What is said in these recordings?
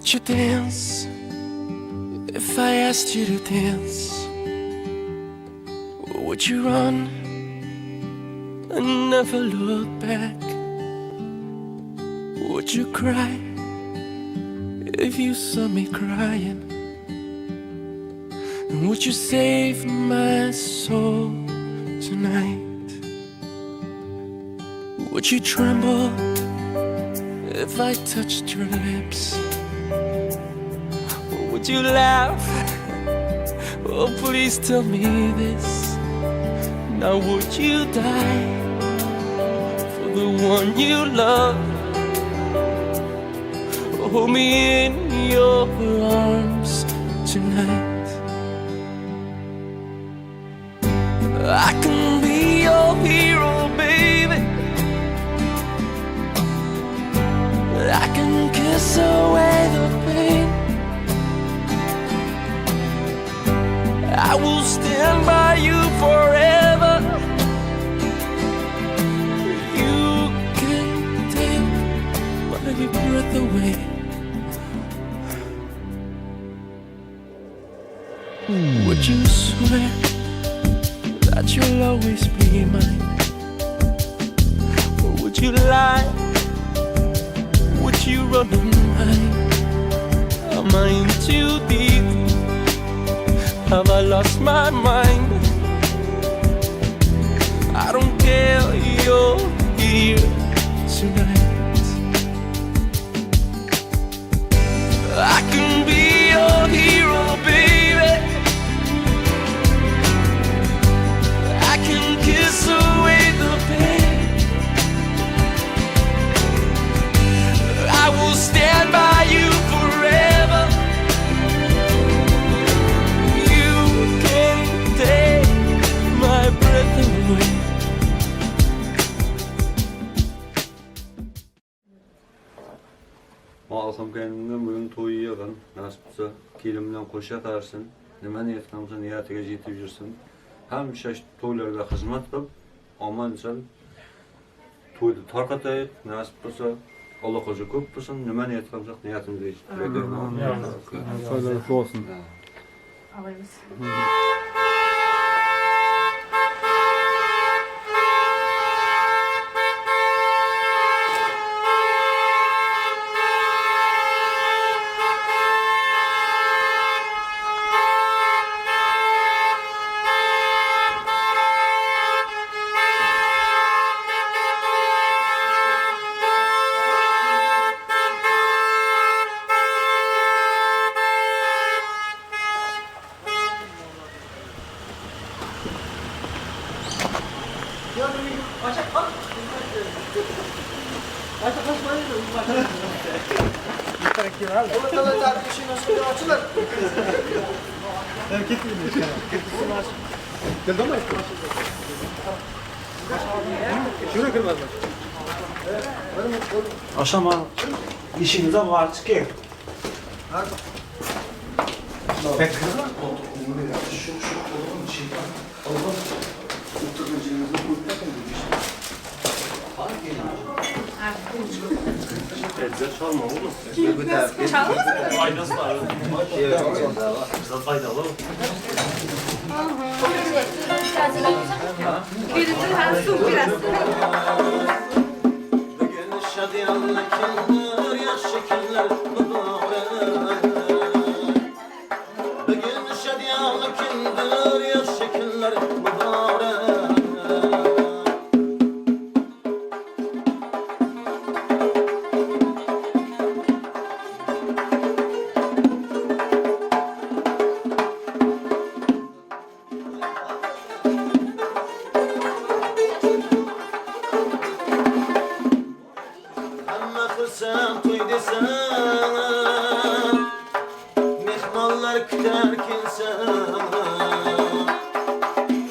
Would you dance if I asked you to dance? Or would you run and never look back? Would you cry if you saw me crying? And would you save my soul tonight? Would you tremble if I touched your lips? Or would you laugh? Oh, please tell me this. Now would you die for the one you love? Hold me in your arms tonight. I can be your hero, baby. I can kiss away the pain. I will stand by you forever. You can take my breath away. Would you swear that you'll always be mine? Or would you lie? Would you run and hide? Am I in too deep? Have I lost my mind? I don't care, you're here tonight. I can be your hero, baby. I can kiss away the pain. I will stand by you forever. You can't take my breath away. Mağazam kendimden bugün toyu yığın. Nasipse kelimden koşa karsın. Nima niyet qilsa niyatiga yetib yursin. Hamisha to'ylarga xizmat qilib, omonchil to'yni tarqataylik. Nasib bo'lsa, Alloh qo'shib ko'p bo'lsin. Nima niyat qilsak niyatimizga yetib. To'ylar olsun. Alayımız. Aşama işinize var çıkıyor. Sen toy desen, mehmanlar küter kinsen.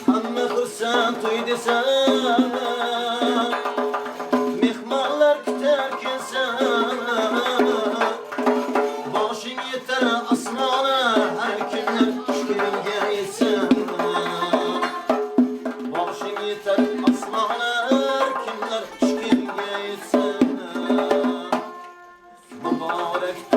Hamma kırsan toy desen, mehmanlar küter kinsen. Başın yeter asmana, her günler şükürge yetsen. Başın yeter asmana, her günler şükürge yetsen. Mübarek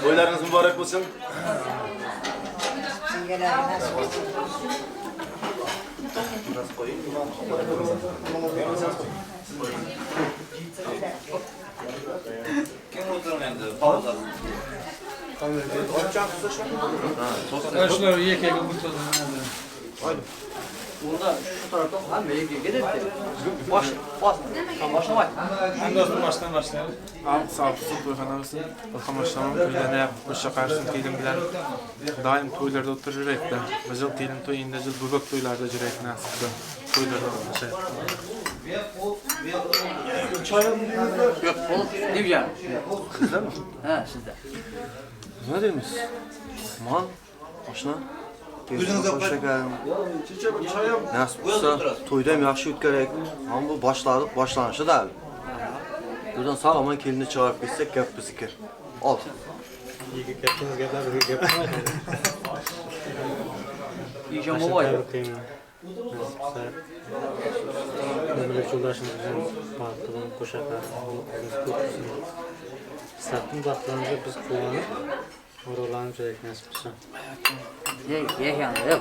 Toylarınız mübarek olsun. Nasıl koyayım? Kim oturmayandı? Fazla. Arkadaşlar yiyek mutlu. Burada şu taraftan hem de gidelim de bas başlamak. Ben dostum başlayalım. Am sağlıksız toyxanası başlamam toylarına başa karşın kelim bilen daim toylarda otururek de bizim kelim toyunda jıl bubak toylarda jürek nasipdi toylarda başa. Yok oğlum ne diyeceğim? Sizde mi? He sizde. Ne demiş? Man, aşna. Gözünüzü başlayalım. Nasip olsa toydam yaxşı ötkərək. Amma bu başladıq, başlanışı da. Buradan sağlaman kelini çağırıb getsək gəp biziki. Al. Yiyeceğim o var. Ömürlük yoldaşımızın baktığım koşaklar, sattım baktığımızda biz kullanıp oralarını çörek nasip olsun. Yani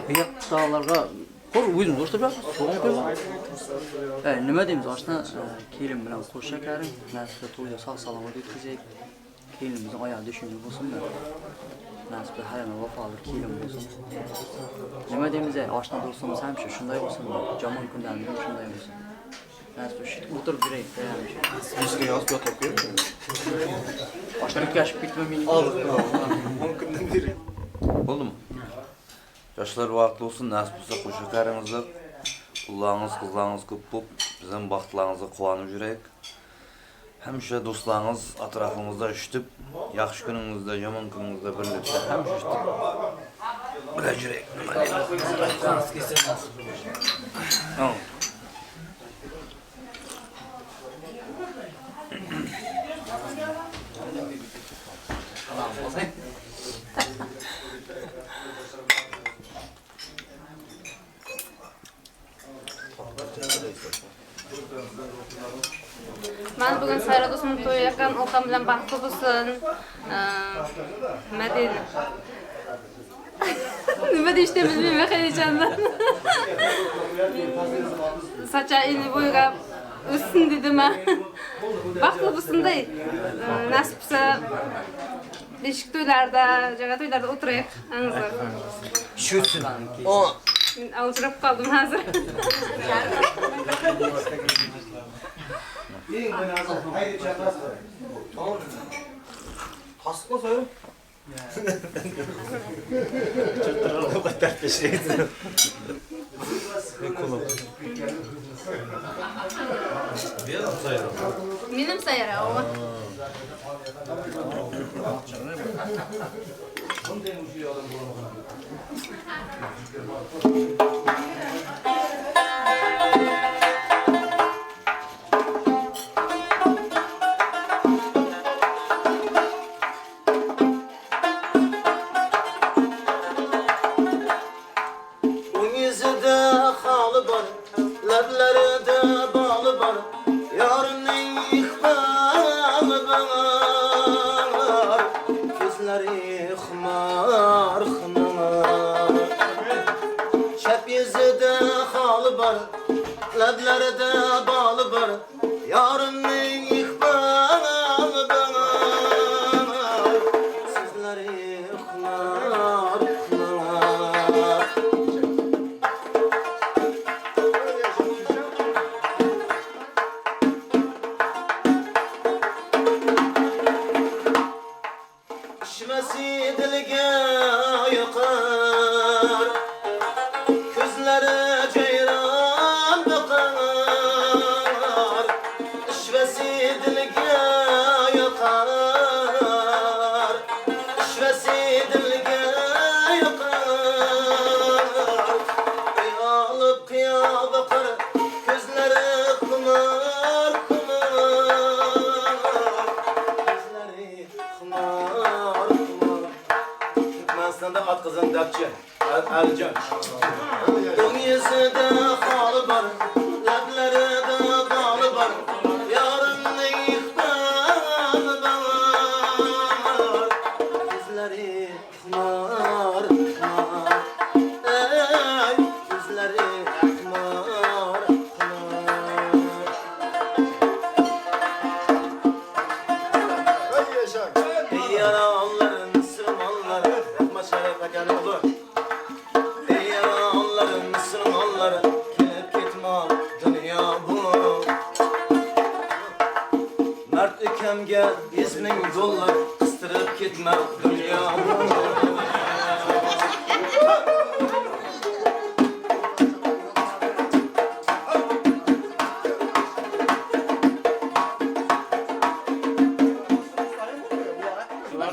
bir dağlarga kor uyum dostum ya. Soğuk koyma. Nima deymiz aslında kelim bilan qo'shakarim, nasibda to'yda sog' salomat o'tkazaylik. Kelinimizning oyog'i düşüngü bo'lsin da. Nasibda hayama vafoli kelim bo'lsin. Nima deymiz oshna do'stimiz ham shunday bo'lsin. Jomon kunlarimiz shunday bo'lsin. Nasibda shu o'tirib yuraylik da yani. Bizga yozib yotib qo'ying. Oshna o'tkazib bitmamaylik. Mümkünden biri. Oldu mu? Yaşlar vakti olsun, nasip olsa koşakarınızda kulağınız, kızlarınız köp bulup, bizim baxtlarınızda kuanıp yürek. Həmişə dostlarınız atrafımızda üşütüb, yaxşı gününüzdə, yaman gününüzdə birlikdə həmişə üşütüb. Belə yürek. Tamam. Ben bugün Sayra dostum toyu yakan Olkan bilen baktı bulsun. Nima deydi? Nima deyishni bilmayman heyecandan. Saça ini boyga o'ssin dedim ben. Baktı bulsun da nasipse değişik toylarda, jaga toylarda oturayık. Anızlar. Şutsun. O Men alışırıp kaldım hazır. Tasma soyun. Benim Sayra o. Lablarida balı var, yarının ihbalı var, gözleri xmar xmar. Çap yüzüde halı var, lablarida balı var, yarının ihbalı var, gözleri xmar xmar. İşmesi dilge yakar, gözleri ceyran bakar. İşmesi dilge yakar, işmesi dilge yakar. Kıyalıp kıya bakar, gözleri kumar kumar. Gözleri kumar. Türkmenistan'da at kızın dapçı, Ercan. Onun yüzüde halı var, labları da balı var, yarın ihbalı var. Gözleri kumar, kumar, ey, gözleri kumar, kumar. Ey yaralıların Müslümanları, yapma şeref eken olur. Ey yaralıların Müslümanları, gelip gitme dünya bu. Mert ülkemge 100.000 dolar, kıstırıp gitme dünya bu.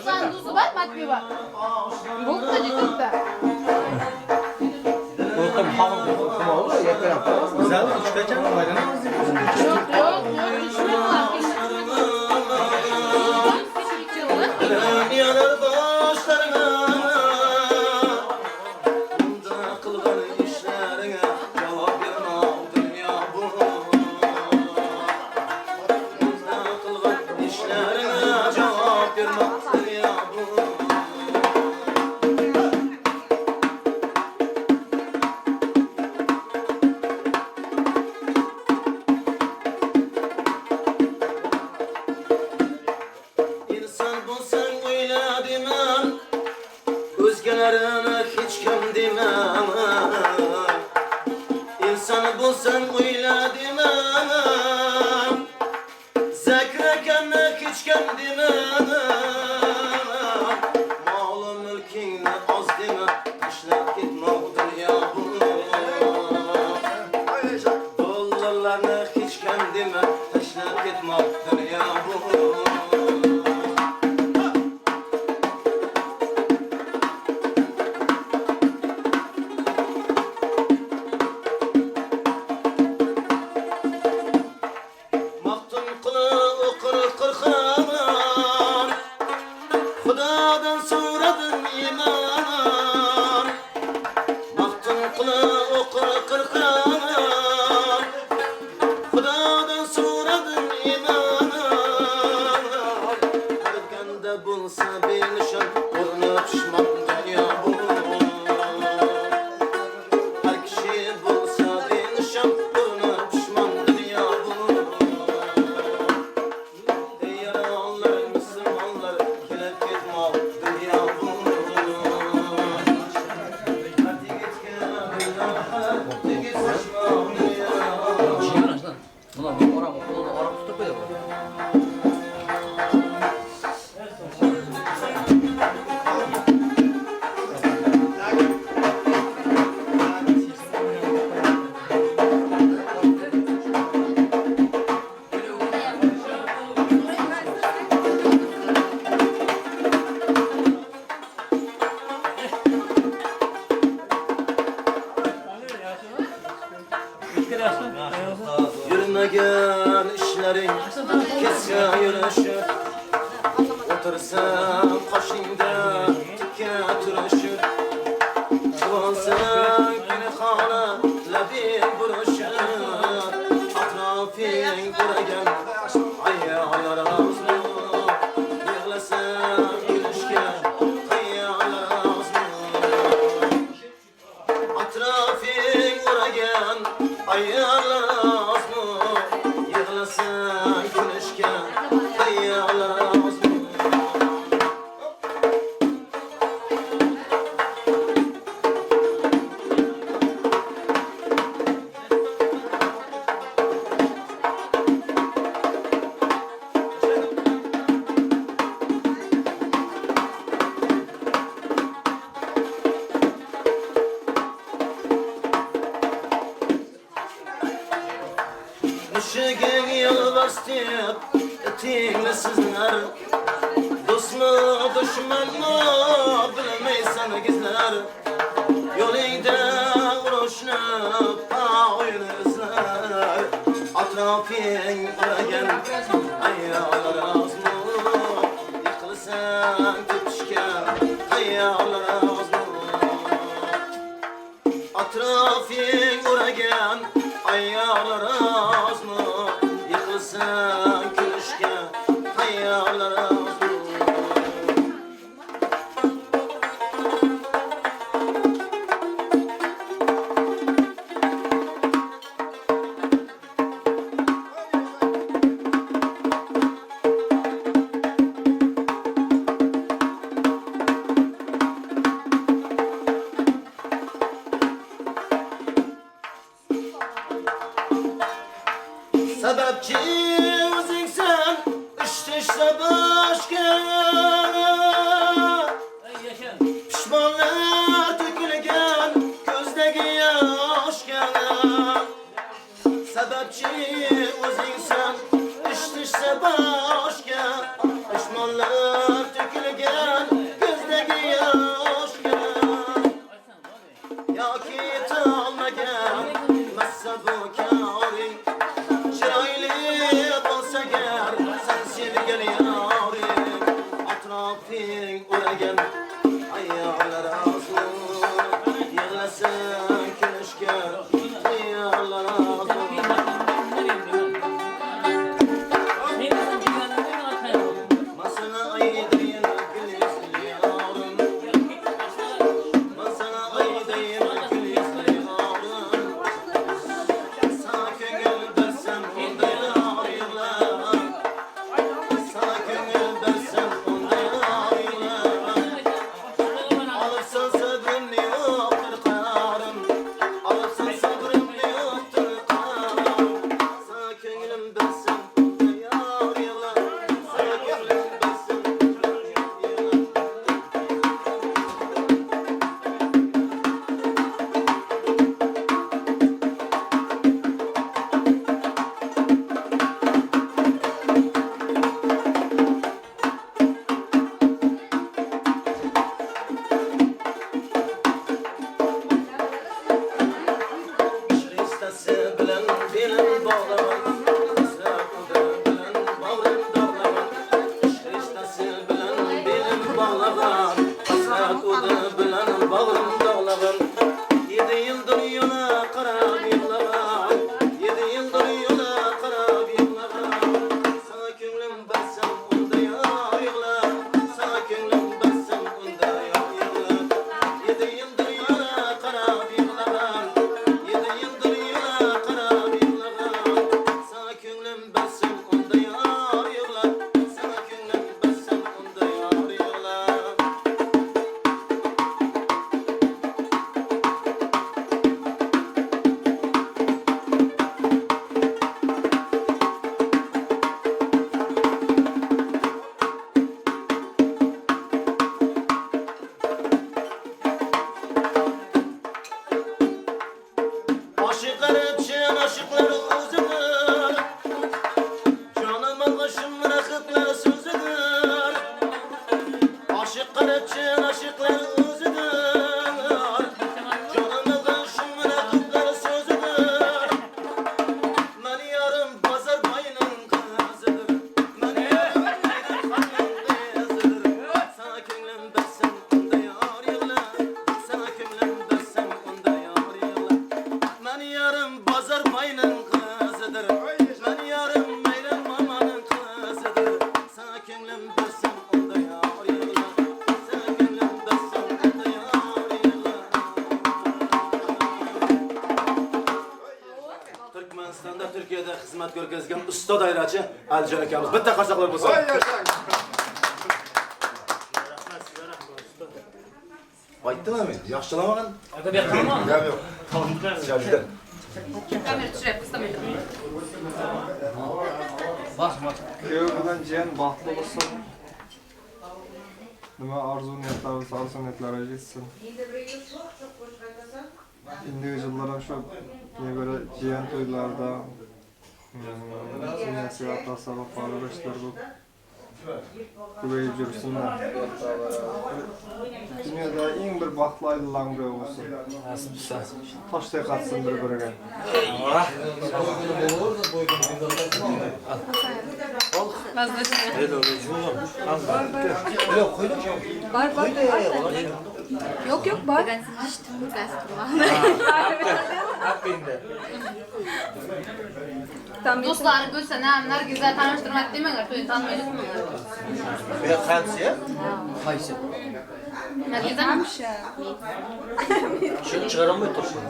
Sen duzu var, matbi var. Bu da cidden. Güzel, çıkacak mı bayram? Yok, düşünme var. Yanar başlarına, bunda kılgan işlerine cevap verme dünya bu. Bunda kılgan işlerine cevap verme dünya bu. İnsan bulsan öyle demem, özgelerine hiç kim demem. İnsan bulsan öyle demem, zekrekenle hiç kim demem. Malı mülkünle az demem, işler gitme bu dünya bu. Dolarlarını hiç kim demem, işler gitme dünya bu. Maktun kılı okur kırkan, Xudadan soradın iman. Bilmegen işlerin kesken yürüşür Otursam kaşında tikke turuşur Kıvansın beni hala labin buruşur Atrafin buragen ayyalar ağzını Yığlasın gülüşken ayyalar ağzını Atrafin buragen ayyalar ağzını Yığlasın gülüşken ayyalar ağzını Müşegin yalvastiyip etinle sizler Dost mu düşman mı bilmeysen gizler Yoluyda uğraşınıp oyun izler Atrafin aragen ayyalar ağzını Yıkılsan tüpüşken ayyalar ağzını Atrafin aragen ayyalar ağzını Yıkılsan külüşken ayyalar ağzını Sebepçi özünsen işte başka Pişmanlar dökülgen gözdeki yaşken Sebepçi özünsen işte başka Pişmanlar dökülgen gözdeki yaşken Ya ki talmagen massa bu kâri Şirayli bolsa ger sen sevgili yarim Atrafin uragen ayyalar ağzını Yığlasın külüşken ayyalar ağzını Masana aydayın gülüsli yarim Masana aydayın gülüsli yarim Sana köngül versem onda yarıyla Sana köngül versem onda yarıyla Alırsan sabrım yoktur karım Alırsan sabrım yoktur karım Sana köngülüm versem onda yarıyla Sana köngülüm versem onda yarıyla İstese bilen benim bağlaman Sırakuda bilen bağrım dağlaman İstese bilen benim bağlaman Sırakuda bilen bağrım dağlaman 7 yıldır yola karab yıllaman 7 yıldır yola karab yıllaman Sana köngülüm versem onda yağıyla Sana köngülüm versem onda yağıyla 7 yıldır yola karab yıllaman 7 yıldır yola karab yıllaman Sana köngülüm versem onda yağıyla Sana köngülüm versem onda yağıyla xizmat ko'rgazgan usta doirachi Alijon akamiz. Bitta qarsaqlar bo'lsin. Voy yaşang. Aytdimmi men? Yaxshilamagan. Gap yo'q. Jalda. Kamera tushirib istamaydi. Kuyov bilan jiyan baxtli bo'lsin. Nima arzu niyatlarimiz arzu niyatlariga yetsin. Endigi yillar ham shu nebara jiyan to'ylarda nasihat tasavvuf ishlar bo'lib ko'payib yursinlar. Dunyoda eng bir baxtli ayollarning biri bo'lsin. Toshday qatsin bir-biriga. Var. Yok var. Dostları görsen hamlar güzel tanıştırmak demeler. Toyun tanımayacak mı? Ben qansiya? Qaysi? Merkezden Şunu çıkaramay tursun.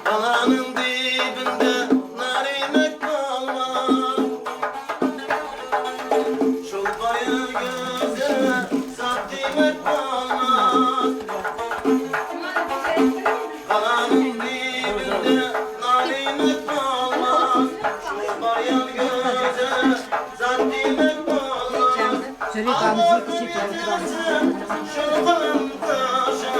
Dağının dibinde narinek kalmaz. Şu bayır gözüne sattimek kalmaz. Dağının dibinde narinek kalmaz. Şu bayır gözüne sattimek kalmaz. Şu kalın taşa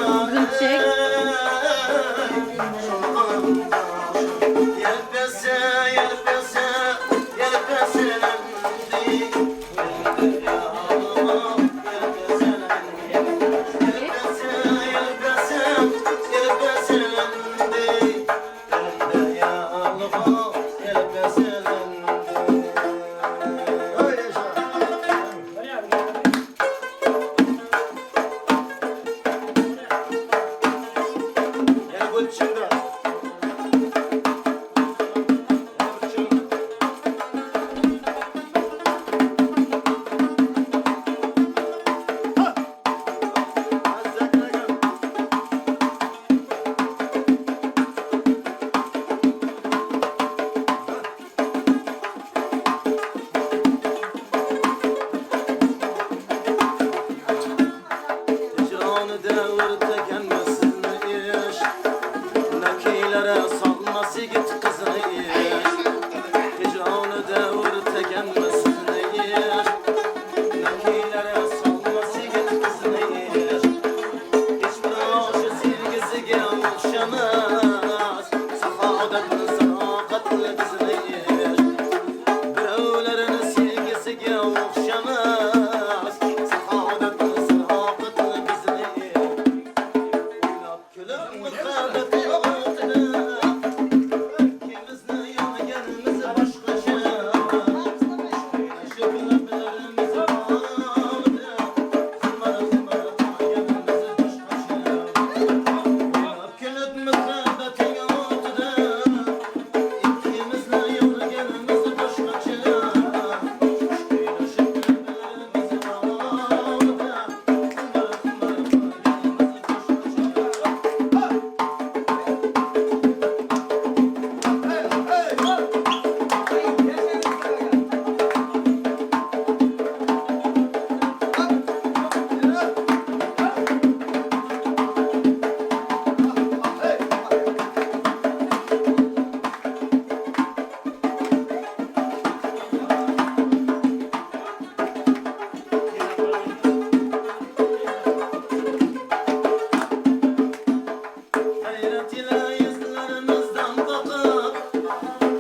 Hayret ile yüzlerimizden bakıp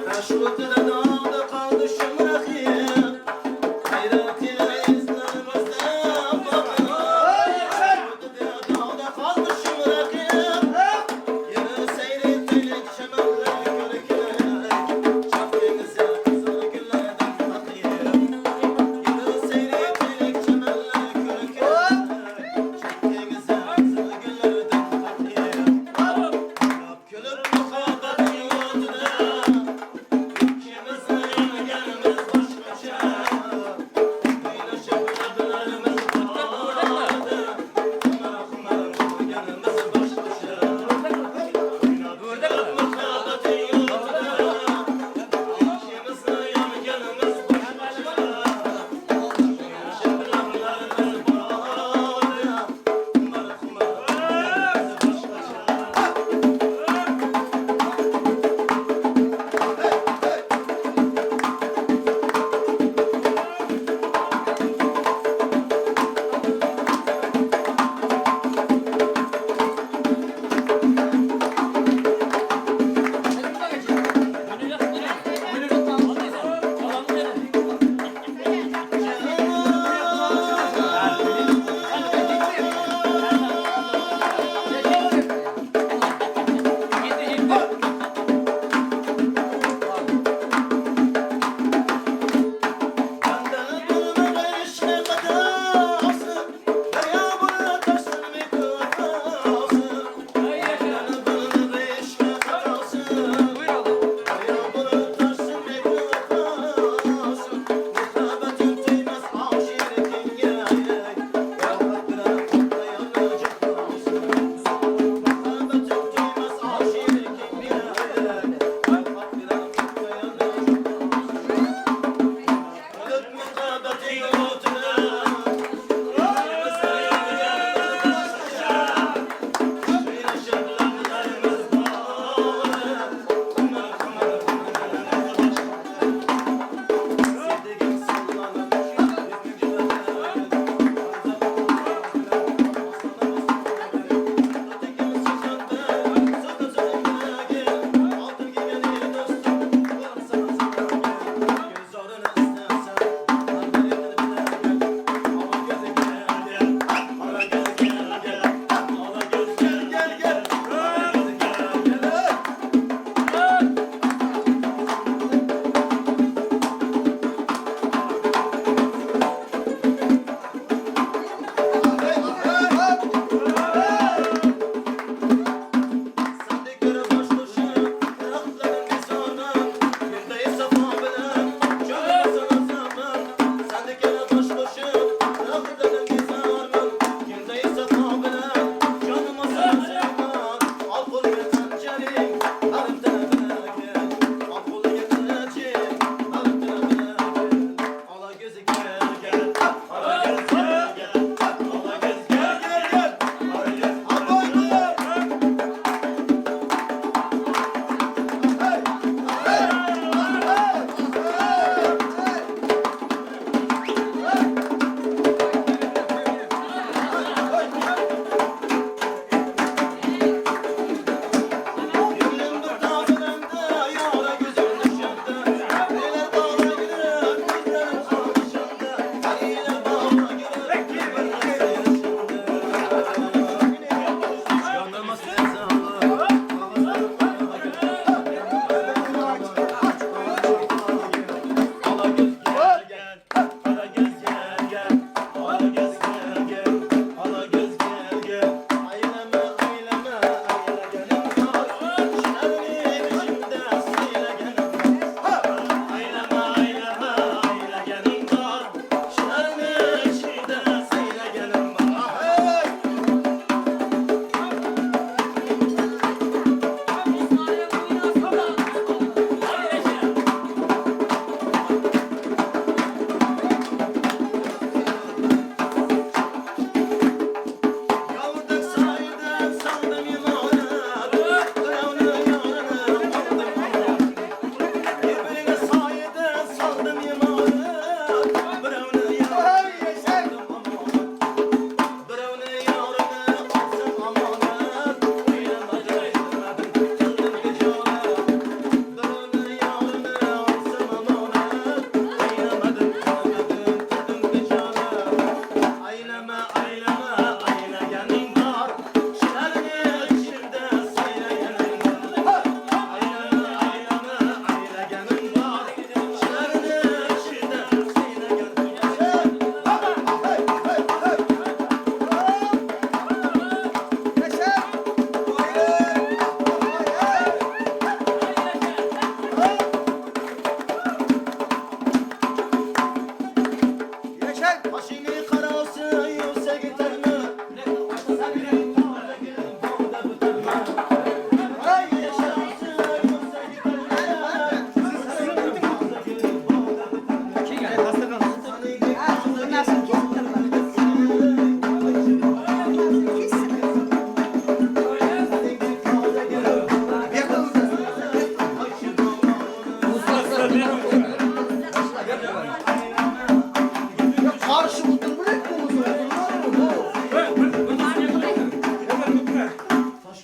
Meşhur dile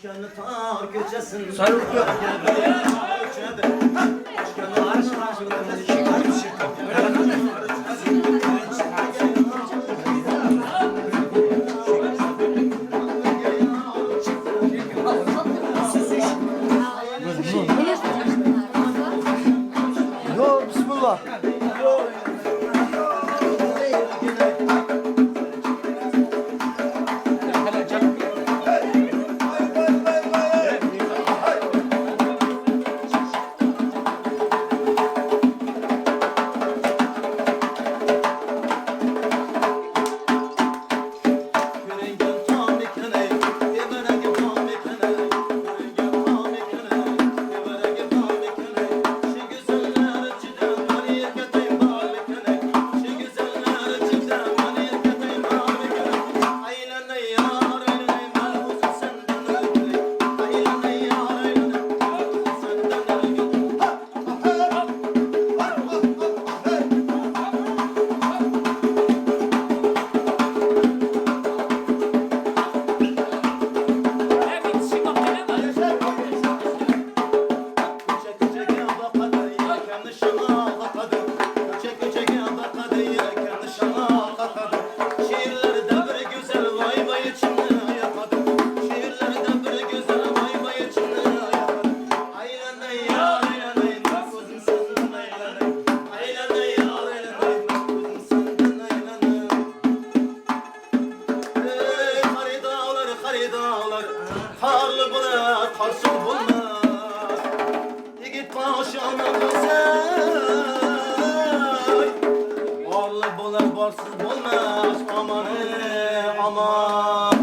Düşkünü tar köçesin. Sarı Yo, bismillah. Harlı buna tarsın bulmaz. Yigit başına güzel. Varlı bular barsız bulmaz. Aman aman.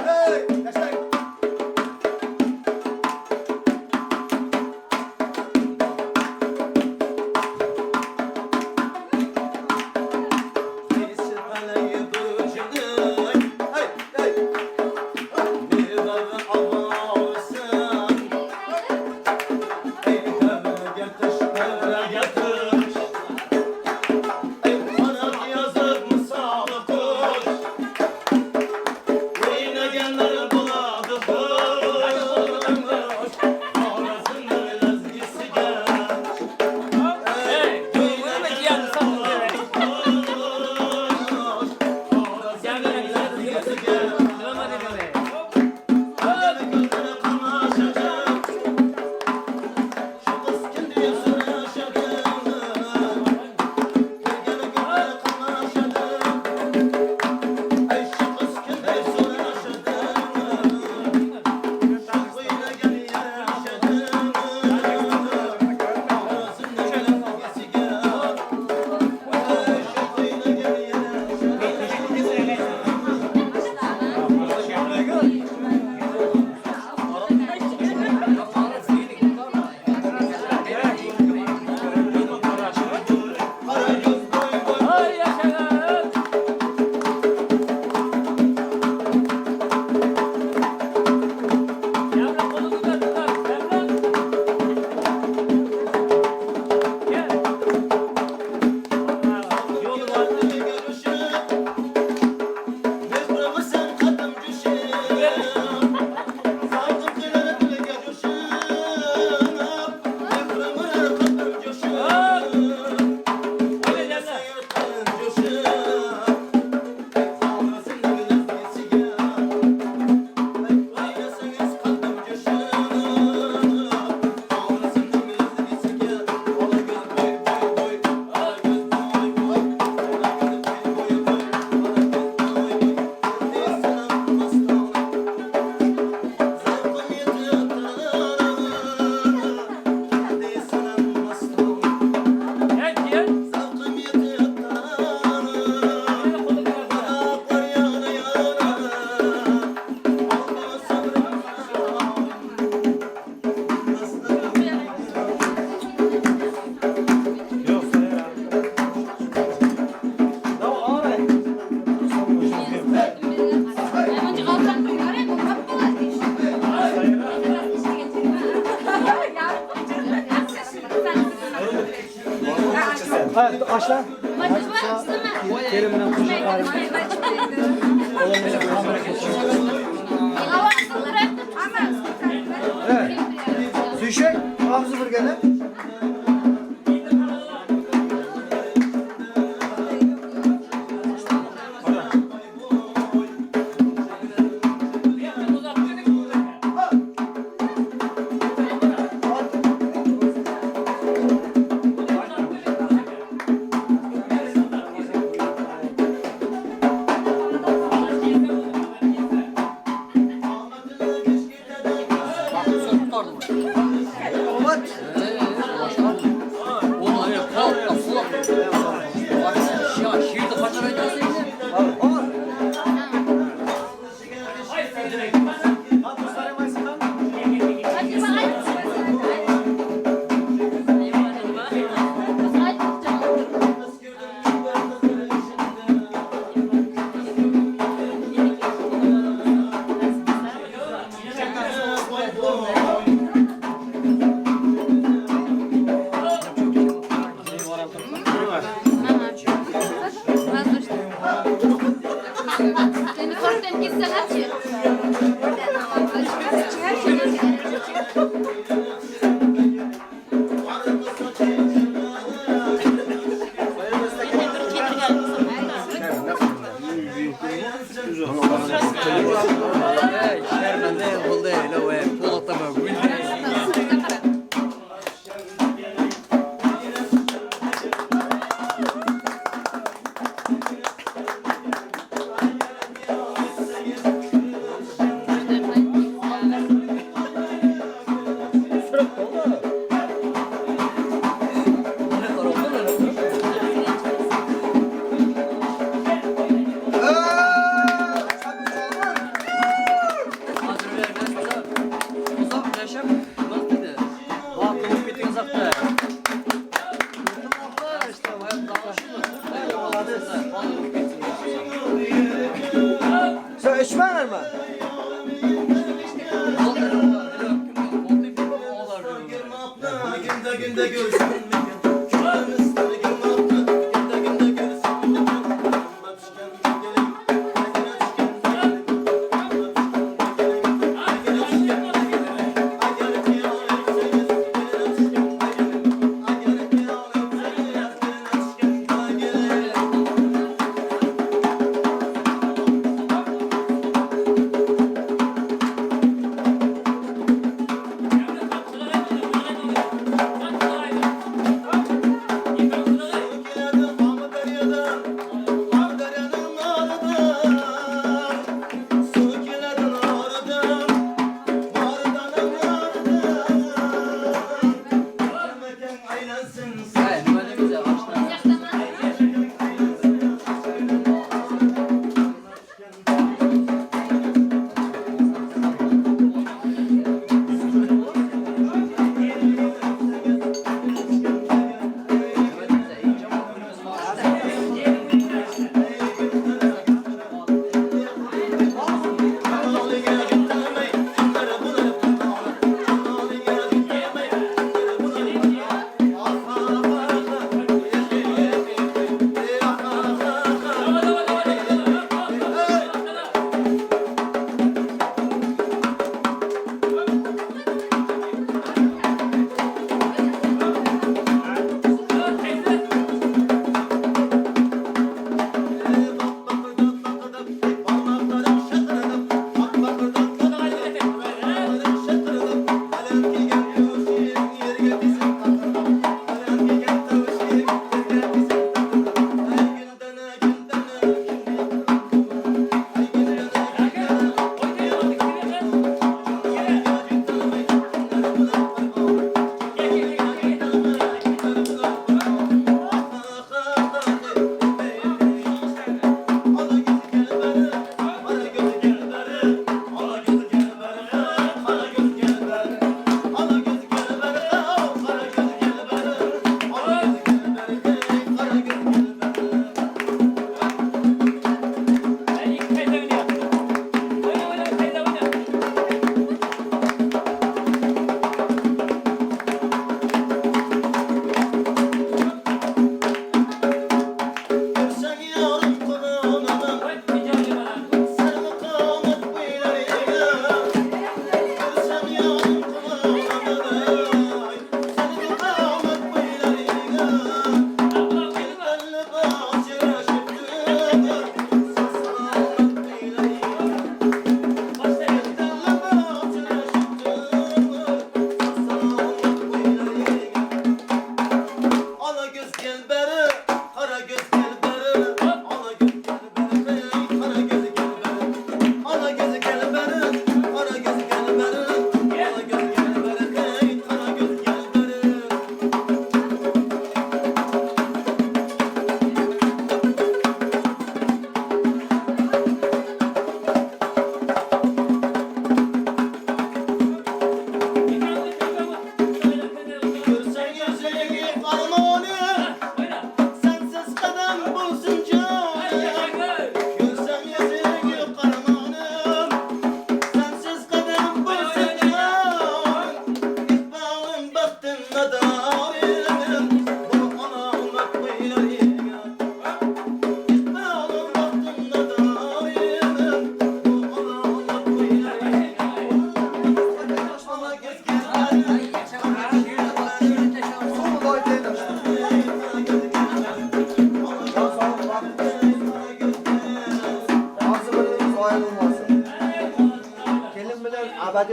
Hey, hey. Evet, aşağı. Kelimden kuşak Evet. Düşek, ağzı bir gene. Sen içmen mi? Günde görsün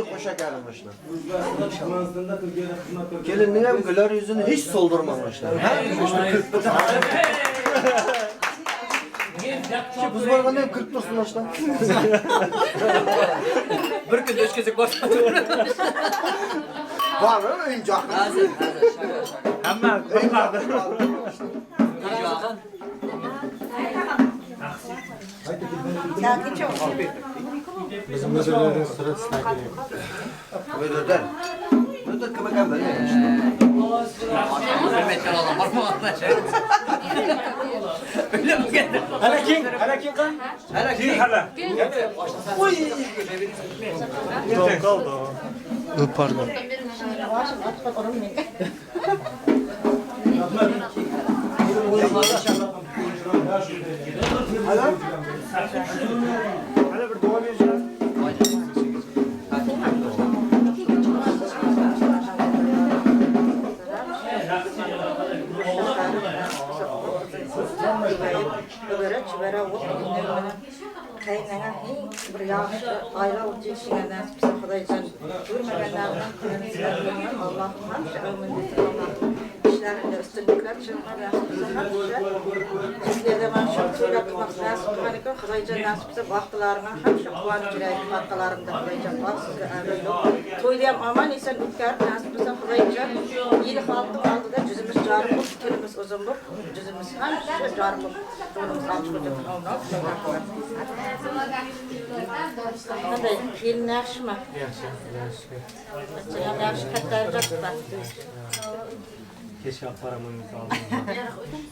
bir koşa gelmişler. Gelinin hem güler yüzünü hiç soldurmamışlar. Her işte 40. Ki biz varken hem 40 dostlar. Bir gün öşkezek başladı. Var mı oyuncak? Hazır, şaka. Hemen kırmadı. Bizim müdürlerin sırasına giriyor. Ödeden. Ödeden kime gelmedi. Hürmetli olan var mı? Öyle mi geldi? Hele kim? Hele kim kan? Hele Kim hele? Tom kaldı o. Pardon. Hele bir dua vereceğim. Kaynana bir yaxşı ayla uçuşundan psixolojiden görmegenlerden kırmızılarından Allah'ım hamşa ömründe Allah'ım işlerinde üstünlükler çılmaya Türkiye'de ben şu söyletmek nasip kanıkı Xudaycan nasipse vaktilarına hamşa kuvanç yüreğim arkalarımda Xudaycan bak size əmin yok. Toydayam aman isen ütkar nasipse Xudaycan yeni halkın aldıda cüzümüz carım bu tülümüz uzun bu cüzümüz hamşa carım bu yolumuz açık olacak. Qanday kelin yaxshimi? Yaxshi. Bachchalar yaxshi qaytarjaqda. Kecha paramimiz oldi.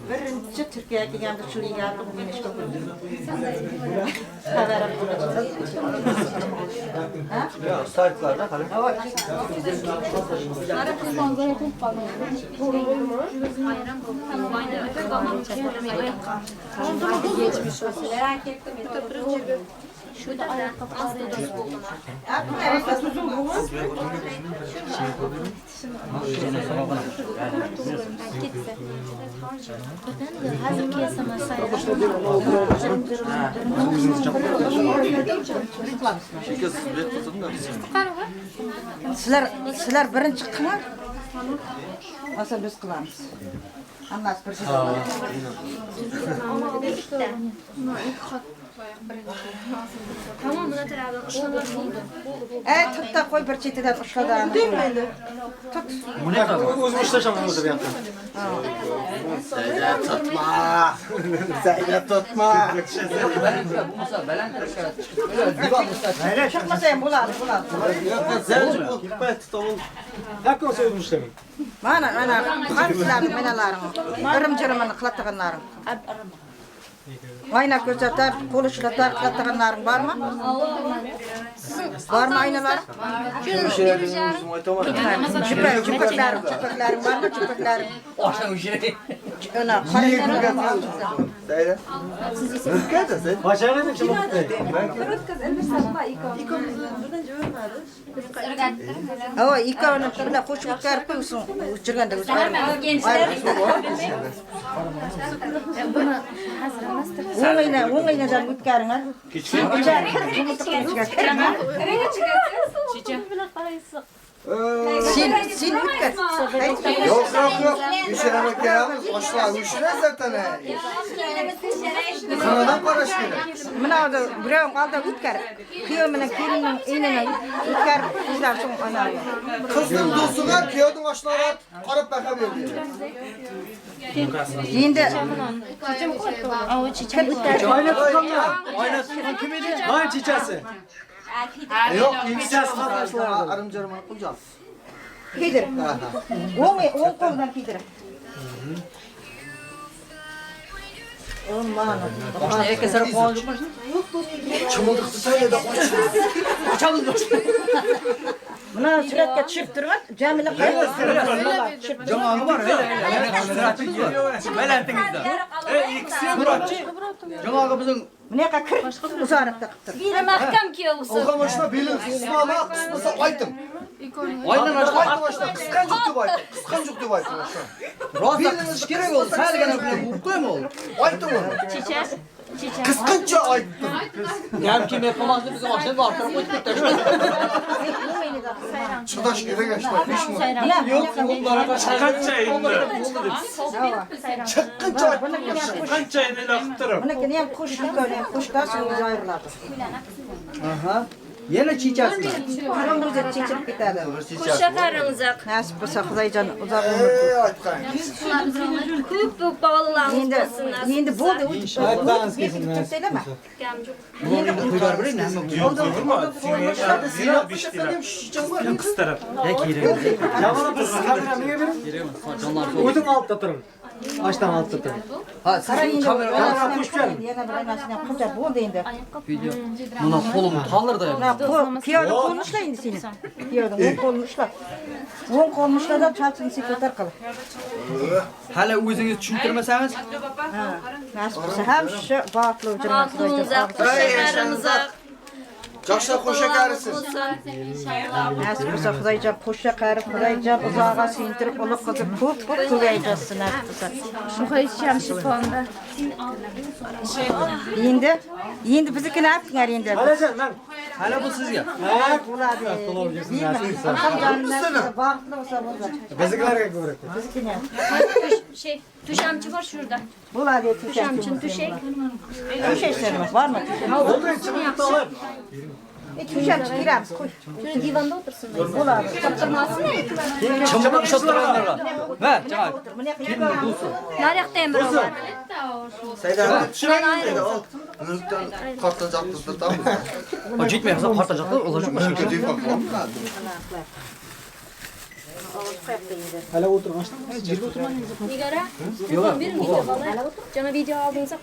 Birinchi Turkiyaga kelganda shu ligaga bugun ishga qo'ydim. Xabarim bo'ladi. Ya saytlarda hali. Şurada ayakkabıları da Sizler birinchi qilmang. Asa biz qilamiz. Hammasi bir Tamam buna beraber uşalar oldu. tut da qo'y bir chetidan ushladan. Demaydi. Tut. O'zim ishlashim o'zi bu yoqda. Zeynep tutma. Zeynep tutma. Bo'lmasa baland tarafga divan Mayli, chiqmasa ham bo'ladi. Zeynep tutma tutamın. Hakkı o'zim ishlamayman. Mana qanchalarni menalaring, irim-jirimini qilatganlaring. Ayna ko'rsatar, qo'l ishlatar, qilatganlaring bormi? Bormi aynalar? Chupaklaring bormi? Chupaklaring. Oshdan o'shiradi. Ana qarayman. Zeynep. Rıfkada sen. Başarılı kim oldu? Ava ikkovini bilan qo'shib o'tkazib qo'ysin. Uchirganda o'ngaynadan o'tkaringlar. Sen o'tkaz. Yok. Üşüremek yaramaz. Başla üşüre zaten. Kanadan paraş gelir. Mana birovning oldida o'tkar. Kuyovini kelinin inini o'tkar qizlar so'ng ana. Kızın dostuna kıyordun aşağıya karıp baka verdi. Endi Ayna tutanlar. Ayna tutan kim idi? Lan çiçesi. Yok, çiçesi kardeşler. Arımcarıma koyacağız. kiydir. O'ng qo'ldan kiydir. Oshdan yakasar qo'yib qo'yishni. Çımıldık tutayla da koyacağız. Ochamiz boshqa. Mana suratga tushib turib, Jamila qayerda? Jamoa bor, balandingizda. İkisi Muratçı. Jamoaga bizning Bunaqa kir, uzoqda qilib tur. Biri mahkam kiyovsi. Okan başına belin kısmama kısmasa aytım. oydan boshqa Aytım başına kıskancık diye aytım. Kıskancık diye aytım başına. rosa qisish kerak bo'ldi. Salgina bilan qo'yib qo'yma ol. Aytım onu. Çiçek. Kıskança aytdım. Hem kim yapamazdı bizim akşam da arkadan koyduk tekrar. Çıdaş gele geçti. Yok onlara Kıskança aytdım. Kança ile laktırım. Bunu ki hem kuş yukarı, kuşlar sonra ayrıladı. Aha. Yine çiçeğsin. Kırmızı çiçek giderdi. Kuşa karınızak. Nasip olsa Xudaycan uzak ömür. Köp köp bağlılarınız Şimdi, olsun. şimdi bu da Aytbanız kesin. söyleme. Kuygar bileyim mi? Oldu. Kız taraf. Yavana bir kamera niye verin? Uyudum altta durun. Açtan altta durun. Ha sizin kamera kuş gelin. Yana bir anasını yapınca bu deyindi. video. Buna kolum tanır da ya. Bu piyoda konuşla indi seni. Piyoda on konuşla. On konuşla da çarpsın sekreter kalır. Hala o'zingiz tushuntirmasangiz, Nasip olsa hem şu bağıtlı ucuna Aklınızak, kuşa karınızak. Yaşa koşa karısın. Nasip olsa Xudaycan koşa karı Xudaycan uzağa sindirip onu kızı put kuvaycaksın nasip olsa. Şuha içeceğim şifonda. Şimdi bizimki ne yaptın şimdi? Halacan lan. hala bu sizga. Ha, buladı. Değil mi? Bakalım canım nasıl bağıtlı olsa bulacak. Bizimkilerge göre. Bizimki ne? Şey, tuşamçı var şurada. Buladı Tuşamçın tuşek. Tüşek sermek var mı? Oldu çıkıp dolar. Tüşek girer. Şurada divanda otursun. Buladı. Çaptırmasın ne? Çamurda şattıranlar var. Ha, çay. Narektayım bir var. Seydan çıran dedi o. Nurdan katlacaktı tam. O gitmeyse partacaklar olacak başka şey. Gidip bakalım. Hala otur açtın. Cirge oturman Nigara. Yok. Bir video falan. Cana video aldığınızda.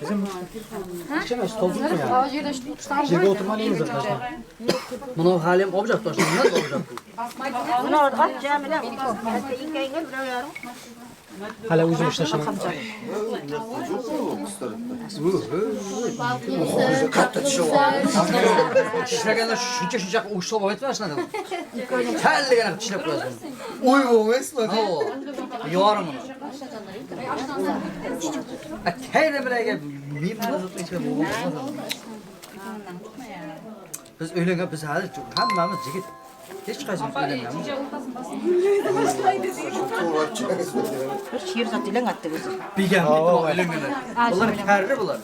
Şimdi stolcuk mu ya? Cirge oturman iyi midir? Bunu halim olacak da şimdi nasıl olacak? Bunu orada at camile. İlk engel buraya yarım. Hala uzun işte şimdi. Şişirgende şuncha uçsa boyut var şuna da. Kelligene tişlep qo'yasan. Uy bu esla. Ha. Yorim uni. Tayra bilaga biz o'ylagan biz hali hammamiz yigit. Hech qaysimiz o'ylamaymiz. Bir şiir zatılan attı bizi. Bilgan o'ylanganlar. Bular karri bular.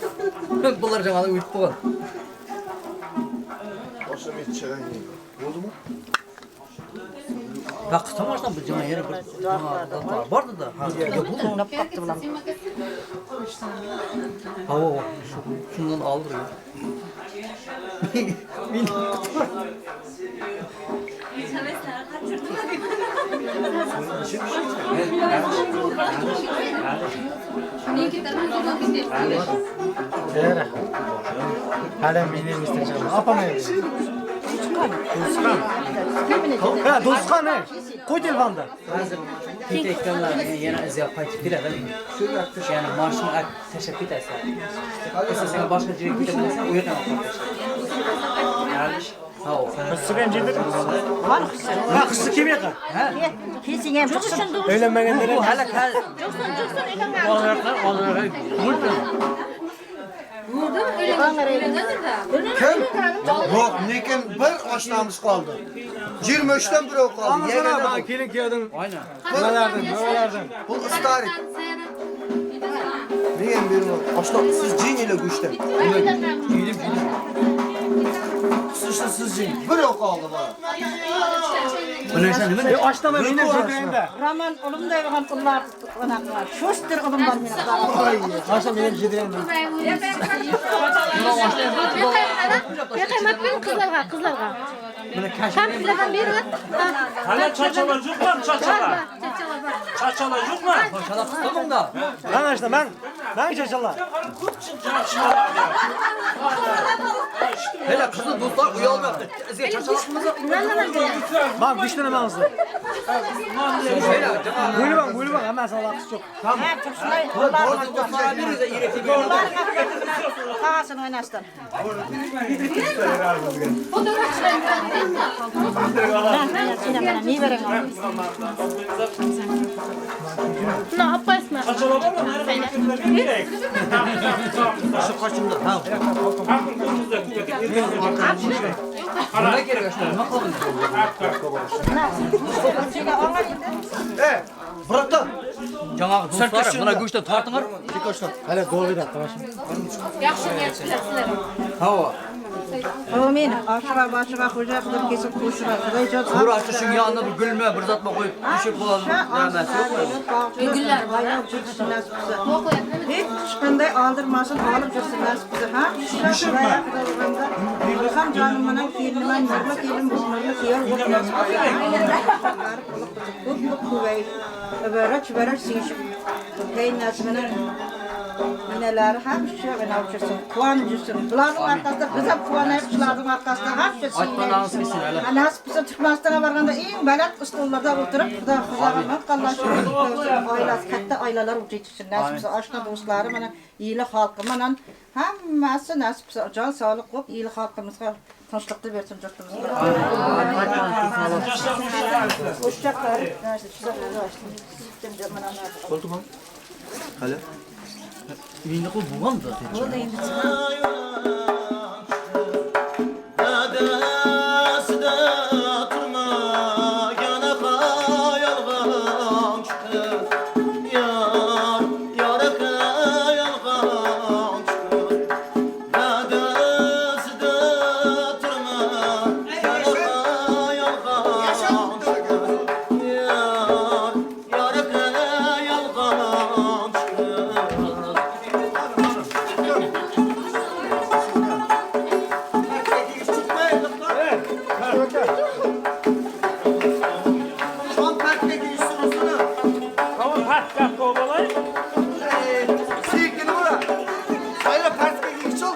Bular jamada o'tib qo'ygan. Boşum hiç çıkan oldu mu? Bak tamamdan bu cama yere bir vardı da. Ha, ya bu Sonra baktı bulan. hava şundan aldırıyor. Era. Hala benim isteyeceğim. Yapamayız. Ha dostkan ne? Koy telefanda. Tek ekranlar yana izleyip qaytib keladi. Shu yani marshni tashlab ketasiz. Sen başka yerga ketasan, u yerdan ha o. Kısıkan cildir. Var kızım. Ha kısı kim yakar? Ha? Kesin hem kızım. Öğlenmeyenlere. Bu hala kal. Kim? Yok lekin bir aşnamız kaldı. 23'ten biri kaldı. Anlasana bana kelin kiyordun. Aynen. Buralardan. Bu ıstarik. Neyin biri var? Aşna siz cin ile güçten. Gidim. Sıçtı siz cin. Biri kaldı bana. Bu nereden değil mi? Aşnama yine de. Raman oğlum da yakan kullar onaklar. Şuştur oğlumdan beni. Aşnama yine cidiren. Yakaymak benim kızlarga. Buna kaç. Tam kızlarga biri. Hala çaçalar yok mu? Çaçalar. Çaçalar yok mu? Çala tutamam da. Ben aşna ben çaşallar. Hele kızın dostlar uyalmayaptı. Sizga çarşalaqmız. Bak güçten hemen hızlı. Hele cama. Buyurun hemen salaksı çok. Tamam. Dostlar bir yüze irekli bir. Kağasın oynasın. Ne veren abi? Ne yapayım? Çaçalar var mı? Nerede? Şu kaçımda. Ha. Ne gerek yok? Ne kalın? Bırak da. Жаңағы достар, мына көштен тартыңар. Hele doğru da tamam. Yaxşı niyetlisizler. Hava. Amin. Aşığa başığa hoca kılıp kesip koşuğa. Kudayca Tur açı şu yanına bir gülme, bir zatma koyup düşüp bulalım demesi yok mu? Güller bayram çıksın nasipse. Hiç qanday aldırmasın, alıp жүрсün nasipse. Ha? Şuraya kılganda. Bilsem canım bana kelimen, nurma kelim bulmalı, kıyar bu nasipse. Kut kuvvet. Öbürü sişip. Kayın nasibine. Neler hepsi ben alçırsın, kuan жүрсün. Buların arkasında, bizim kuanayıp şuların arkasında hepsi Айтпағаныңыз келсін әлі. Nasipse Türkmenistan'a barganda en baland stollarda oturup, Xuda xuzağına qallaşıb, ailası, katta aileler uçuytuşsun. Nasipse aşna dostları, mana iyili halkı, mana hammasi nasipse can sağlık qop, iyili halkımızga tinchlikni bersin yurtimizga. Hoşçaklar. Oldu mu? Hele. Үйінде қол болған да. Tamam pat kovalay. Sikini bura. Hayır partike geçiyor.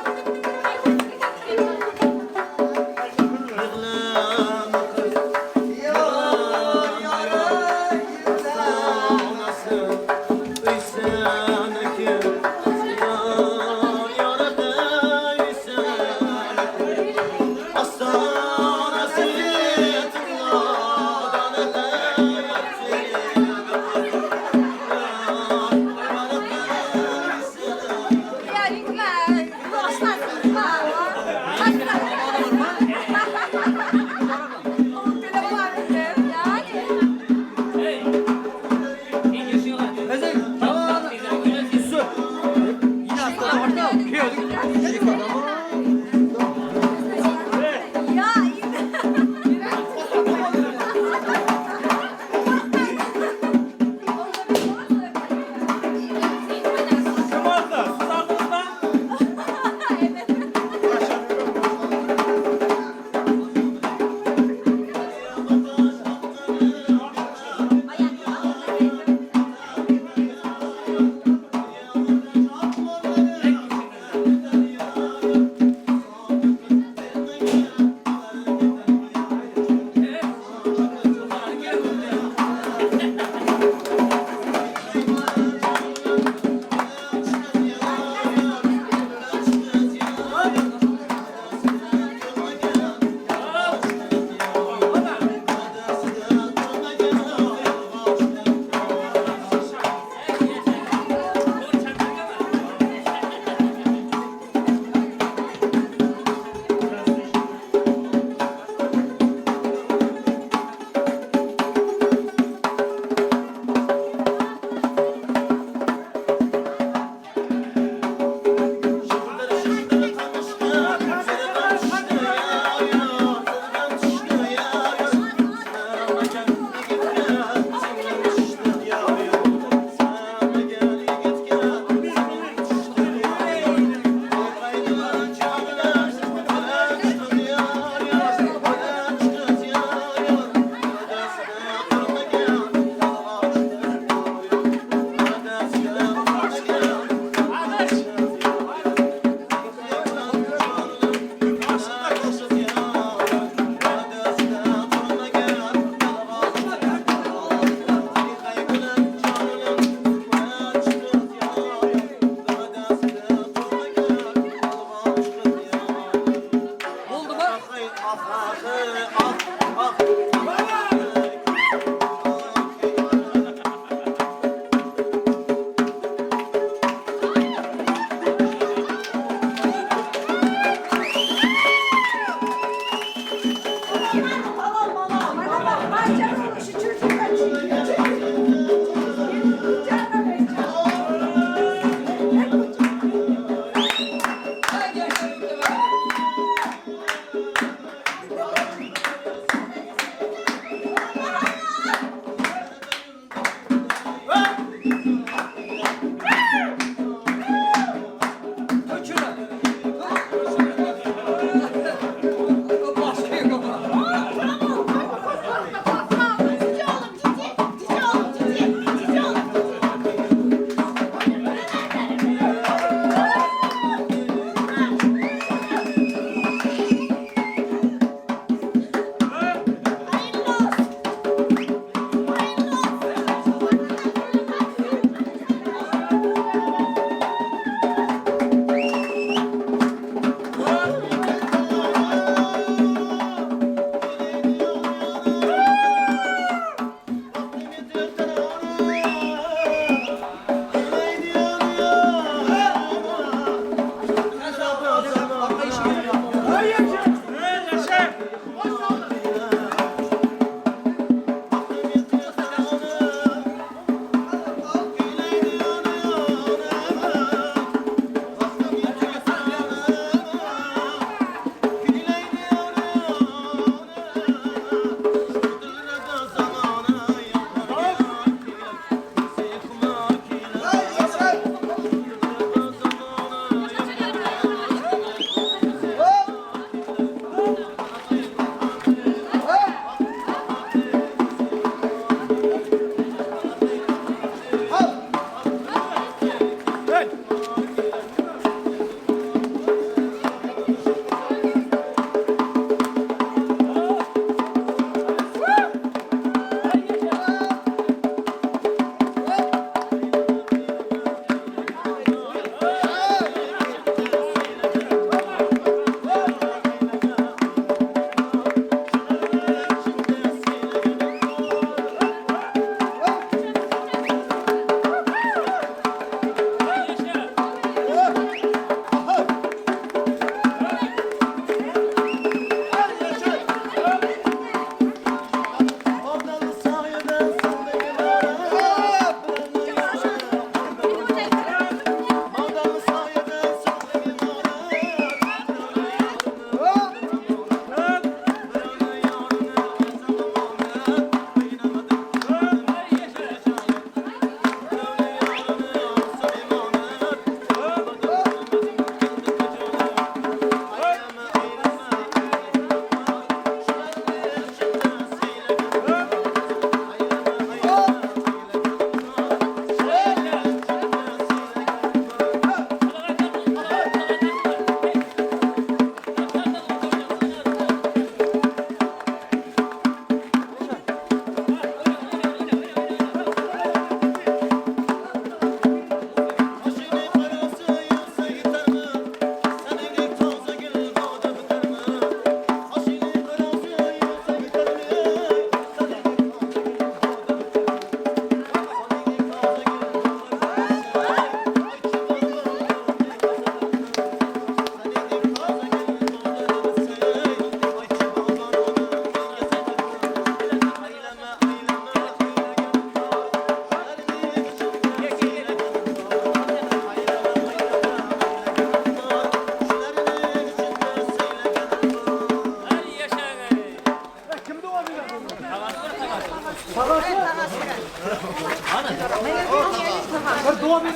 Bir dua verin.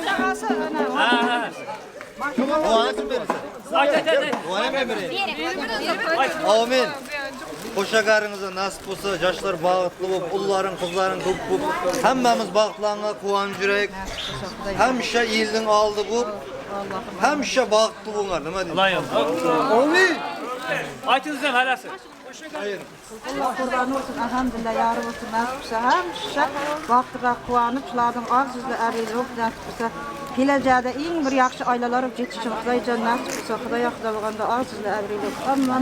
Amin. Qo'shaqaringizni nasib bo'lsa, yoshlar bag'itli bo'lib, ullaring, qizlaring ko'p bo'lib, hammamiz bag'itlarga quvonib yurak. Hamisha yilning oldi bo'lib, hamisha bag'itli bo'linglar, nima deysiz? Amin. Aytınız hem helası. Allah kurban olsun, elhamdülillah yarı olsun, nasipse hemşe vaktıra kuanıp, şulardan ağzızlı eriyli olup, nasipse geleceğde en bir yakşı aylalar olup geçişim, Xuday can nasipse, Xuday yakdalığında ağzızlı eriyli olup, amma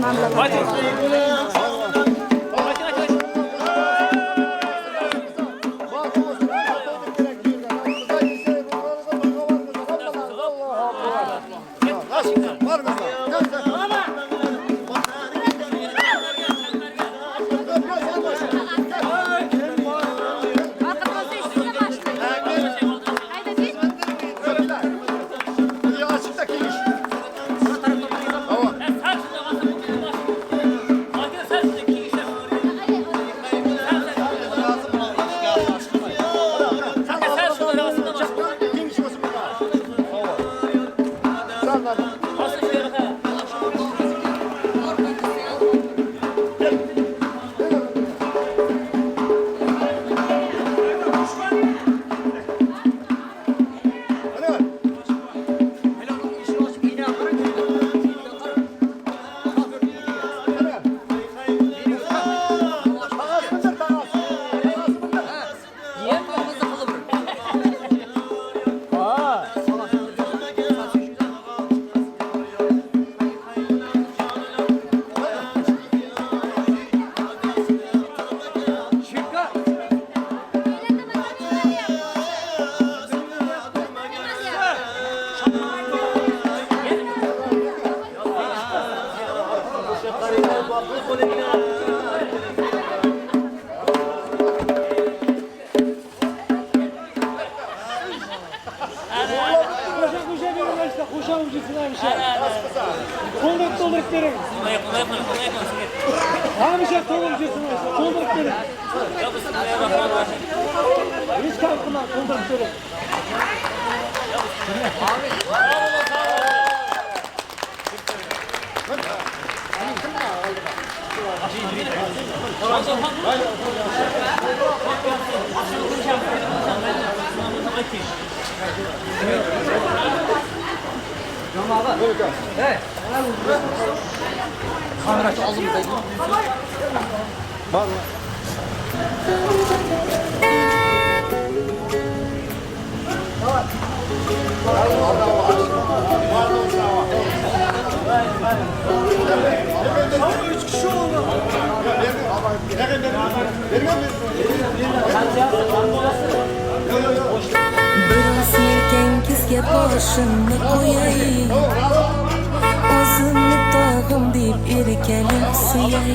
Biraz yelkengizga boshimni qo'yay, o'zimni tog'im deb erkalib suyay.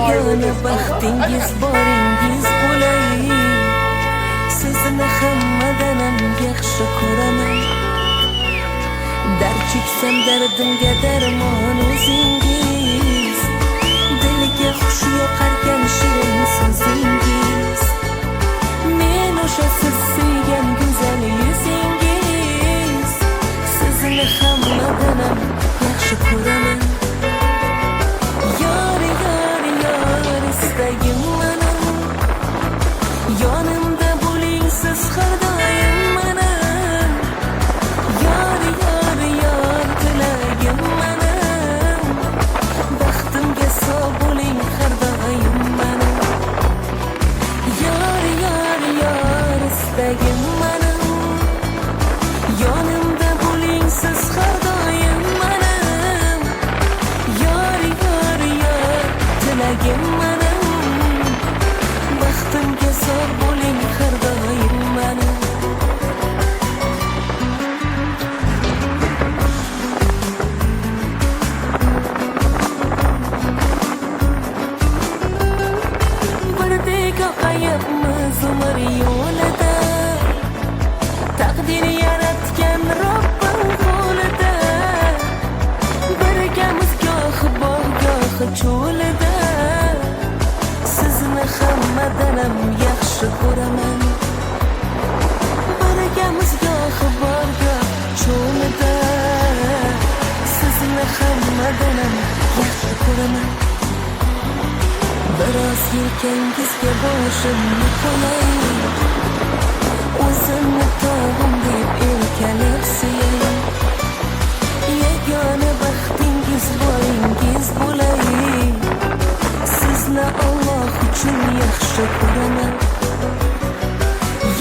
Yagona baxtingiz boringiz bo'lay, sizni hammadan ham yaxshi ko'raman. Dard cheksam dardimga darmon o'zingiz, dilga xush yoqarkan shirin so'zingiz. Men o'sha siz suygan go'zal yuzingiz, sizni hammadan ham yaxshi ko'raman. Yor, yor, yor, istagim mening, yonimda bo'ling siz har doim mening. Yor, yor, yor, tilagim mening, baxtimga sog' bo'ling har doim mening. Yor, yor, yor, istagim mening, yonimda bo'ling siz har doim mening. Yor, yor, yor, tilagim mening, baxtimga sog' bo'ling har doim mening. Birdek oqayapmiz umr yo'lida, taqdir yaratgan Robbim qo'lida. Birgamiz goh bog' goh cho'lida, sizni hammadan ham yaxshi yaxshi ko'raman. Birgamiz gohi borga cho'mida sizni hammadan yaxshi ko'raman. Biroz yelkangizga boshimni qo'yay, o'zimni tog'im deb erkalab suyay. Yagona baxtingiz boringiz bo'lay, sizni Alloh uchun yaxshi ko'raman.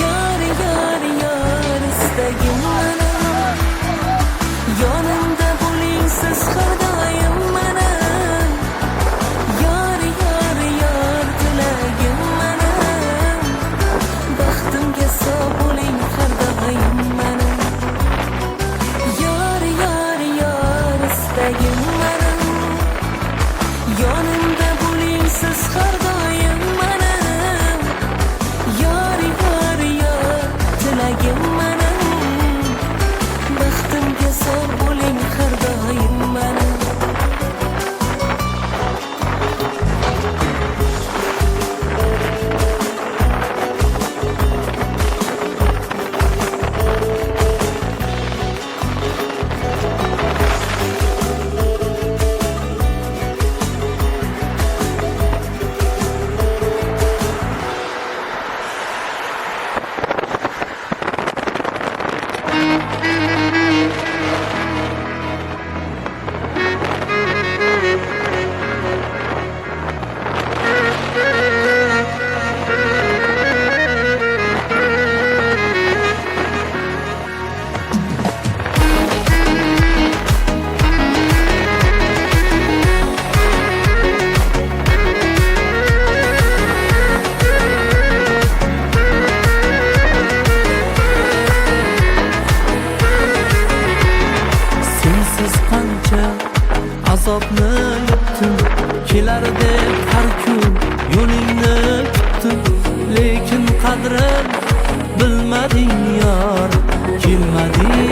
Yor, yor, yor istagim mana, yonimda bo'ling siz har doim mana. Yor, yor, yor tilagim mana, baxtimga sog' bo'ling har doim mana. Yor, yor, yor istagim mana, yonimda bo'ling siz har doim mana. Yor, yor, yor tilagim mana, baxtimga sog' bo'ling har doim mana. Sensiz qancha azobni yutdim, kelar deb har kun yo'lingni kutdim, lekin qadrin bilmading yor, kelmading.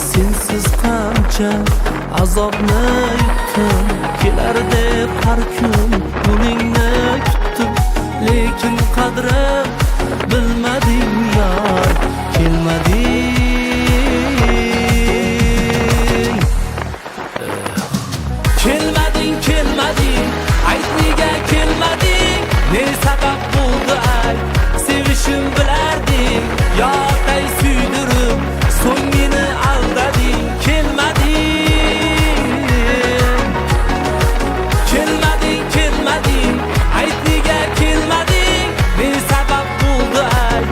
Sensiz qancha azobni yutdim, kelar deb har kun yo'lingni kutdim, lekin qadrin bilmading yor, kelmading. Kelmading, kelmading, ayt nega kelmading, ne sabab bo'ldi ay, sevishim bilarding, yoqday suydirib, so'ng meni aldading. Kelmading, kelmading, kelmading, ayt nega kelmading, ne sabab bo'ldi ay,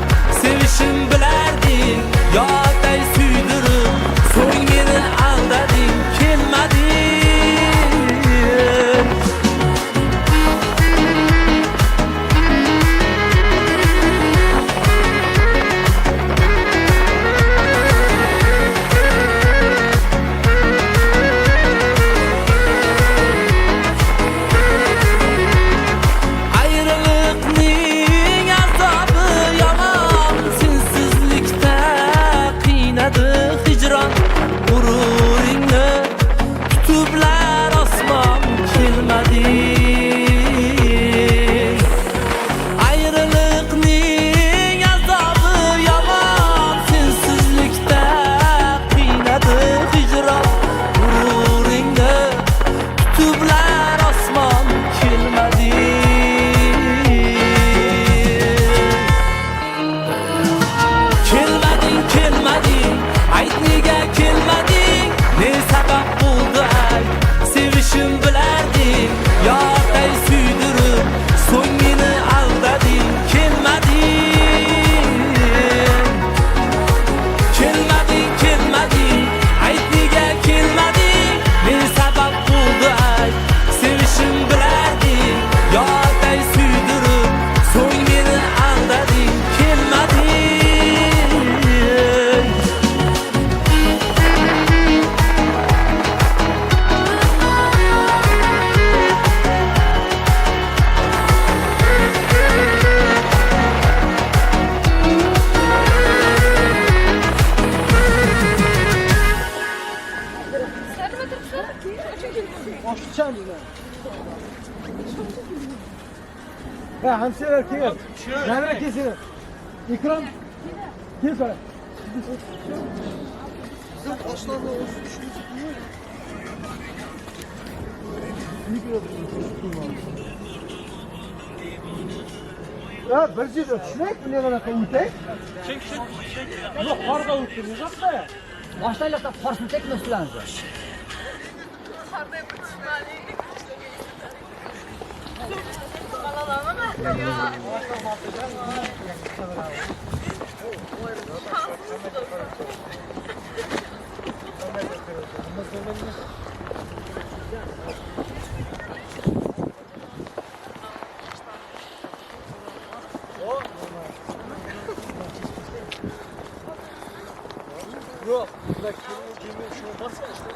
sevishim bilarding, yoqday suydirib, so'ng meni aldading. Kelmading. Ayrılıkning azobi yomon, sensizlikda qiynadi hijron. G'ururingni tutublar osmon, kelmading. Ayrılıkning azobi yomon, sensizlikda qiynadi hijron. G'ururingni tutublar osmon, kelmading. Kelmading, kelmading, ayt nega kelmading, ne sabab bo'ldi ay, sevishim bilarding, yoqday suydirib, so'ng meni aldading. Kelmading, kelmading, kelmading, ayt nega kelmading, ne sabab bo'ldi ay, sevishim bilarding, yoqday suydirib, so'ng meni aldading. Kelmading. Ya hamsiler kim? Nerede kesin? İkram. Kim sonra? Ya bir şey düşünmek mi ne kadar kavuşacak? Çek. Yok karga uçurmayacak da. Başlayla da farsın tekmesi lazım. Yok. Bak kimi şu varsa işte.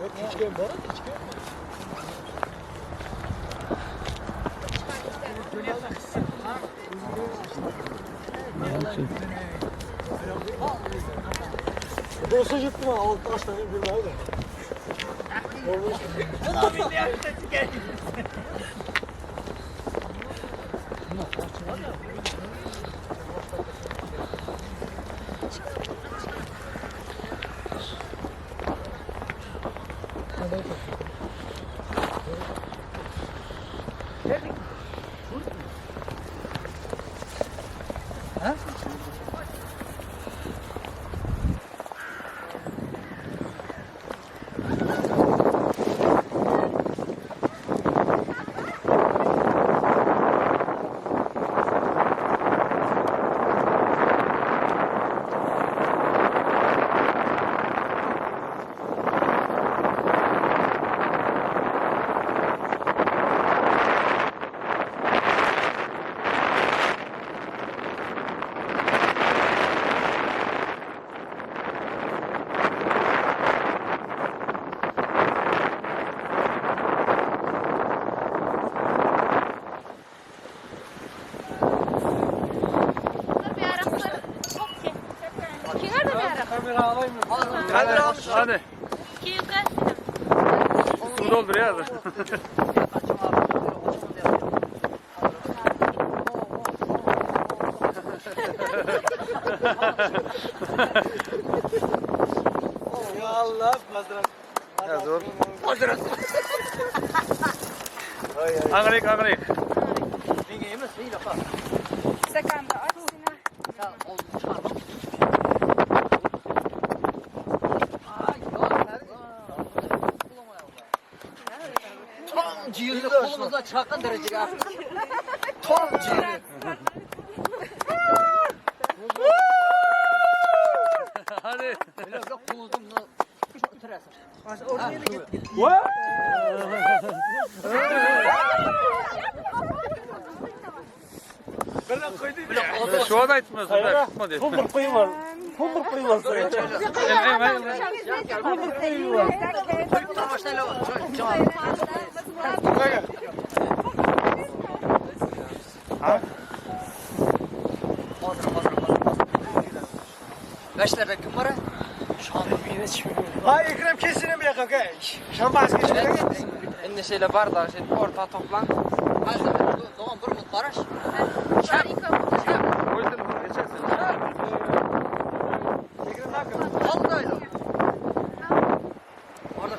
Yok içken var mı? İçken. Dosa gittim ha, alt taştan bir daha da. Hadi. Su doldur ya. Ya Allah, mazrak. Ya zor. Angrik. Nige emas, değil apa. Stakanda açsın. Tam ciğerinde kolumuza çarpan derecede artık. Tam ciğeri. Hadi. Biraz da kolumuzda oturasın. Oraya git. Şu anda etmez. Fındık koyu var. Fındık koyu var. Fındık koyu var. Başlayla var. Beşlerde kim var? Ha İkrem kesine mi yakın ki? Şambaz kesine. Endişeyle var da şey orta toplan. Tamam bir mut barış. Vallahi. Orada.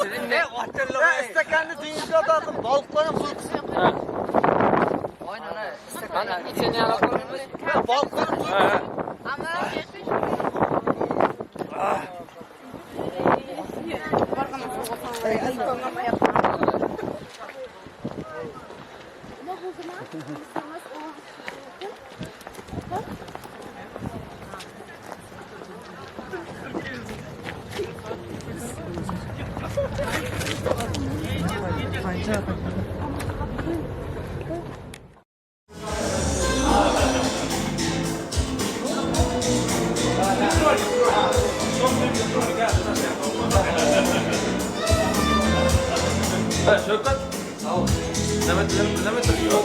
Senin ne? İstekenli dünyada atardım. Balıkların fırtısı yapıyor. Aynen ha. İstekanı içine alalım. Şökat. Ne duruyor?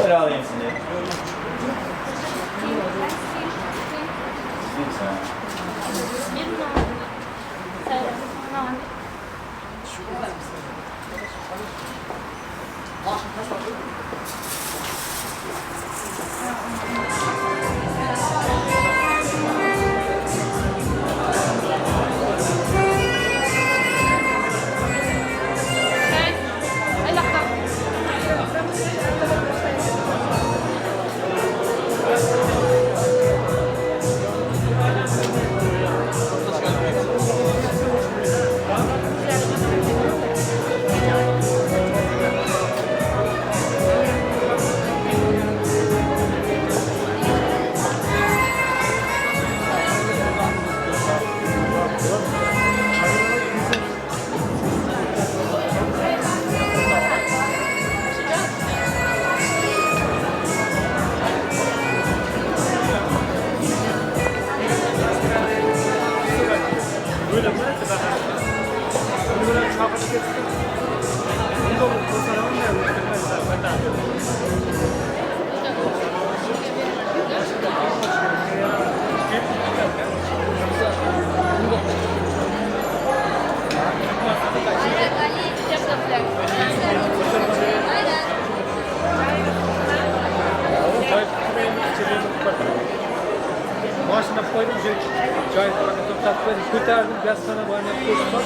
Böyle alayım sizi. Başına koydum, çay falan toplatmadım, kurtardım, biraz sana bana koşmak.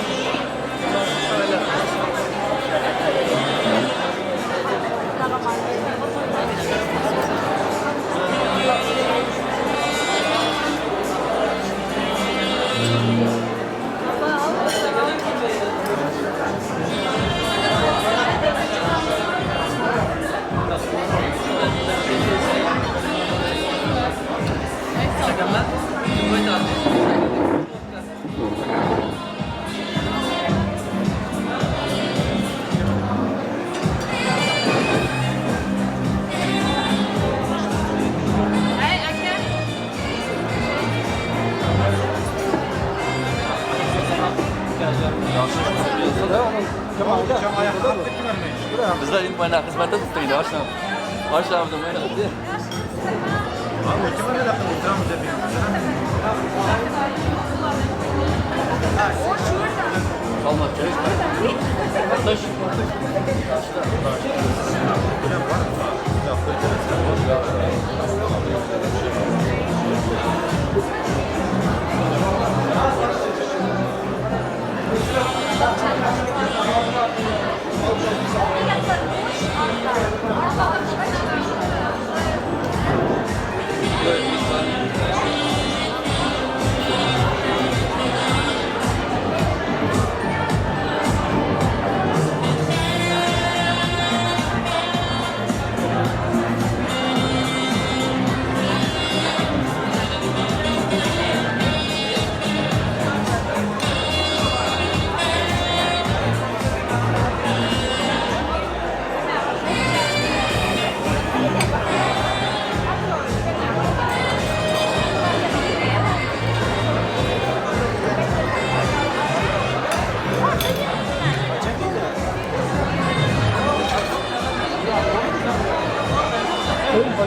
Bizler ilk bana hizmete tuttuk da başlam. Başlamızda böyle oldu. Abi kim öyle yaptı? İtiram edemiyor. Kalmak gerek. Taş.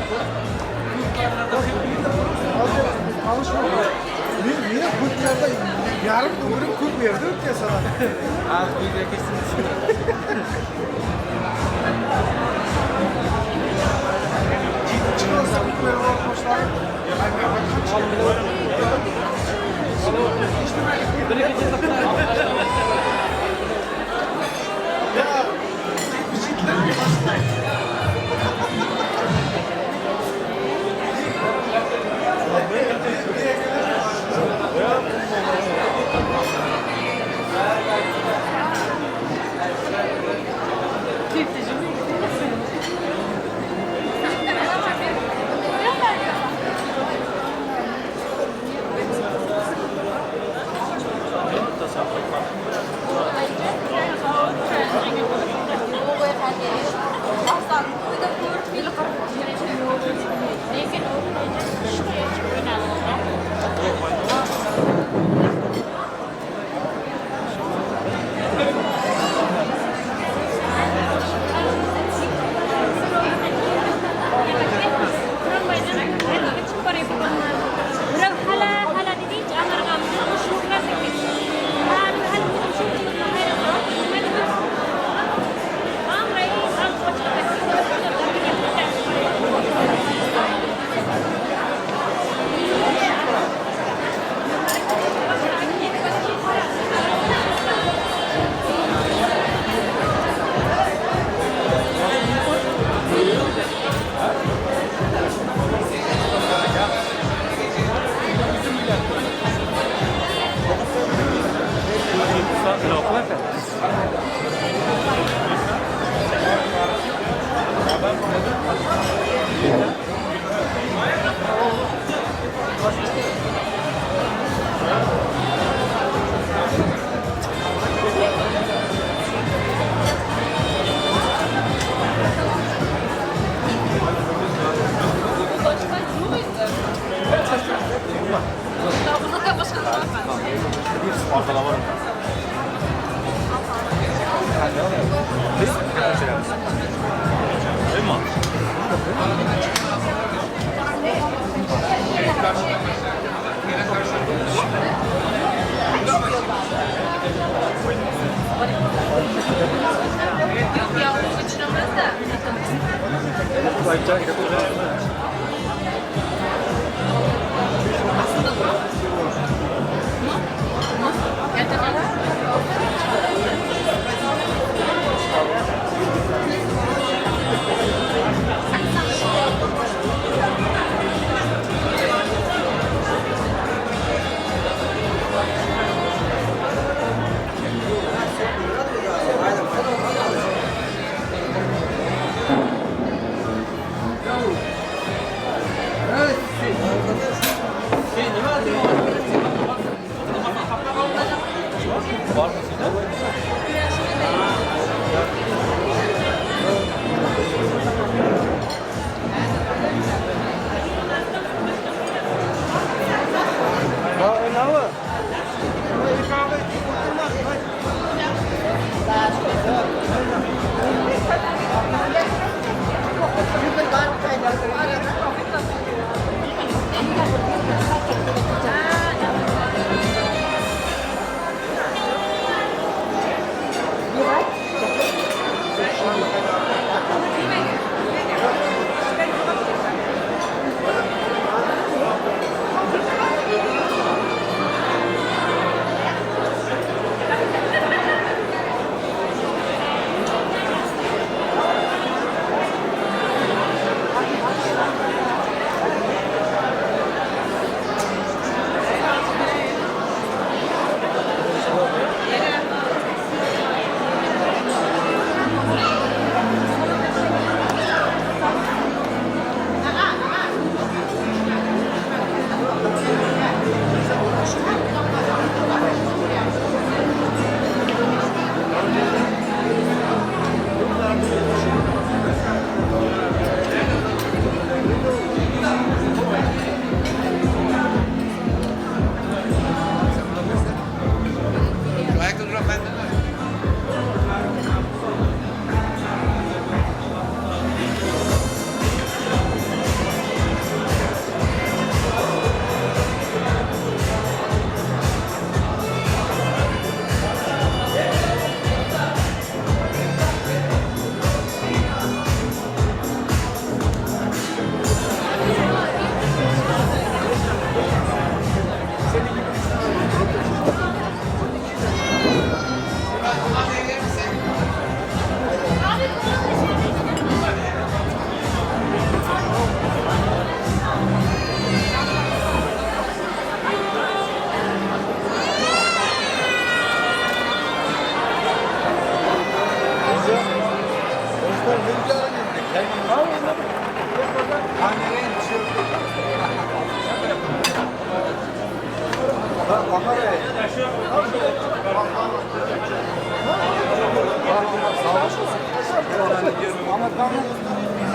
Niye kurtlarda yarım dömürüm kurt verdi ötke sana? Az videoya kesin. Çıkarsa kurtları bakmışlar.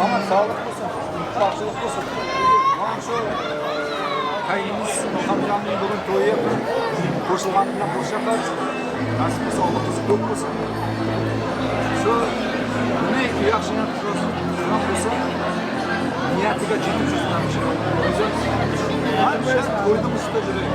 Ama sağlık olsun, başçılık olsun. Ama şu kayınımız Hamcan'ın bugün toyu yapın. Koşulmanına koşaklar. Nasıl olsa olması çok olsun. Şu ne ki yaxşı yapıyorsun? Şuna olsa niyetiga ciddi çözülmüş. Güzel. Her koydum usta duruyor.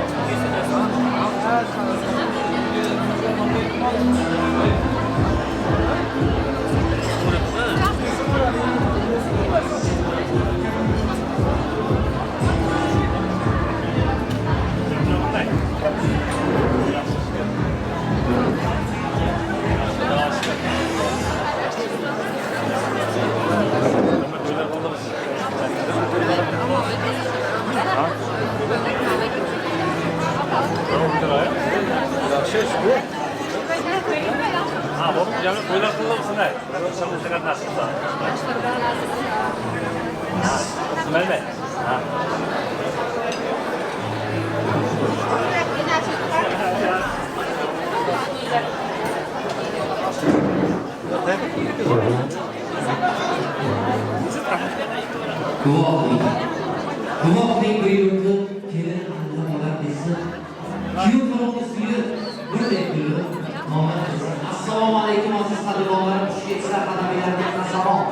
Ha, oğlum canım koylar kıllı mısın he? Sen de nasıl da? Ha, İsmail Bey. Ha. Kuvvetli buyurdu, kelin anlamalar desin. Kiyum kurulu suyu burada yapıyor. Assalomu alaykum aziz qadrdonlarim, xushketsizlar, qadriyatlarga salom.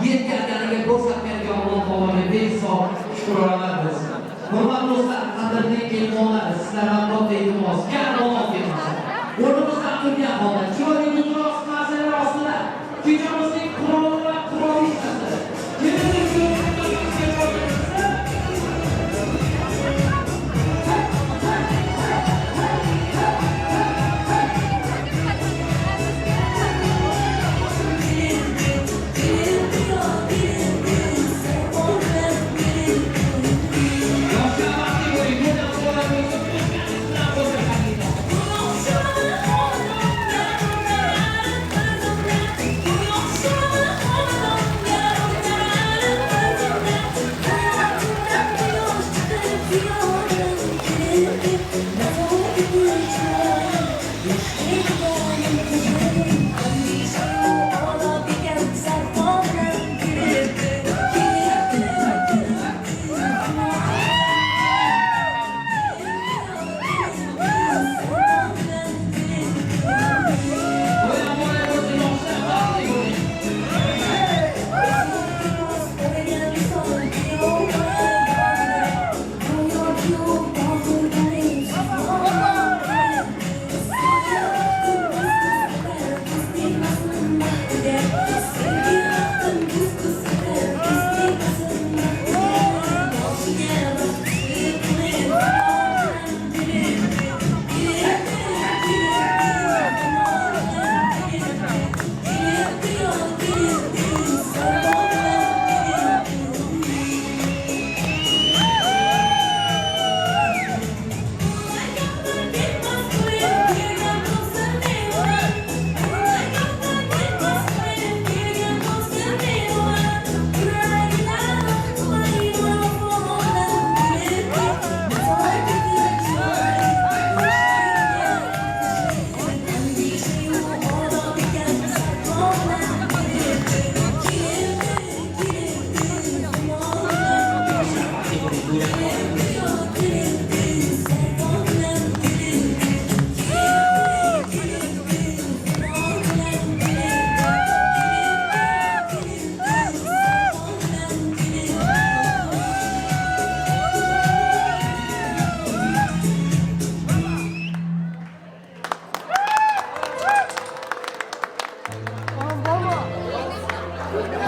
Yetganganiga ko'rsatganiga Alloh taologa behisob shukronalar bo'lsin. Hurmatli do'stlar, qadrli kelinolar, sizlardan katta iltimos, kamolot etmasin. O'rnimizdan turgan holda, chiroyli mutroq masalalar ostida kechamizdek qurolli va qurolli ishlasini.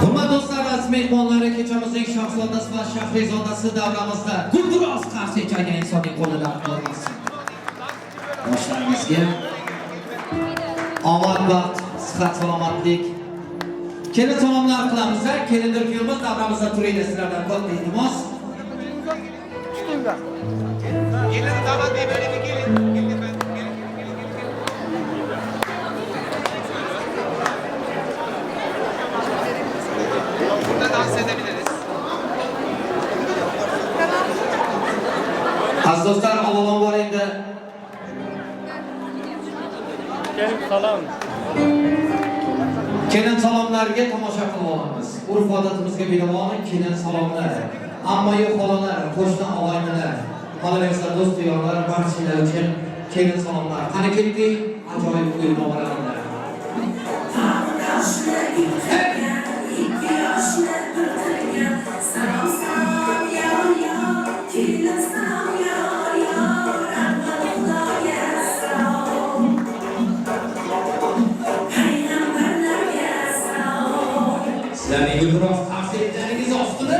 Hurmatli do'stlar, aziz mehmonlar, kechamizdagi Shohzodasi va Shahrizodasi davramizda gulduros qarshi chalgan insonning qo'lidan qo'yilsin. Boshlarimizga omad, baxt, sihat, salomatlik. Kelin salomlar qilamiz. Kelindir kuyimiz davramizda turinglar, sizlardan katta iltimos. Kelin davat deb kelin. Dans edebiliriz. Aziz do'stlar, avvalom bor endi. Kelin salom. Kelin salomlarga tomosha qilib olamiz. Urf odatimizga binoan kelin salomlari, ammoyi xolalar, qo'shni og'aynilar, qolaversa do'st diyorlar barchalar uchun kelin salomlar. Qani ketdik, ajoyib o'yin ovoralar. Sizlarning biroz tavsiyalaringiz ostida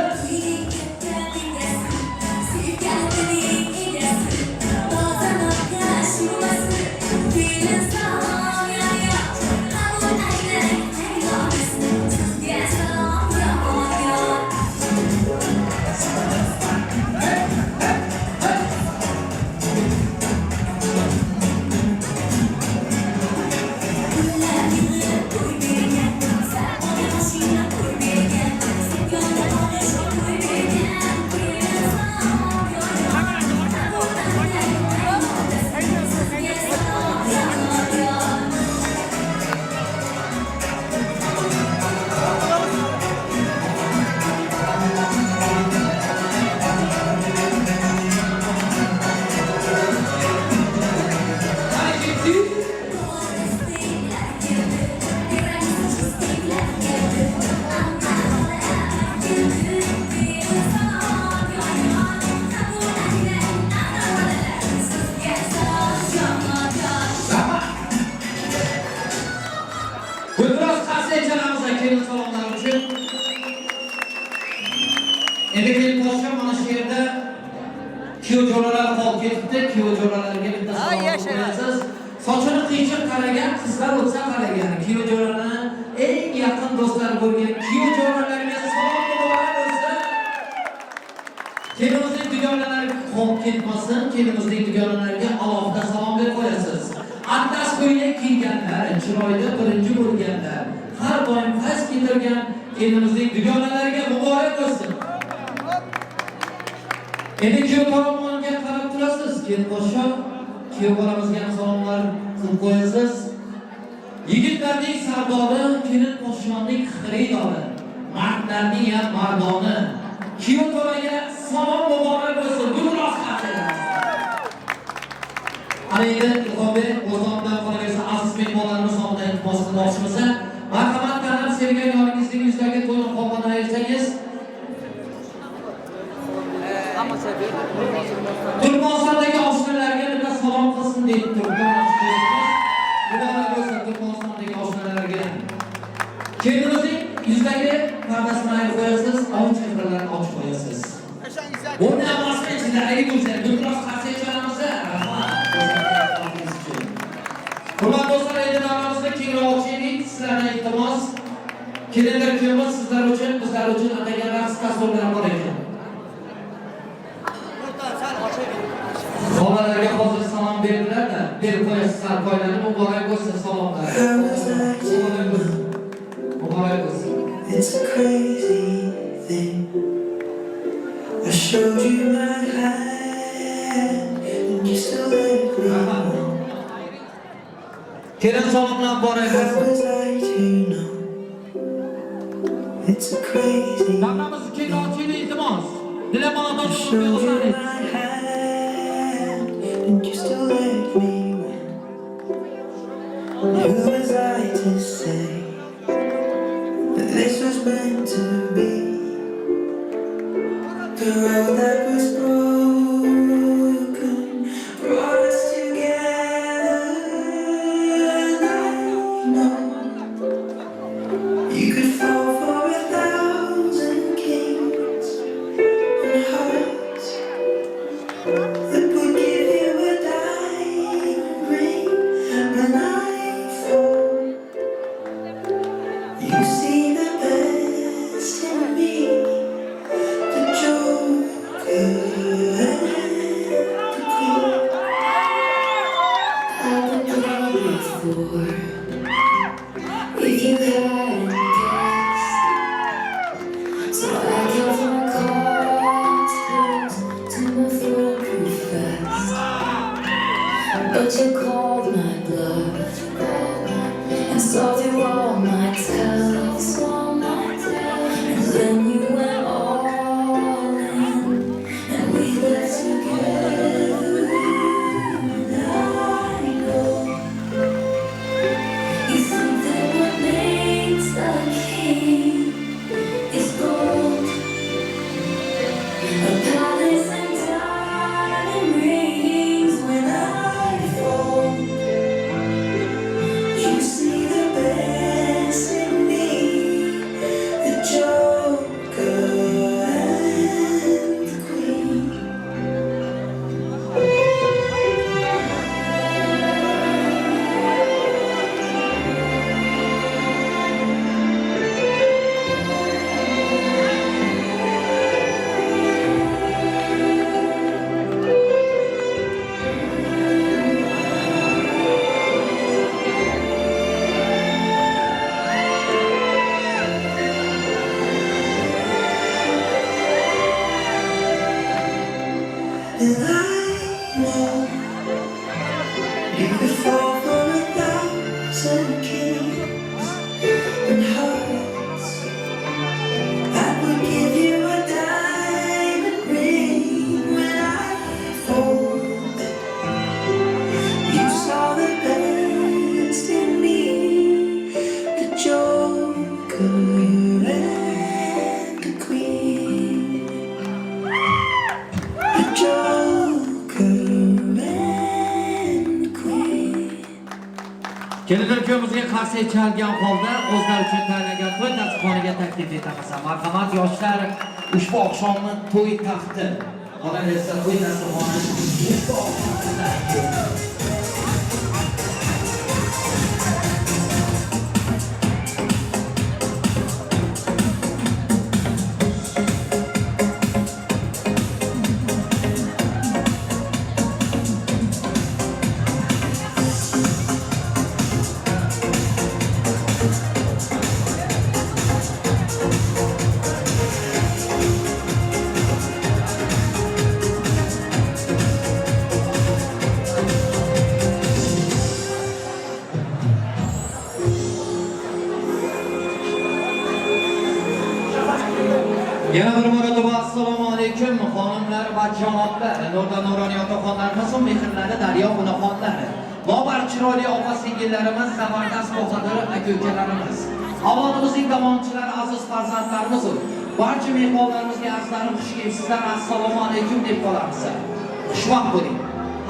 sochini qiyichiq qaragan qizlar o'tsa qaragan kuyovjo'rani eng yaqin do'stlar bo'lgan kuyovjo'ralarga salom muborak bo'lsin. Kelinimizning dugonalariga qolib ketmasin, kelinimizning dugonalariga alohida salom berib qo'yasiz. Atlas ko'ylak kiyganlar, chiroyli birinchi bo'lganlar, har doim fayz keltirgan kelinimizning dugonalariga muborak bo'lsin. Endi kuyov tomonga qarab turasiz, keyin boshqa kuyov bolamizga salomlar qilib qo'yasiz. Yigitlarning sardori, kelin poshshoning xaridori, mardlarning ham mardoni. Kuyov to'raga salom muborak bo'lsin. Bugunroq qatnashamiz. Ana endi Ilhomбек o'zlaridan qolaversa aziz mehmonlarimiz nomidan iltimos qilmoqchimiz. Marhamat qilib sevgan yoringizning yuzidagi to'yni qolgan aytsangiz. Turkmanistondagi oshnalarga nima salom qilsin deb turibmiz. Muborak bo'lsin Turkmanistondagi oshnalarga. Kelinimizning yuzidagi pardasini ayirib qo'yasiz, oq chehralarni ochib qo'yasiz. Bundan boshqa ichida ayib bo'lsa, biroz qarshi chiqamiz. Hurmatli do'stlar, endi namozni kengroq ochaylik. Sizlarga iltimos. Kelinlar kuyamiz sizlar uchun, bizlar uchun atagan raqs dasturlari bor ekan. Bolalarga hozir salom berdilar-da, berib qo'yasiz sarpoylarni, muborak bo'lsin salomlar. Muborak bo'lsin. It's a crazy thing. I showed you my hand and you still let me know. Kelin salomlar muborak bo'lsin. How was I to know? It's a crazy. Davramizni kengroq ochaylik iltimos. Dilamonodan I showed you my hand and you still let me win. Who was I to say that this was meant to be? The road that was broken brought us together. And I know you could fall for 1,000 kings and hearts that would give you a diamond ring. When I fall, you see the best in me, the joker qarsak chalgan holda o'zlari uchun tayyorlangan to'y dasturxoniga taklif etamiz. Marhamat yoshlar, ushbu oqshomni to'y taxti. Qolaversa to'y dasturxoni ushbu oqshomda. Yana bir marotaba assalomu alaykum xonimlar va janoblar. Nurdan nuroniy otaxonlarimiz va mehrlari daryo onaxonlari. Lobar chiroyli opa singillarimiz, zabardast bahodir aka-ukalarimiz. Avlodimizning davomchilari, aziz farzandlarimiz, barcha mehmonlarimizga arzlarim xush kelibsizlar. Assalomu alaykum deb qolamiz. Xushvaqt bo'ling.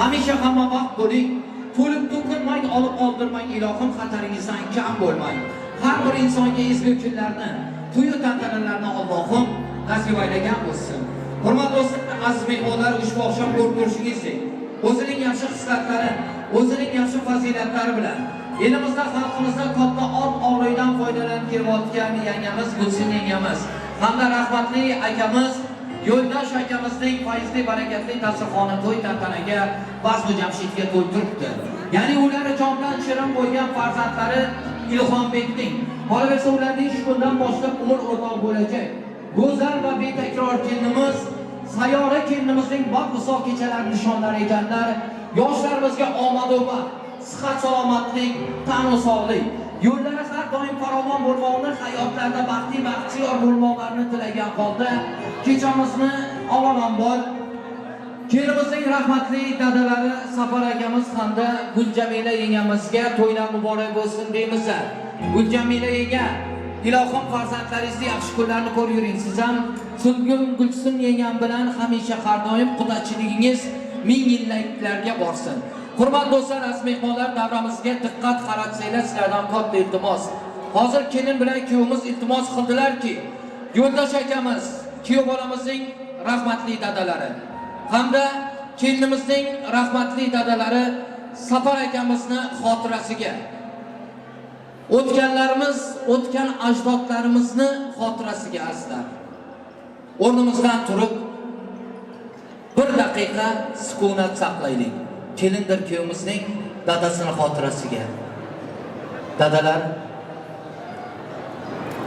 Hamisha hamma vaqt bo'ling. To'lib to'kinmang, olib qoldirmang, ilohim xataringizdan kam bo'lmang. Har bir insonga ezgu kunlarni, to'y tantanalarni Allohim nasib aylagan bo'lsin. Hurmatli do'stlar, aziz mehmonlar, ushbu oqshom ko'rib turishingizdek, o'zining yaxshi xislatlari, o'zining yaxshi fazilatlari bilan elimizda, xalqimizda katta ot-oriydan foydalanib kelayotgan yangamiz, Gulsin yangamiz hamda rahmatli akamiz, Yo'ldosh akamizning fayzli barakatli dasturxoni to'y tantanaga Bazmu Jamshidga to'ldiribdi. Ya'ni ular jondan shirin bo'lgan farzandlari Ilhombekning, qolaversa ularning shu kundan boshlab umr o'rtoq bo'lajak go'zal va betakror kelinimiz, sayyora kelinimizning bag'riso kechalari nishonlari ekanlar. Yoshlarimizga omad va sihat salomatlik, tanu sog'lik, yo'llari har doim farovon bo'lmoqni, hayotlarida baxtli baxtiyor bo'lmoqlarini tilagan holda kechamizni avvalambor kelimizning rahmatli dadalari Safar akamiz hamda Guljamila yengamizga to'ylar muborak bo'lsin deymiz. Guljamila yenga, ilohim farzandlaringizni yaxshi kunlarni ko'rib yuring. Siz ham Gulsin yengam bilan hamisha har doim qudachiligingiz ming yillarga borsin. Hurmatli do'stlar, aziz mehmonlar, davramizga diqqat qaratsanglar sizlardan katta iltimos. Hozir kelin bilan kuyovimiz iltimos qildilarki, Yo'ldosh akamiz, kuyov bolamizning rahmatli dadalari hamda kelinimizning rahmatli dadalari Safar akamizni xotirasiga, o'tgan ajdodlarimizni xotirasiga azizlar, o'rnimizdan turib bir daqiqa sukunat saqlaylik. Kelindir kuyovimizning dadasini xotirasiga. Dadalar,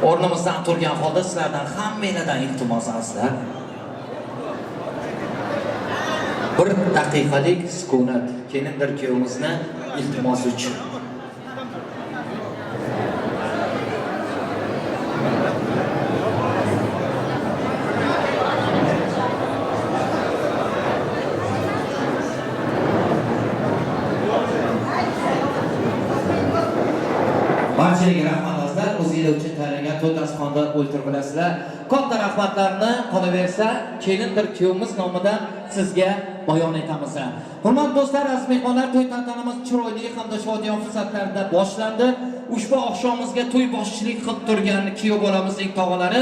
o'rnimizdan turgan holda sizlardan hammanglardan iltimos azizlar, bir daqiqalik sukunat kelindir kuyovimizni iltimos uchun. Barchaga rahmat azizlar, o'zinglar uchun tayyorlangan to'y dasturxonida o'ltirib bilasizlar. Katta rahmatlarni qolaversa kelindir kuyovimiz nomidan sizga bayon etamiz. Hurmatli do'stlar, aziz mehmonlar, to'y tantanamiz chiroyli hamda shodiyon fursatlarida boshlandi. Ushbu oqshomimizga to'y boshchilik qilib turgan kuyov bolamizning tog'alari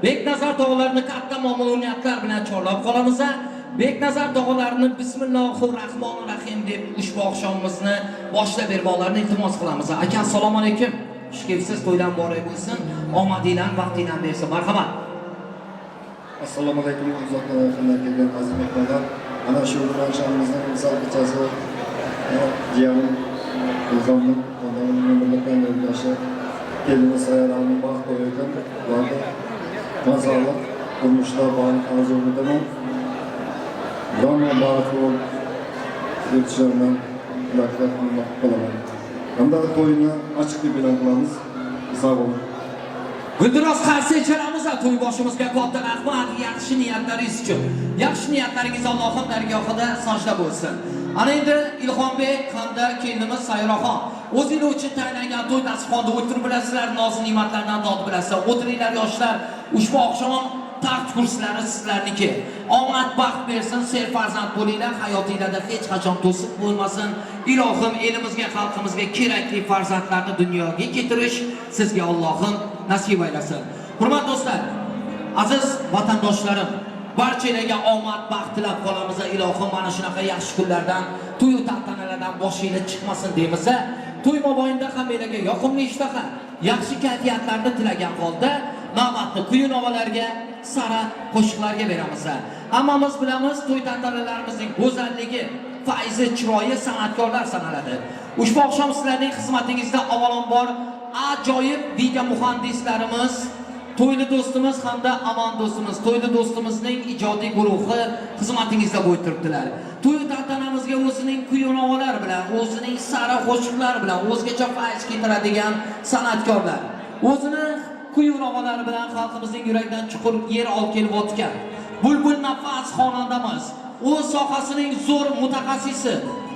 Beknazar tog'alarini katta mamnuniyatlar bilan chorlab qolamiz. Beknazar tog'alarini bismillahirrohmanirrohim deb ushbu oqshomimizni boshlab bermoqlarini iltimos qilamiz. Aka, assalomu alaykum. Xush kelibsiz, to'ylar muborak bo'lsin. Omadinglar, vaqtinglar bersin. Marhamat. Assalomu alaykum, uzoqdan yaqindan kelgan aziz mehmonlar. Ana shu oqshomimizning misol kechasi jiyanim Gulzomning onamning birlikdan yo'ldoshi kelinimiz Sayyorani baxt qo'ygan. Ularga masalliq, turmushlar bor orzu etaman. Domo barakul deb so'raman, ularga rahmat qilaman. Hamda to'yni ochiqlik bilan qilamiz. Sog' bo'ling. Guldiroz qarsak chalamiz, to'y boshimizga katta rahmat, yaxshi niyatlaringiz uchun. Yaxshi niyatlaringiz Allohning dargohida sajda bo'lsin. Ana endi Ilhombek hamda kelinimiz Sayyoraxon o'zinglar uchun tayyorlangan to'y dasturxonida o'tirib bilasizlar, noz ne'matlardan dod bilasizlar. O'tiringlar yoshlar, ushbu oqshom taxt kurslari sizlarniki. Omad baxt bersin, serfarzand bo'linglar, hayotingizda hech qachon to'siq bo'lmasin. Ilohim elimizga, xalqimizga kerakli farzandlarni dunyoga keltirish sizga Allohim nasib aylasin. Hurmatli do'stlar, aziz vatandoshlarim, barchalarga omad baxt tilab qolamiz. Ilohim mana shunaqa yaxshi kunlardan, to'y tantanalardan boshinglar chiqmasin deymiz. To'y mobaynida hammalarga yoqimli ishtaha, yaxshi kayfiyatlarni tilagan holda navbatni quyi-novalarga, sara qo'shiqlarga beramiz. Hammamiz bilamiz, to'y tantanalarimizning go'zalligi, fayzi, chiroyi san'atkorlar sanaladi. Ushbu oqshom sizlarning xizmatingizda avvalambor ajoyib video muhandislarimiz, to'yli do'stimiz hamda Amon do'stimiz, to'yli do'stimizning ijodiy guruhi xizmatingizda bo'lib turibdilar. To'y tantanamizga o'zining kuy-novalar bilan, o'zining sara qo'shiqlar bilan o'zgacha fayz keltiradigan san'atkorlar, o'zini kuy-novalari bilan xalqimizning yuragidan chuqur yer olib kelib o'tgan bulbul nafas xonandamiz, o'z sohasining zo'r mutaxassisi,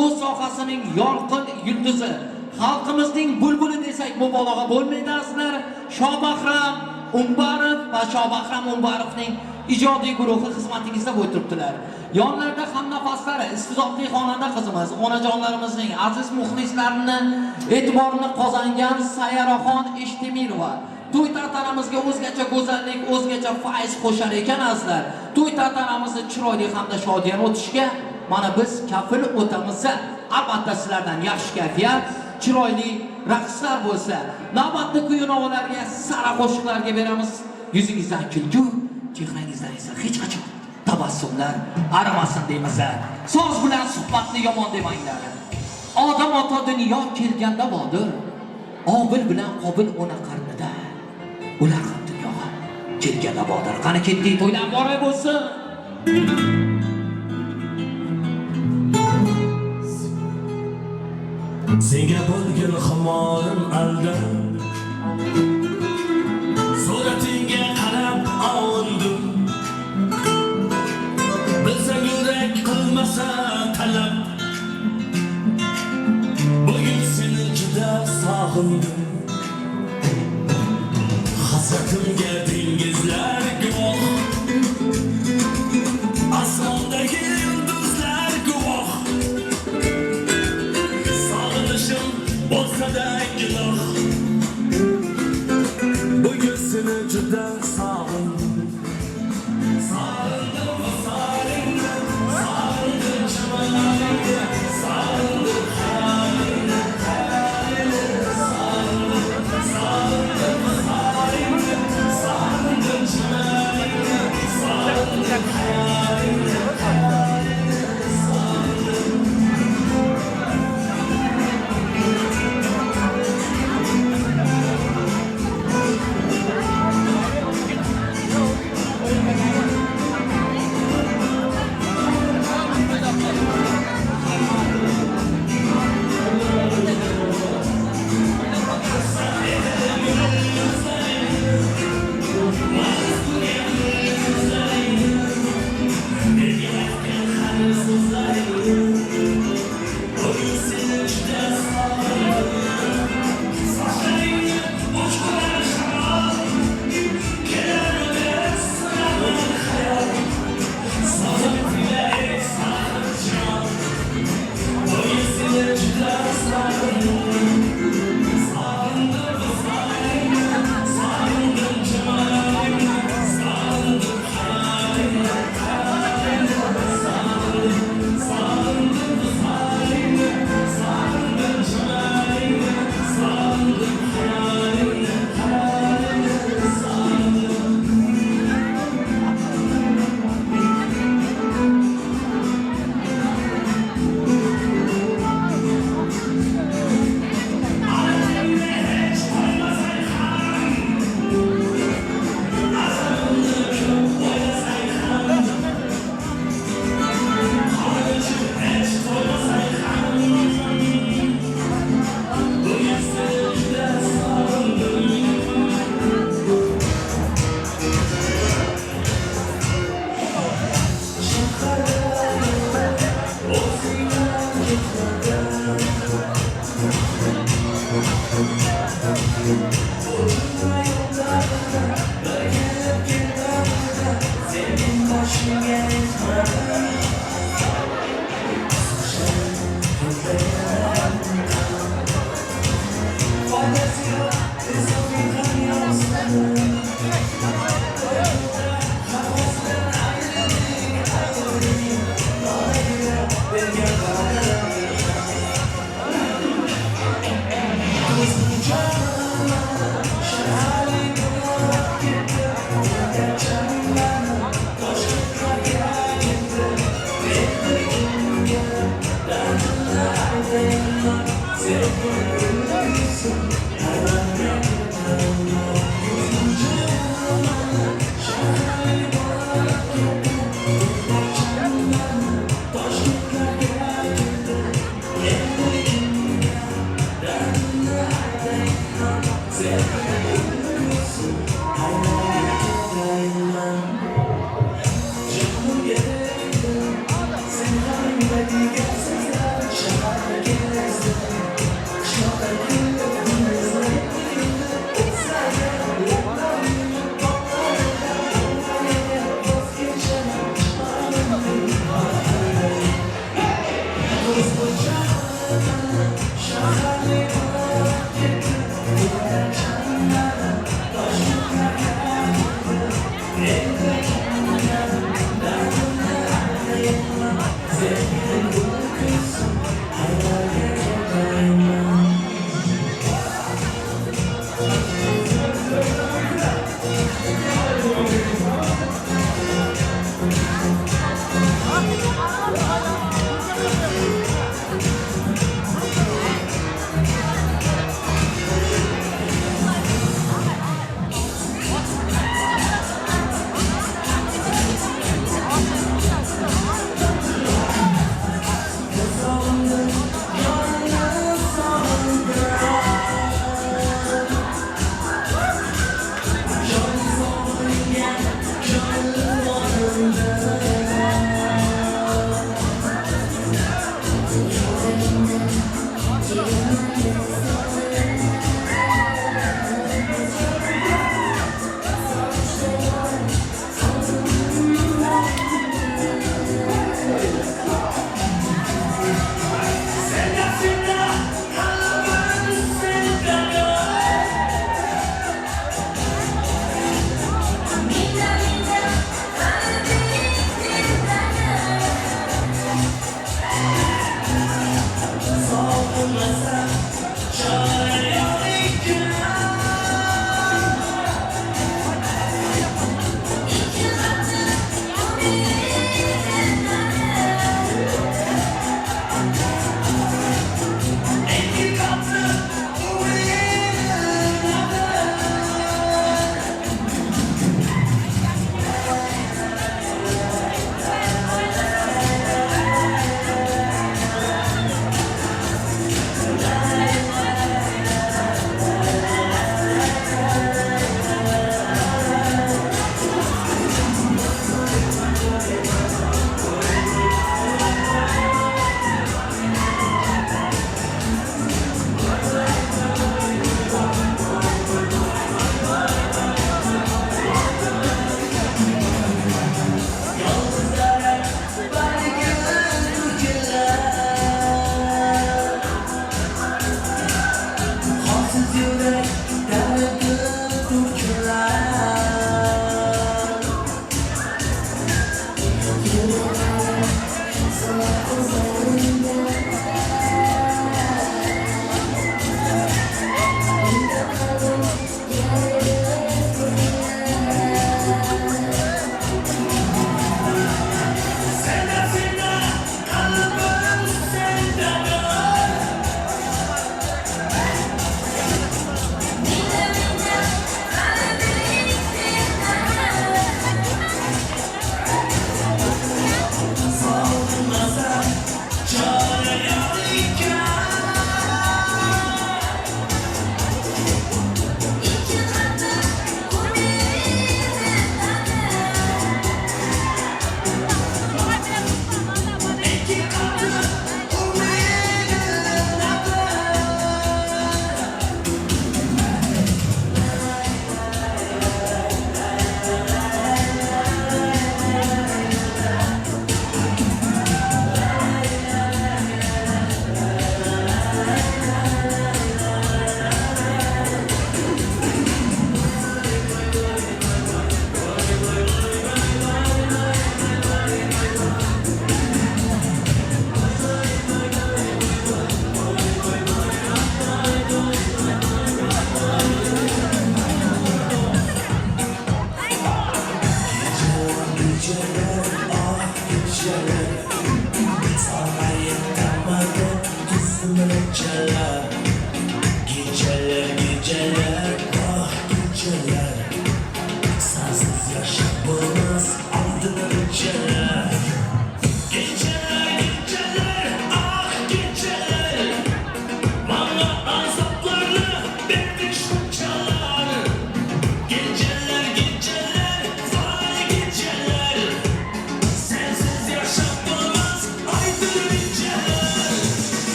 o'z sohasining yorqin yulduzi, xalqimizning bulbuli desak mubolag'a bo'lmaydi azizlar. Shobahram Umbarov va Shobahram Umbarovning ijodiy guruhi xizmatingizda bo'lib turibdilar. Yonlarida ham nafaslari istizodli xonanda qizimiz, onajonlarimizning aziz muxlislarini e'tiborini qozongan Sayaraxon Eshtimirova. To'y tantanamizga o'zgacha go'zallik, o'zgacha fayz qo'shar ekan azizlar. To'y tantanamizni chiroyli hamda shodiyan o'tishga mana biz kafil o'tamiz. Albatta sizlardan yaxshi kayfiyat, chiroyli raqslar bo'lsa, navbatni kuy-novalarga, sara qo'shiqlarga beramiz. Yuzingizdan kulgu, chehrangizdan esa hech qachon tabassumlar arimasin deymiz. So'z bilan suhbatni yomon demanglar. Odam ota dunyo kelganda bodir, Obil bilan Qobil ona qarnida. Ular ham dunyoga kelganda bodir. Qani ketdik, to'ylar boray bo'lsin. Senga bo'lgan xamorim aldan, suratingga qarab olindim. Bilsam yurak qilmasa talab, bugun seni juda sog'indim. Hasratimga dengizlar guvoh, osmondagi yulduzlar guvoh. Bo'lsa-da gunoh, bugun seni juda sog'indim. Sog'indim, sog'indim, sog'indim chiroyingni, sog'indim hayolingni, hayolingni, sog'indim, sog'indim, sog'indim, sog'indim chiroyingni, sog'indim hayolingni, hayolingni, sog'indim.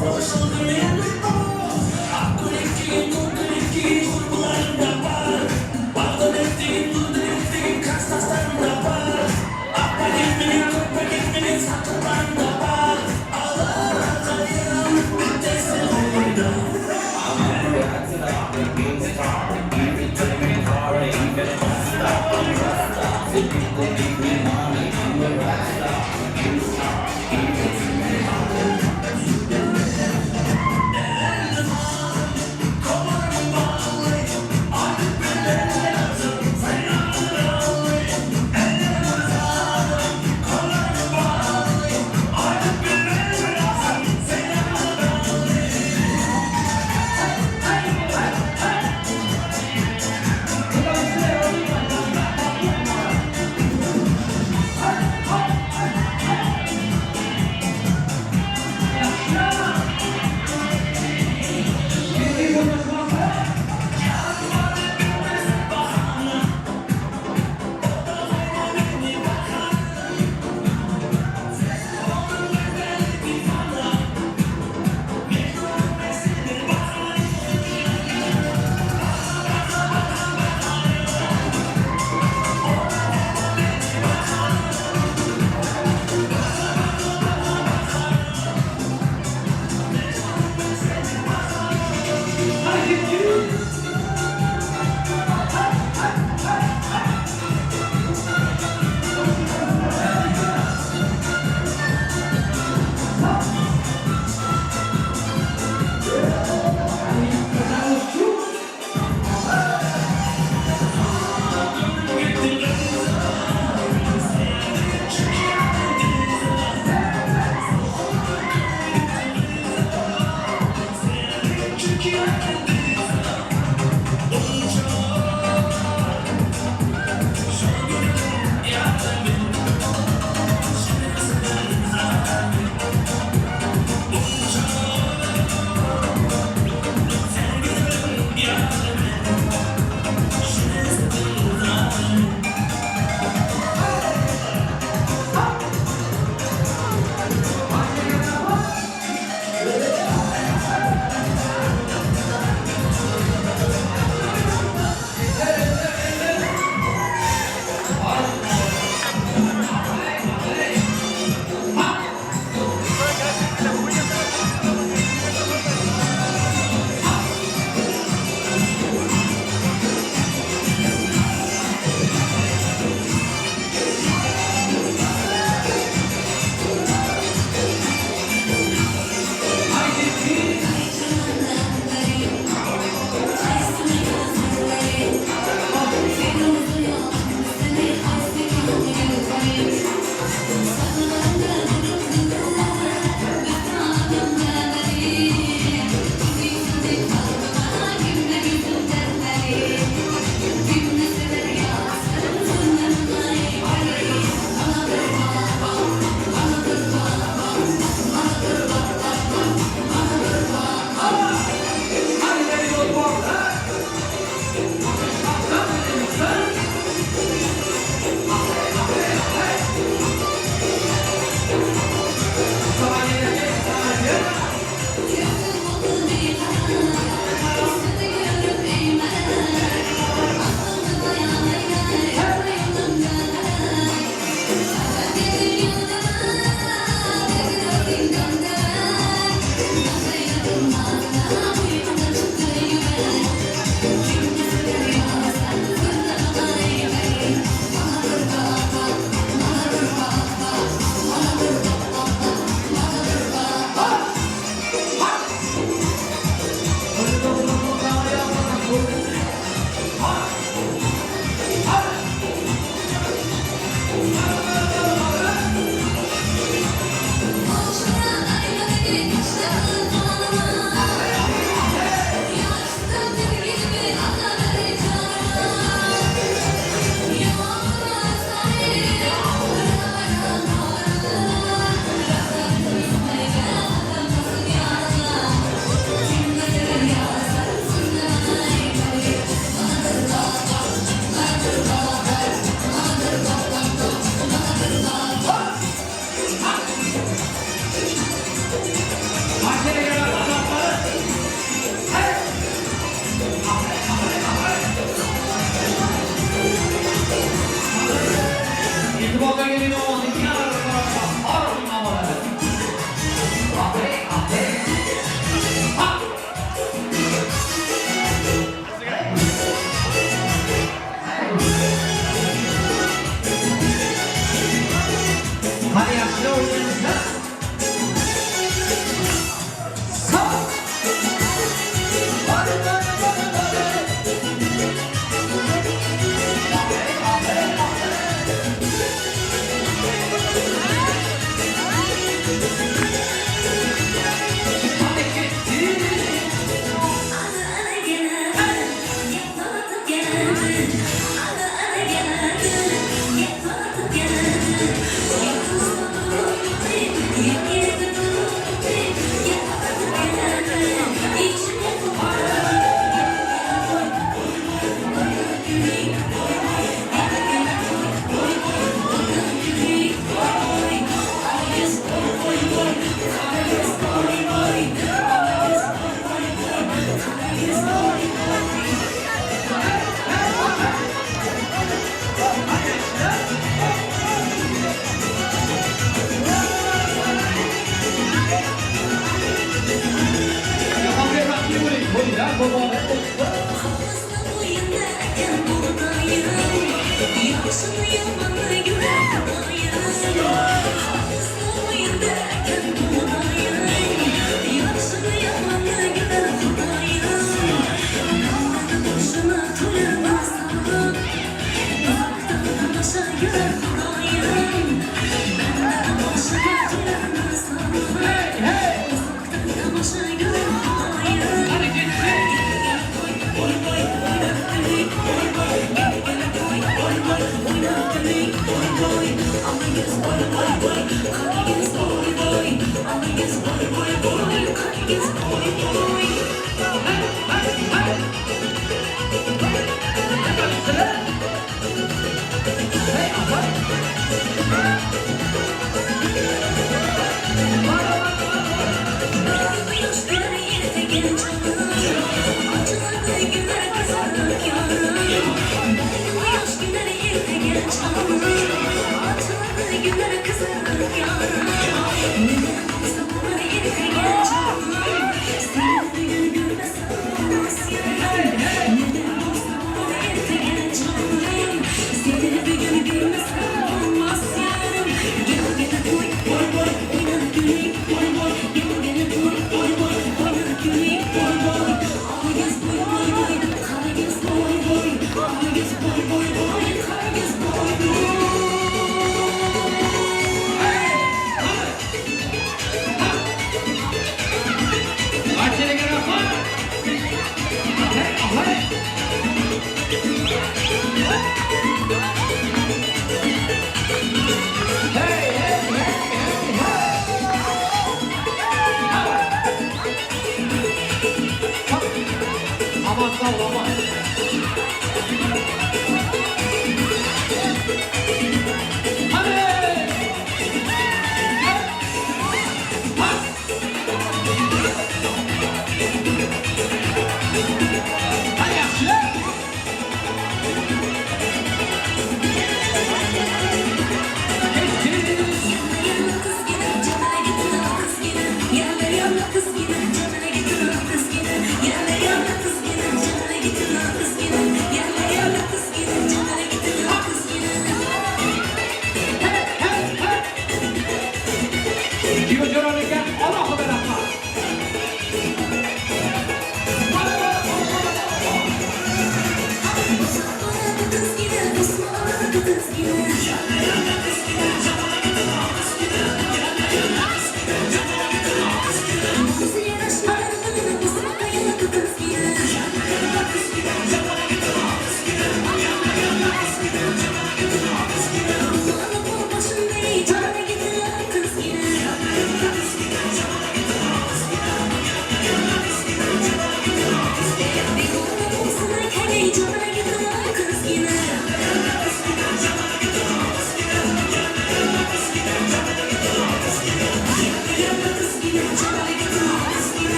Boş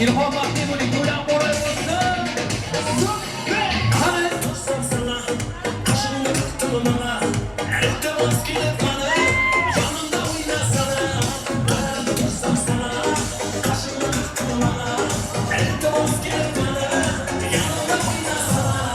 İlham vakti bu nikudan moral olsun. Hadi. Kaşını tıktım bana. Elde maskeli bana. Yanımda oynasana. Bana dostum sana. Kaşını tıktım bana. Elde maskeli bana. Yanımda oynasana.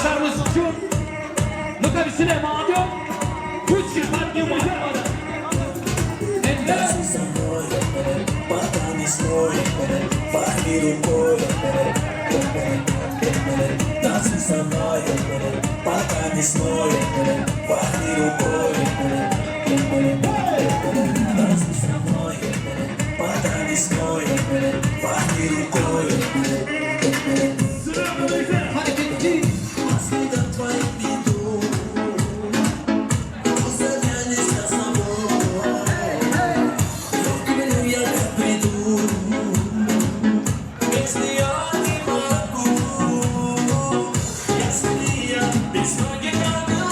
Yaşlarımız için Lukabisine madem Güç yıllar gibi var. It's not getting on the line.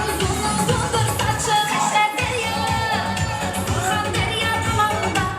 Uzun uzundur saçı, işte derya, Burhan derya tamamda.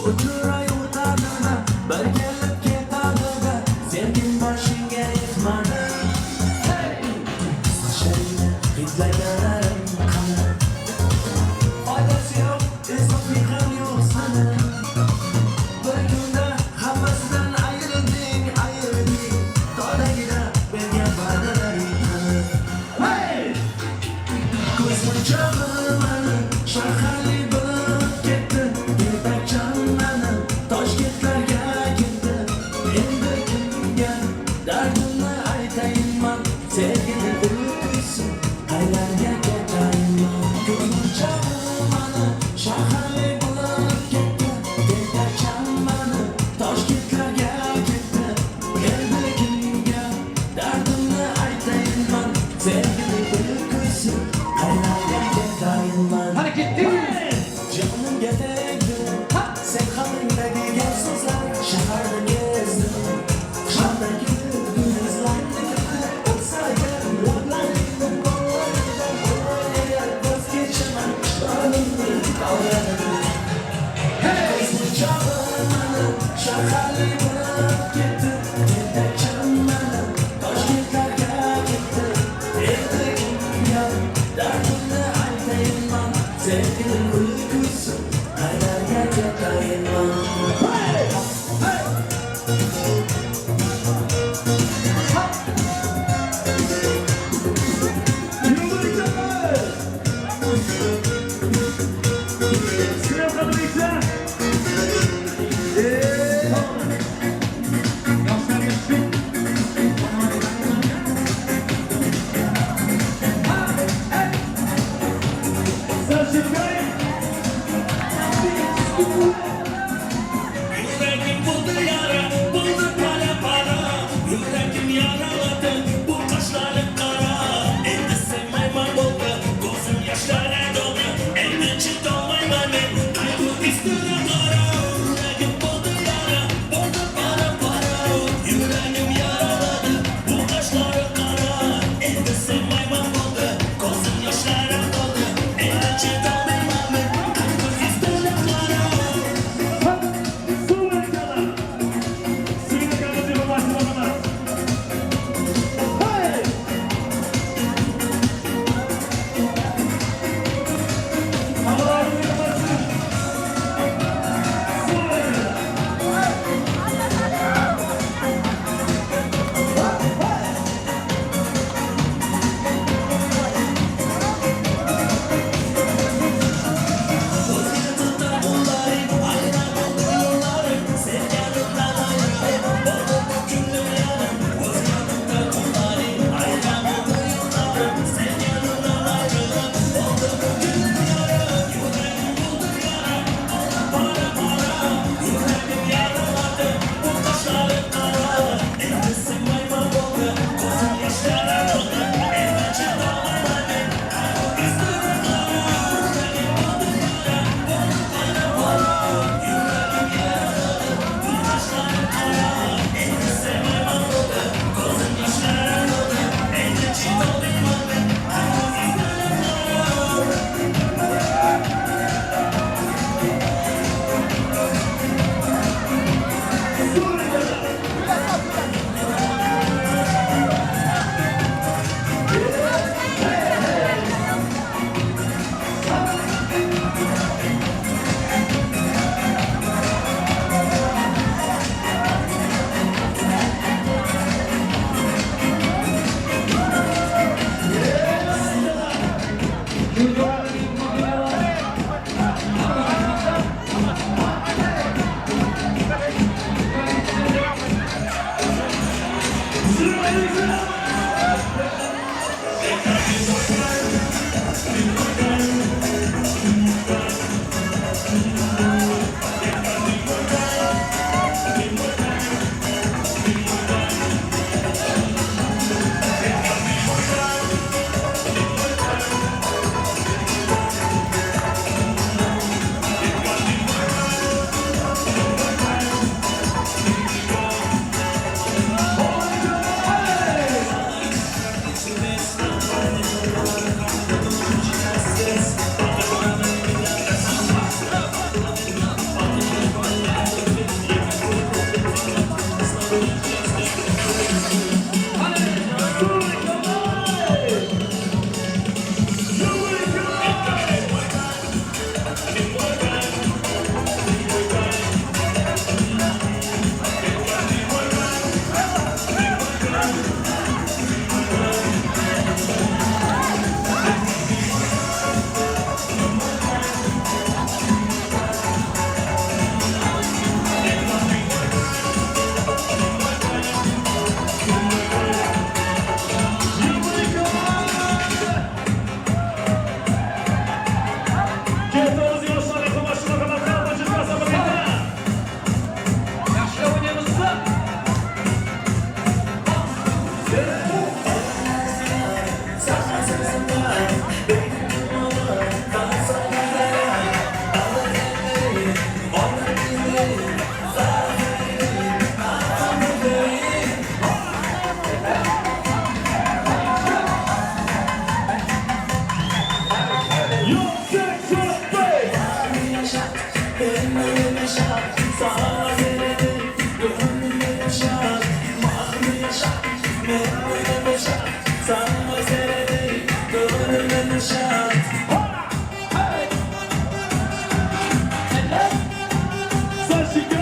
Uçuray o'tadida, bir kelib ketadida, sevgim boshingga yetmadi. Sochingni hidlaganlarim qani? Foydasi yo'q, esobing ham yo'q sani. Bir kunda hammasidan ayrding, tog'dagida bergan va'dalaring qani? Hey! Ko'z munchog'im mani, shaharli bo'lib ketdi, yetakcham mani, Toshkentlarga ketdi. Endi kimga dardimni aytayman, sevgining uyqusi qaylarga ketayman. Ko'z munchog'im mani, shaharli bo'lib ketdi, yetakcham mani, Toshkentlarga ketdi. Endi kimga dardimni aytayman, sevgining uyqusi qaylarga ketayman. Hareketli! Canımga tegdi, sen qalbingdagi gap so'zlar, shaharda gezdim. Qishdagi günduzlarni o'tsagan lablaringni qo'llaridan qo'yar, voz kechaman, jonimni qoldirdim. Hey, munchog'im mani, shaharli bo'lib ketdi, yetakcham mani, Toshkentlarga ketdi. Endi kimga dardimni aytayman, sevgining uyqusi qaylarga ketayman. Hey! Hey! Yüreğim bu Saçı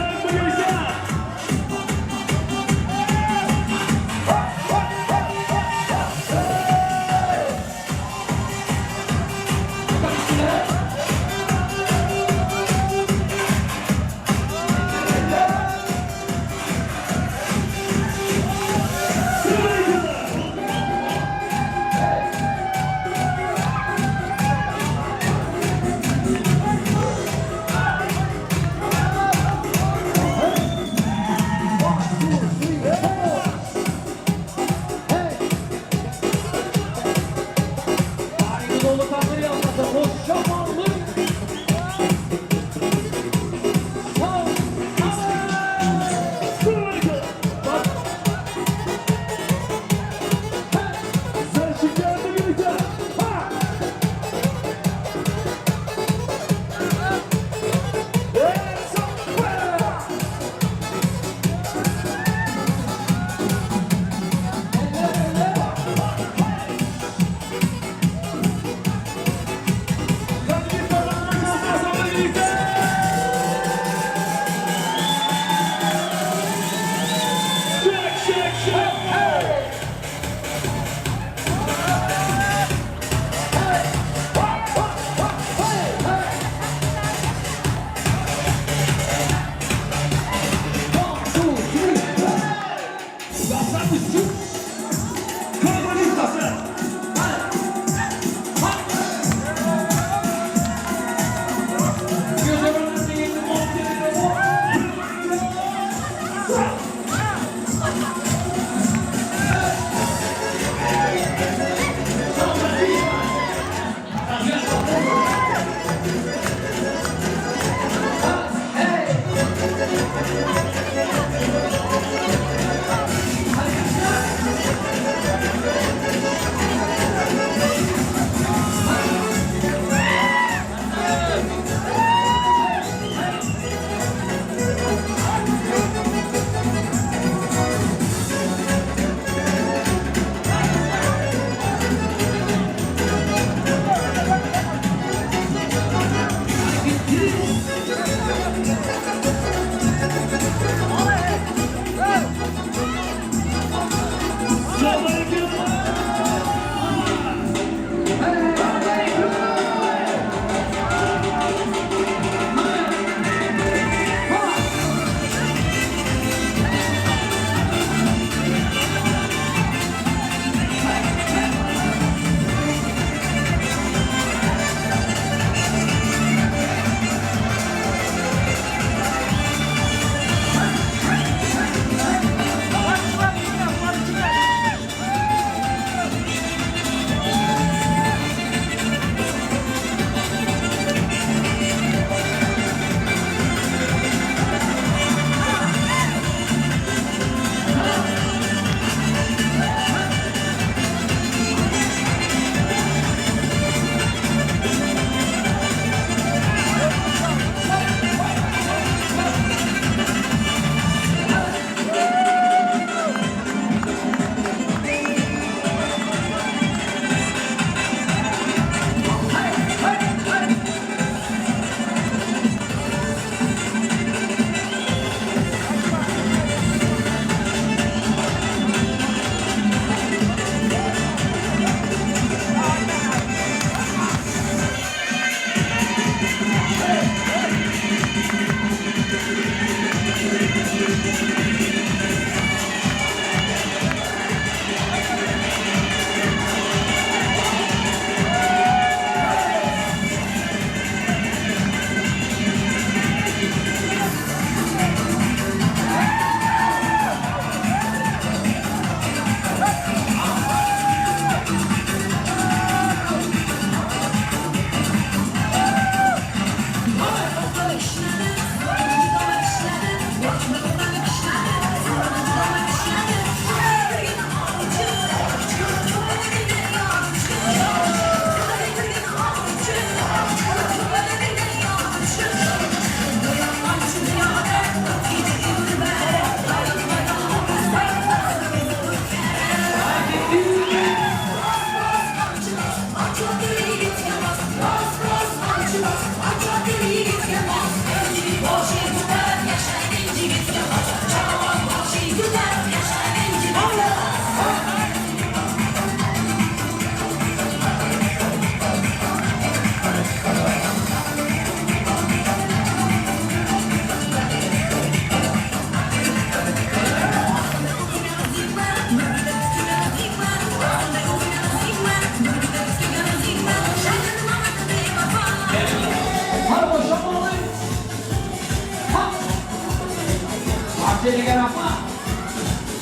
degan apa?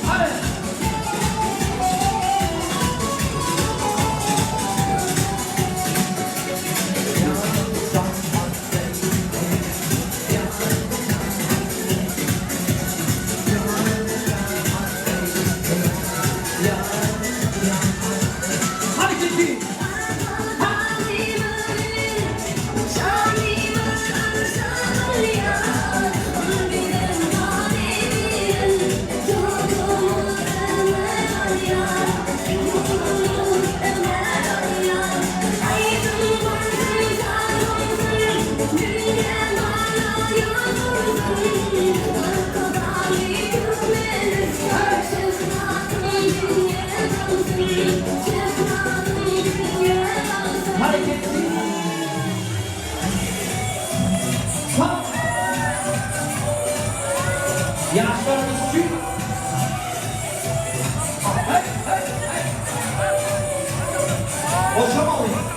Hadi. Yaşlarımız için Boşamalıyım.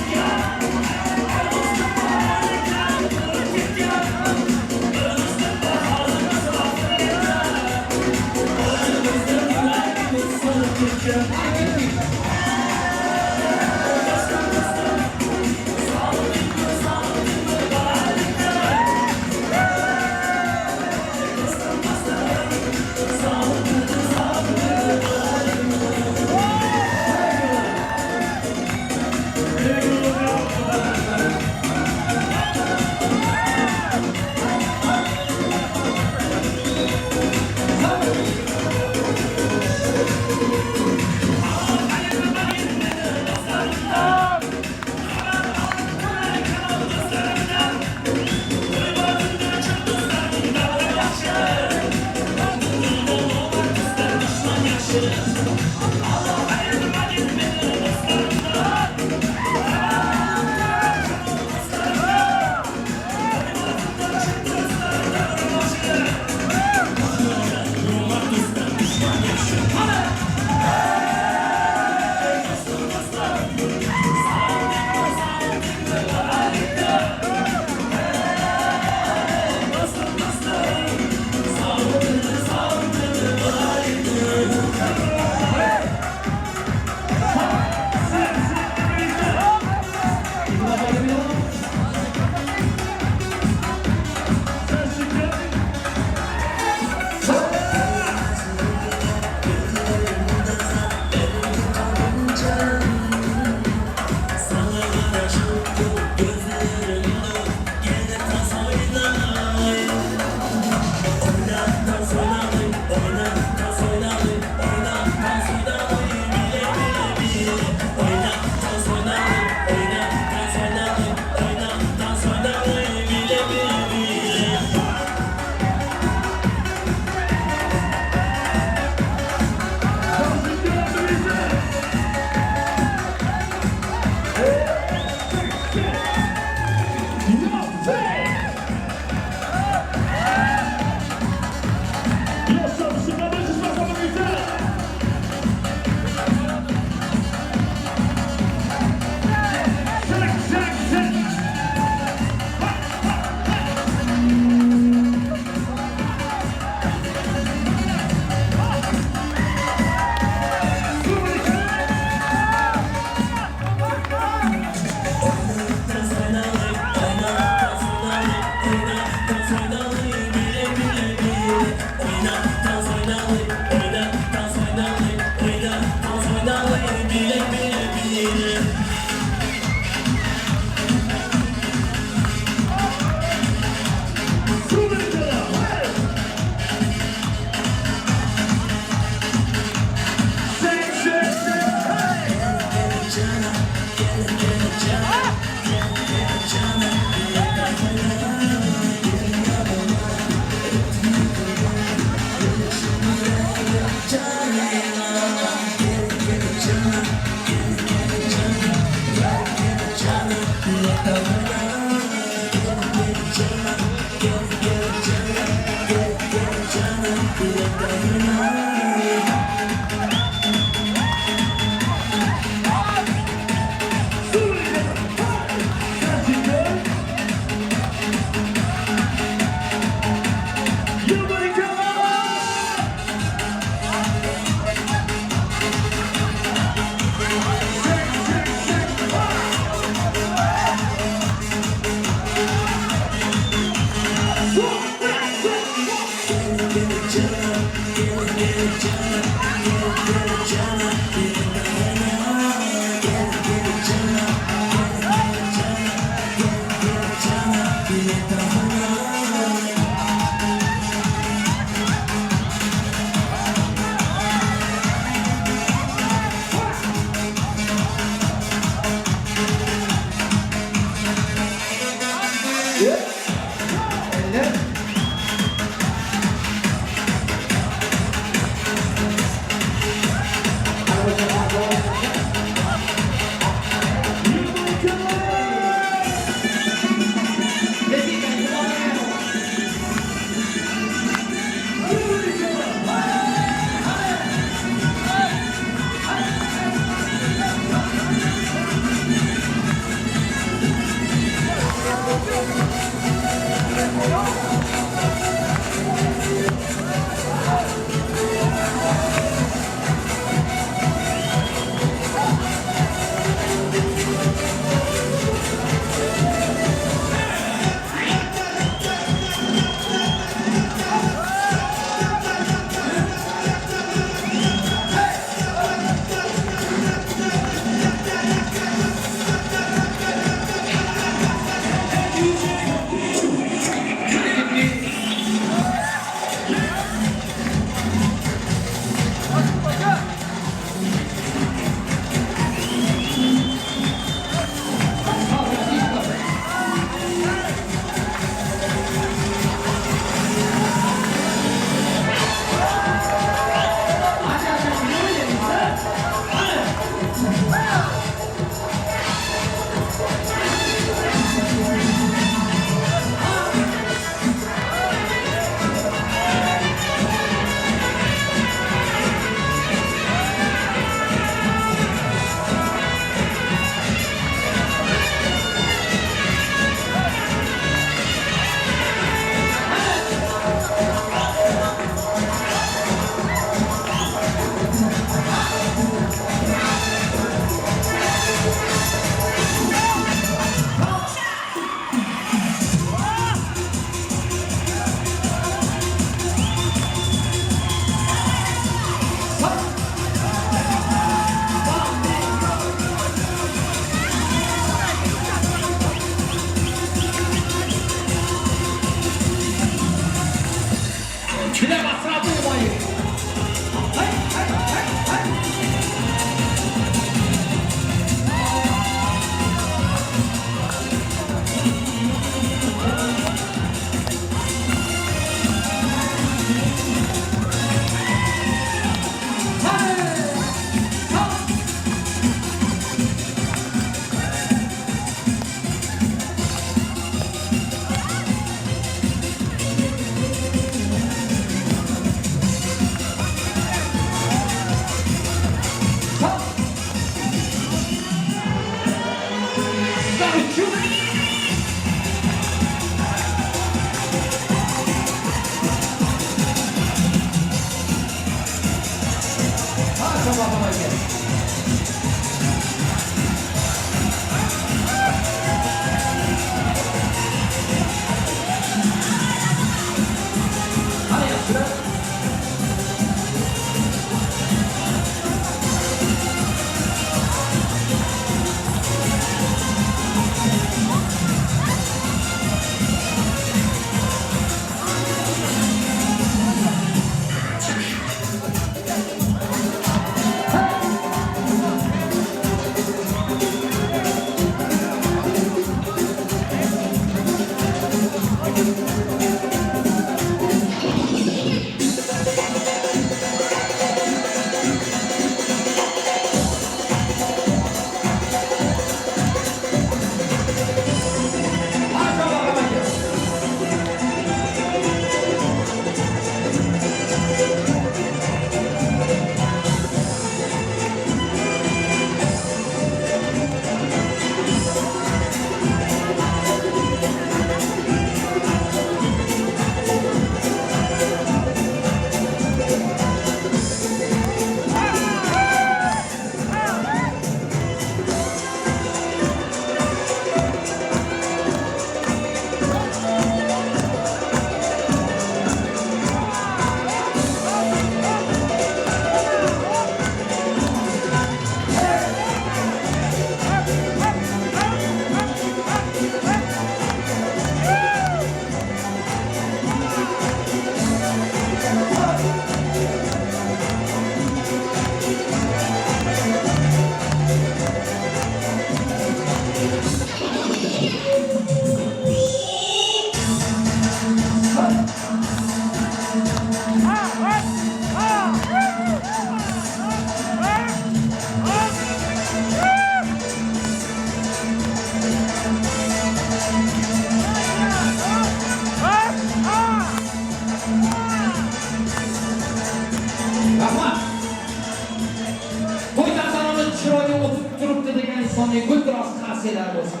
Qozog'istonning guldiroz qarsilari bo'lsin.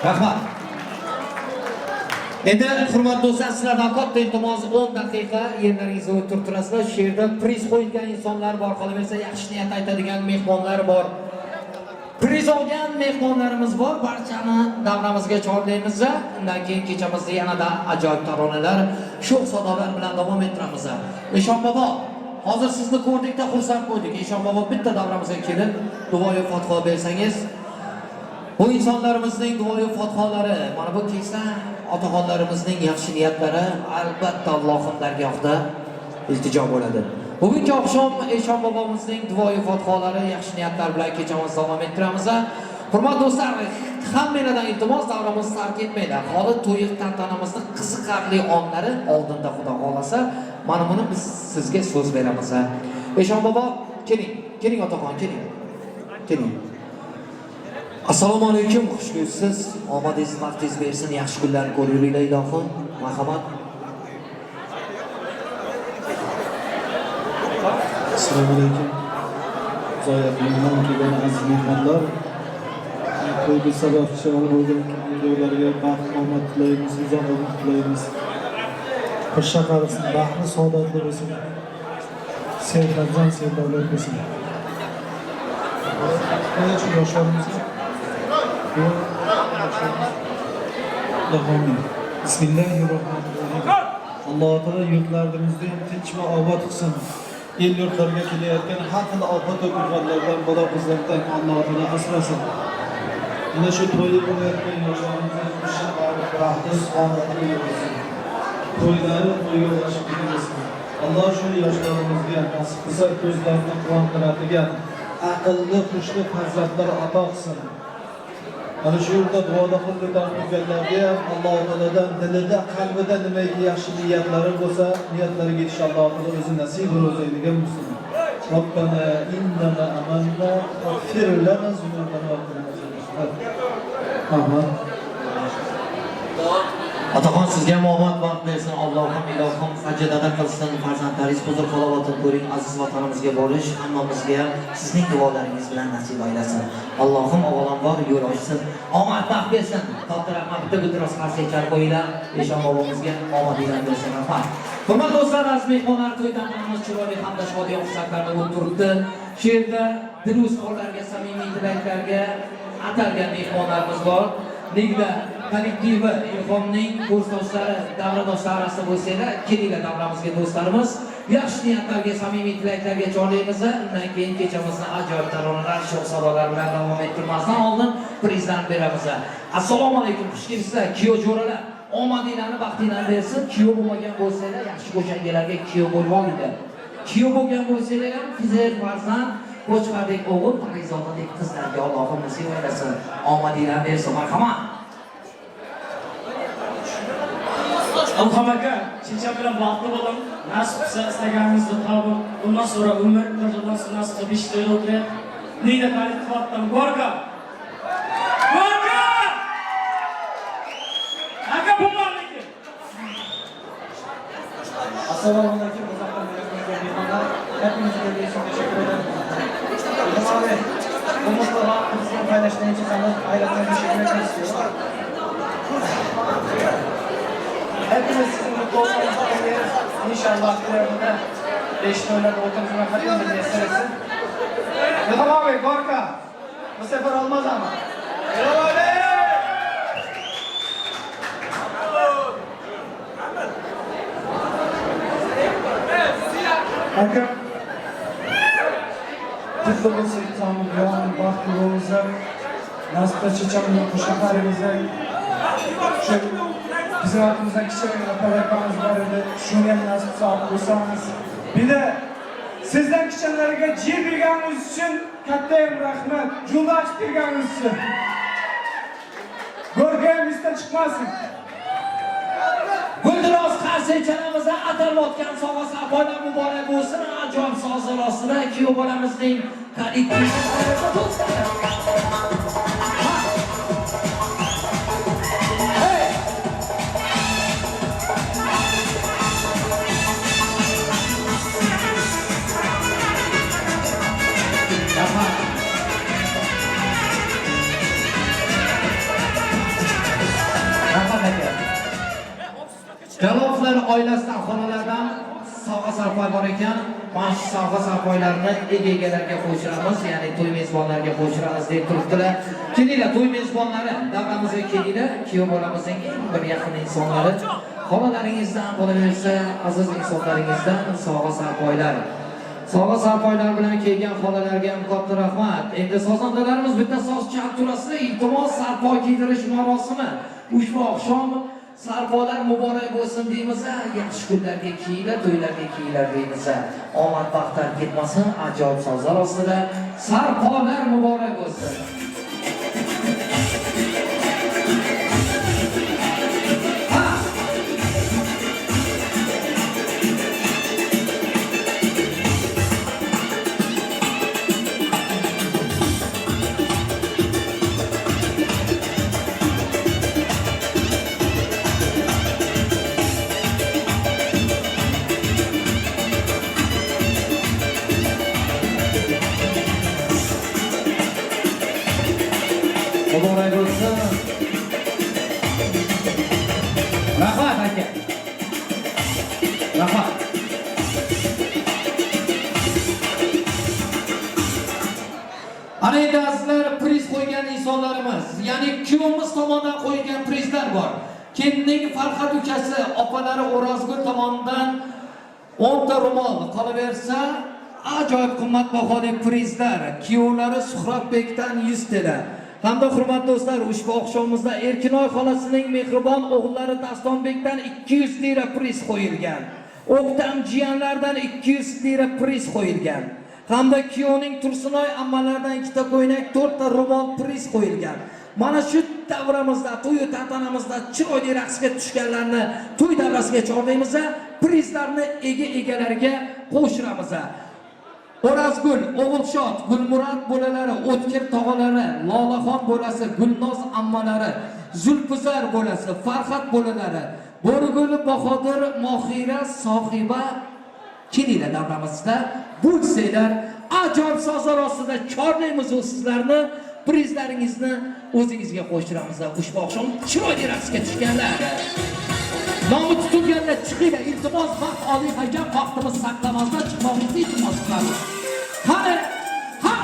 Rahmat. Endi hurmatli do'stlar, sizlardan katta iltimos 10 daqiqa yerlaringizga o'tirib turasizlar. Shu yerda priz qo'yilgan insonlar bor, qolaversa yaxshi niyat aytadigan mehmonlar bor. Priz olgan mehmonlarimiz bor. Barchani davramizga chorlaymiz. Undan keyin kechamizni yanada ajoyib taronalar, sho'x sadolar bilan davom ettiramiz. Eshon bobo, hozir sizni ko'rdikda xursand bo'ldik. Eshon bobo bitta davramizga kelib, duoyi fotiha bersangiz. Bu insonlarimizning duoyi fotihalari, mana bu keksa otaxonlarimizning yaxshi niyatlari albatta Allohning dargohida iltijo bo'ladi. Bugungi oqshom Eshon bobomizning duoyi fotihalari, yaxshi niyatlar bilan kechamizni davom ettiramiz. Hurmatli do'stlar, hammalardan iltimos, davramizni tark etmanglar. Hozir to'y tantanamizning qiziqarli onlari oldinda Xudo xolasa, mana buni biz sizga so'z beramiz. Eshon bobo, keling otaxon, keling. Assalomu alaykum, xush kelibsiz. Omadingiz, vaqtingiz bersin, yaxshi kunlarni ko'ringlar ilohim. Marhamat. Assalomu alaykum. Zoyatliman kelgan aziz mehmonlar. To'yga sababchi bo'lgan yo'llarga baxt, omad tilaymiz, uzoq umr tilaymiz. Qo'sha qarisin, baxtli, saodatli bo'lsin. Sevgilardan sevgilar bo'lsin. Mana shu yoshlarimiz Bismillahirrohmanirrohim. Alloh taolo yurtlarimizni tinch va obod qilsin. El yurtlarga kelayotgan har xil ofat va kulfatlardan, bola qizlardan Alloh taolo asrasin. Mana shu to'yda bo'layotgan yoshlarimizni baxtli, omadli bo'lsin. To'ylari to'yga ulaşib ketsin. Alloh shu yoshlarimizga nasib qilsa ko'zlarini quvontiradigan aqlli, xushli farzandlar ato qilsin. Mana shu yerda duoda xuddi o'tganlarga ham Alloh taolodan dilida, qalbida nimaiki yaxshi niyatlari bo'lsa, niyatlariga yetish Alloh taolo o'zi nasib qiladigan bo'lsin. Robbana innana amanna faghfir lana zunubana va qina azoban. Otaxon sizga omad vaqt bersin. Allohim ilohim sajidada qilsin. Farzandlaringiz huzur halovatini ko'ring. Aziz vatanimizga borish hammamizga ham sizning duolaringiz bilan nasib aylasin. Allohim avvalambor yo'l ochsin. Omad vaqt bersin. Katta rahmat. Bitta guldiroz qarshi qo'yinglar. Eshon bobomizga omad bilan bersin. Rahmat. Hurmatli do'stlar, aziz mehmonlar, to'ydan qanimiz chiroyli hamda shodiy oqsaqlarni o'tiribdi. Shu yerda diluzorlarga, samimiy tilaklarga atalgan mehmonlarimiz bor. Nigda kollektivi ilhomning kursdoshlari, davradoshlar orasida bo'lsanglar, kelinglar davramizga do'stlarimiz. Yaxshi niyatlarga, samimiy tilaklarga chorlaymiz. Undan keyin kechamizni ajoyib taronalar, sho'x sadolar bilan davom ettirmasdan oldin prizdan beramiz. Assalomu alaykum, xush kelibsizlar. Kuyov jo'ralar, omadinglarni, baxtinglarni bersin. Kuyov bo'lmagan bo'lsanglar, yaxshi qo'shangalarga kuyov bo'lib olinglar. Kuyov bo'lgan bo'lsanglar ham qizil farzand, qo'chqardek o'g'il, parizodadek qizlarga Allohim nasib aylasin. Omadinglarni bersin. Marhamat. Alham aka, chincha bilan baxtli bo'ling. Nasib qilsa istaganingizga qabul. Bundan sonra umr birdan nasib qilib ishlaydi o'tirib. Nida kollektivdan Gorka. Aka bo'lmasligi. Assalomu alaykum, uzoqdan mehmonlar. Hepinizga teşekkür ederim. Abi, bu Mustafa bizimle paylaştığın için sana ayrıca teşekkür etmek istiyorum. Hepimiz sizin mutlu olmanızı diliyoruz. İnşallah ileride 5 dolar oturduğuna hepimizin eser etsin. Yılgın abi, korka. Bu sefer olmaz ama. Yılgın abi! Hakkım. Kutlu olsun tamam, yoğun bahtlı olacak. Nasip'te çiçeğimle kuşaklarımıza şu bizim hayatımızdan kişilerle paylaşmamız var idi. Şunu hem nasip sağlık olsanız. Bir de sizden kişilerine cir bilgeniz için kattayım rahmet. Yolu açıp bilgeniz için. Görgeyimizden çıkmasın. Guldiroz qarshichalamizda atalmayotgan sovg'asi bola muborak bo'lsin. Ajoyib sozlar ostida kuyov bolamizning kollektivi Jaloflar oilasidan xonalardan sovg'a sarpoy bor ekan. Mana shu sovg'a sarpoylarni egalarga qo'shiramiz, ya'ni to'y mezbonlariga qo'shiramiz deb turibdilar. Kelinglar, to'y mezbonlari davramizga kelinglar. Kuyov bolamizning eng bir yaqin insonlari. Xonalaringizdan bo'laversa, aziz insonlaringizdan sovg'a sarpoylar. Sovg'a sarpoylar bilan kelgan xolalarga ham katta rahmat. Endi sozandalarimiz bitta soz chal turasida iltimos sarpoy kiydirish marosimi. Ushbu oqshom sarpoylar muborak bo'lsin deymiz. Yaxshi kunlarga kiyinglar, to'ylarga kiyinglar deymiz. Omad baxtlar ketmasin, ajoyib sozlar ostida sarpoylar muborak bo'lsin. Muborak bo'lsin. Rahmat aka. Rahmat. Ana endi azizlar, priz qo'ygan insonlarimiz, ya'ni kuyovimiz tomonidan qo'yilgan prizlar bor. Kelinning Farhod ukasi, opalari O'razgul tomonidan 10 ta ro'mol qolaversa, ajoyib qimmatbaho prizlar. Kuyovlari Suhratbekdan 100 ta. Hamda hurmatli do'stlar, ushbu oqshomimizda Erkinoy xolasining mehribon o'g'illari Dastonbekdan 200 lira priz qo'yilgan. O'qtam jiyanlardan 200 lira priz qo'yilgan. Hamda kuyovning Tursunoy ammalaridan 2 ta ko'ylak, 4 ta ro'mol priz qo'yilgan. Mana shu davramizda, to'y tantanamizda chiroyli raqsga tushganlarni to'y davrasiga chorlaymiz, prizlarni egalariga qo'shiramiz. O'razgul, O'g'ilshod, Gulmurod bolalari, O'tkir tog'alari, Lolaxon bolasi, Gulnoz ammalari, Zulfuzar bolasi, Farhod bolalari, Bo'rigul Bahodir, Mohira sohiba kelinglar davramizda. Bo'lsanglar, ajoyib sozlar ostida chorlaymiz sizlarni, prizlaringizni o'zingizga qo'shiramiz. Ushbu oqshom chiroyli raqsga tushganlar. Nomi tutilganda chiqinglar, iltimos vaqt oling haykal, vaqtimiz saqlamazda chiqmoqni iltimos qilamiz. Qani, ha!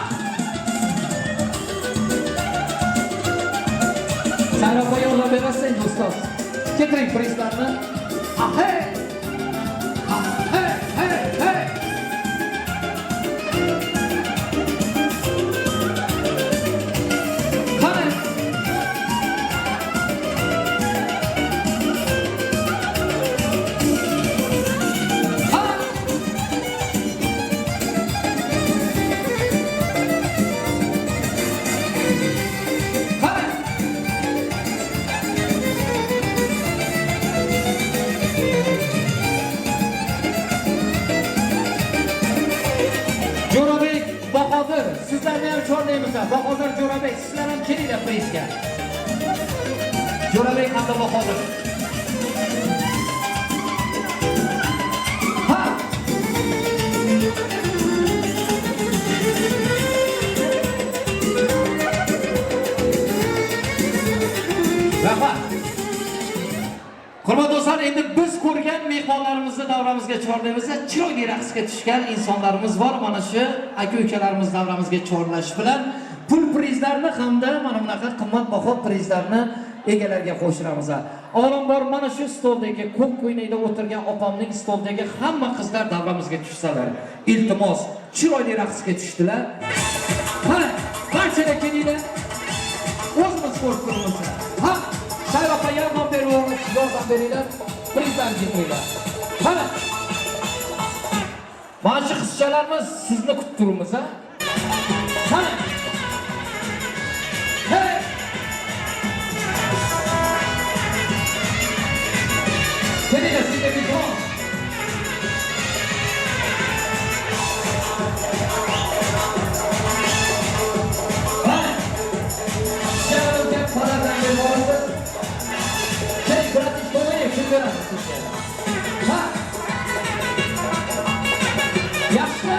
Sarapa yo'llab berasizlar do'stlar. Keltiring prizlarni. Hey! Hey, hey, hey! Sizlarni ham chorlaymiz. Bahodir Jo'rabek, sizlar ham kelinglar prizga. Jo'rabek hamda Bahodir. Ha! Rahmat. Hurmatli do'stlar, endi biz ko'rgan mehmonlarimizni davramizga chorlaymiz. Chiroyli raqsga tushgan insonlarimiz bor. Mana shu aka-ukalarimiz davramizga chorlash bilan pul prizlarni hamda mana bunaqa qimmatbaho prizlarni egalariga qo'shiramiz. Avvalambor mana shu stoldagi ko'k ko'ynakda o'tirgan opamning stoldagi hamma qizlar davramizga tushsalar, iltimos, chiroyli raqsga tushdilar. Mana barchalar kelinglar. O'zimiz ko'rib turibmiz. Ha, Sayropa yordam berib, yordam beringlar. Prizlarga qo'yinglar. Mana mana shu qizchalarimiz sizni kutib turibmiz, ha? Mana hey! Kelinglar, sizga mehmon. Mana shaharga qaragan bo'lsa, keling, gratis bo'lmaydi, kim beradi sizga? Ha! Yaxshi.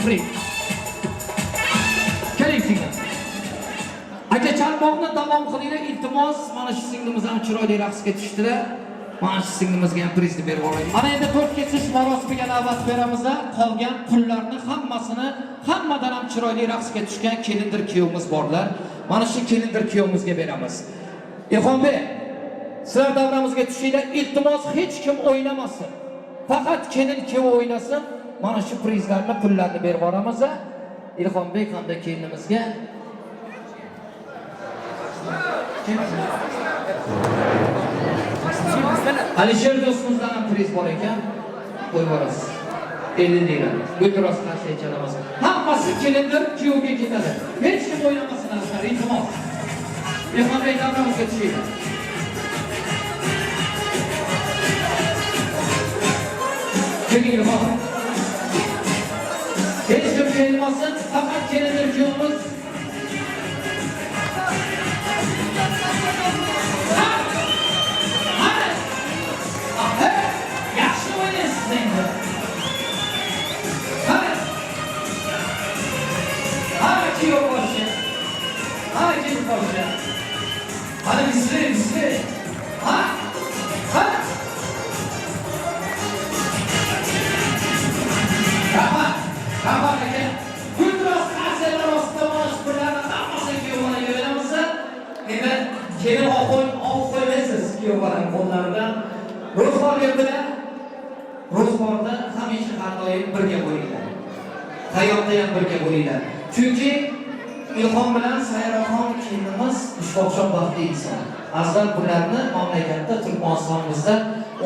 Free. Keling singlim. Aka chalmoqni tamom qilinglar, iltimos. Mana shu singlimiz ham chiroyli raqsga tushdilar. Mana shu singlimizga ham prizni berib olaylik. Mana endi to'rt kesish marosimiga navbat beramiz. Qolgan pullarni hammasini hammadan ham chiroyli raqsga tushgan kelindir kuyovimiz borlar. Mana shu kelindir kuyovimizga beramiz. Ilhombek, sizlar davramizga tushinglar. Iltimos hech kim o'ynamasin. Faqat kelin kuyov o'ynasin. Mana shu prizlarni, pullarni berib boramiz. Ilhombek hamda kelinimizga Alisher do'stimizdan ham priz bor ekan. Qo'yib borasiz. 50 lira. Bu biroz qancha chalamiz. Hammasi kelindir kuyovga ketadi. Hech kim o'ynamasin azizlar, iltimos. Ilhombek davramizga tushinglar. Keling Ilhombek. Hech kim kelmasin, faqat kelindir kuyovimiz. Yaxshi o'ynaysiz endi. Ha, kuyov boshi. Ha, kelin boshi. Hadi bismillah. Ha? Rahmat aka. Guldiroz qaselar ostida mana shu pullarni hammasini kuyovga beramiz. Endi kelin qo'ymaysiz kuyovlarning qo'llaridan. Ro'zg'orga bilan ro'zg'orda hamisha har doim birga bo'linglar. Hayotda ham birga bo'linglar. Chunki Ilhom bilan Sayraxon kelinimiz ushboqshon baxtli inson. Azal bularni mamlakatda Turkmanistonimizda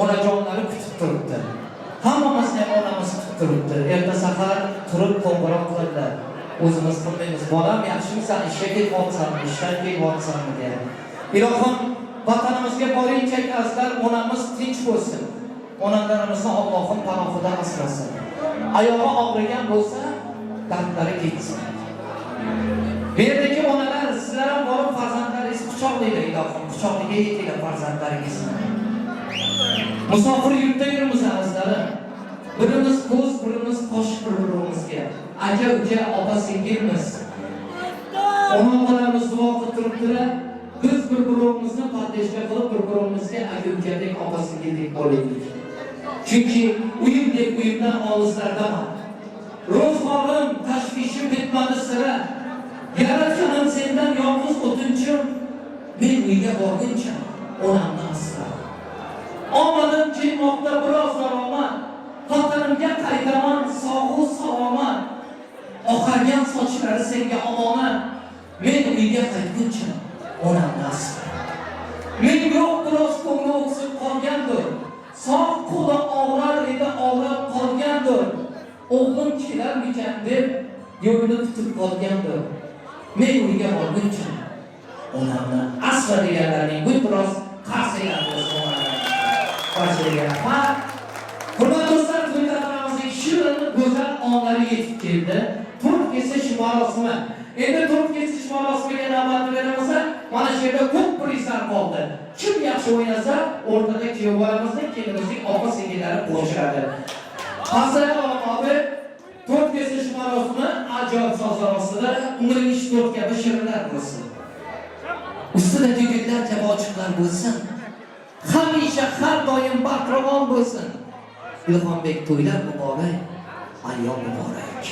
onajonlari kutib turibdi. Hammamizni ham onamiz kutib turibdi. Erta sahar turib qo'ng'iroq qildilar. O'zimiz qilmaymiz. Bolam yaxshimisan, ishga kelyapsanmi, ishdan kelyapsanmi deya. Ilohim vatanimizga borincha azlar onamiz tinch bo'lsin. Onalarimizni Allohim panohida asrasin. Oyog'i og'rigan bo'lsa, dardlari ketsin. Bu yerdagi onalar, sizlar ham borib farzandlaringizni quchoqlaylar, ilohim, quchoqliga yetinglar farzandlaringizni. Musofir yurtda yurimiz azizlarim. Birimiz ko'z, birimiz qosh bir-birimizga. Aka, uka, opa, singilmiz. Ona-onalarimiz duo qilib turibdilar. Biz bir-birimizni qadrlashga qilib, bir-birimizga aka-ukadek, opa-singildek bo'laylik. Chunki uyimdek uyimdan olislardaman. Ro'zg'orim, tashvishim bitmadi sira. Yaratganim sendan yolg'iz o'tinchim. Men uyga borguncha onamni asra. Omadim kelmoqda biroz daromad. Xotinimga qaytaman sog'u salomat. Oqargan sochlari senga omonat. Men uyga qaytguncha onamni asra. Men yo'q biroz ko'ngli o'ksib qolgandir. Sog' qo'li og'rar edi, og'rab qolgandir. O'g'lim kelarmikan deb yo'lni tutib qolgandir. Men uyga borguncha onamni asra deganlarning bu biroz qarsilarimiz bor. Hurmatli do'stlar, to'ylarimizning shirin go'zal onlari yetib keldi. Turk kesish marosimi. Endi turk kesish marosimiga navbat beramiz. Mana shu yerda ko'p prizlar qoldi. Kim yaxshi o'ynasa, o'rtada kuyov bolamizning, kelinimizning opa-singillari qo'shiladi. Hasan abi, turk kesish marosimi ajoyib sozlar ostida umringiz to'rt kabi shirinlar bo'lsin. Ustidagi gullar kabi ochiqlar bo'lsin. Hamisha har doim barqaror bo'lsin. Ilhombek to'ylar muborak, ayyom muborak.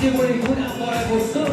yaxshi bo'ling, kun muborak bo'lsin.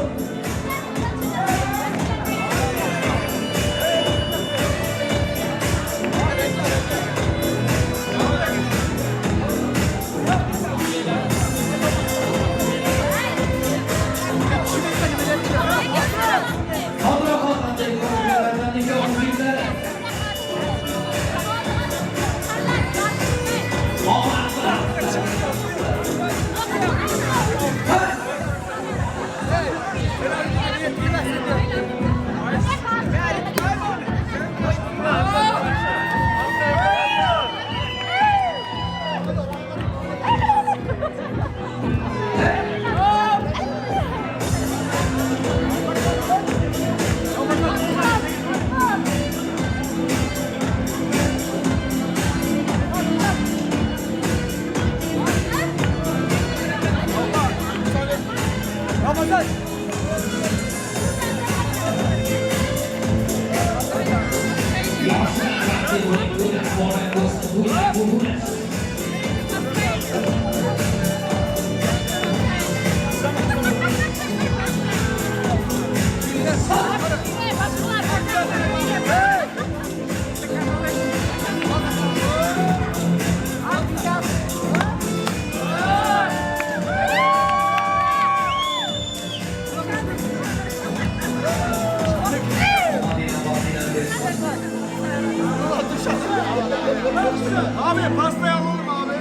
Abi pastayı alalım abi.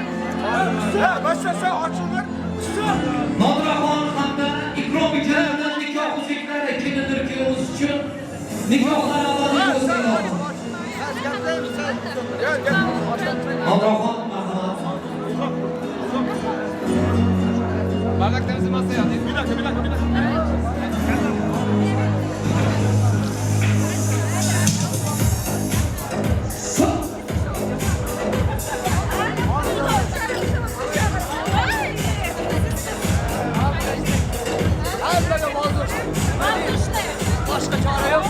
Ha, başlasa açılır. Nodraxon hamda ikrom ijodidan nikoh uzuklar kimnidir ki o'z uchun nikohlar avvalgi o'zinglar. Nodraxon marhamat. Bardaklarınızı masaya atın. Bir dakika. Başka çare yok.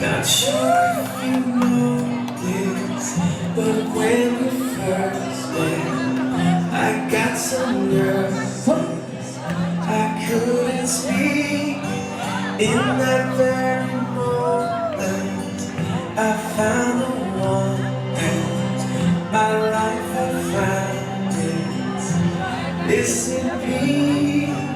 Not sure if you know this, but when we first met, I got some nerves. I couldn't speak. In that very moment, I found the one, and my life had found its missing piece.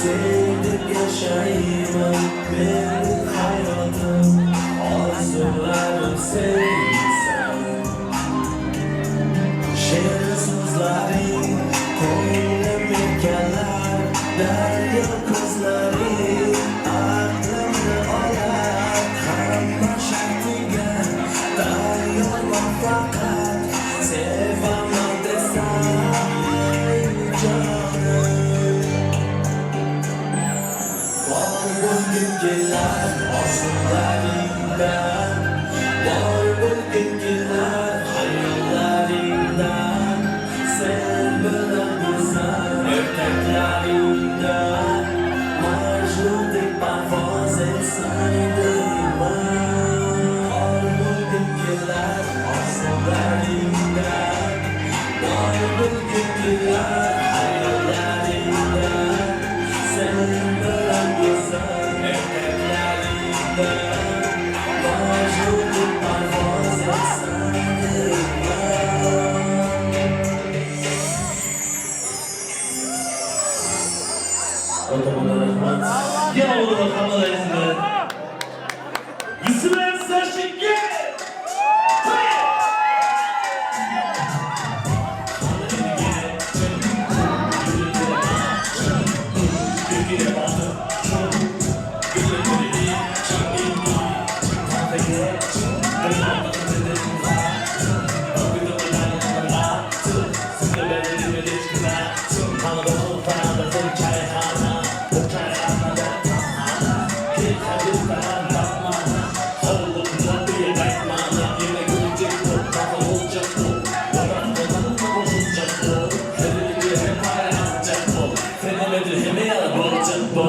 sevdim yaşayayım ben hayatım arzularım sevsen şehir sızları koyuna mekanlar derya kızları aklımda olar karma şartıga dayanmam fakat sevamam desem canım var bugün gelen arzularımdan var bugün gelen hayallerimden sen bilen güzel öteklerimden marjudek parvoz etsaydım var bugün gelen arzularımdan var bugün gelen hayallerimden sen bilen güzel öteklerimden marjudek parvoz etsaydım Ya oğlum kamera izle. Bismillah saçıkke. Fenemedir heme yara bolacak bol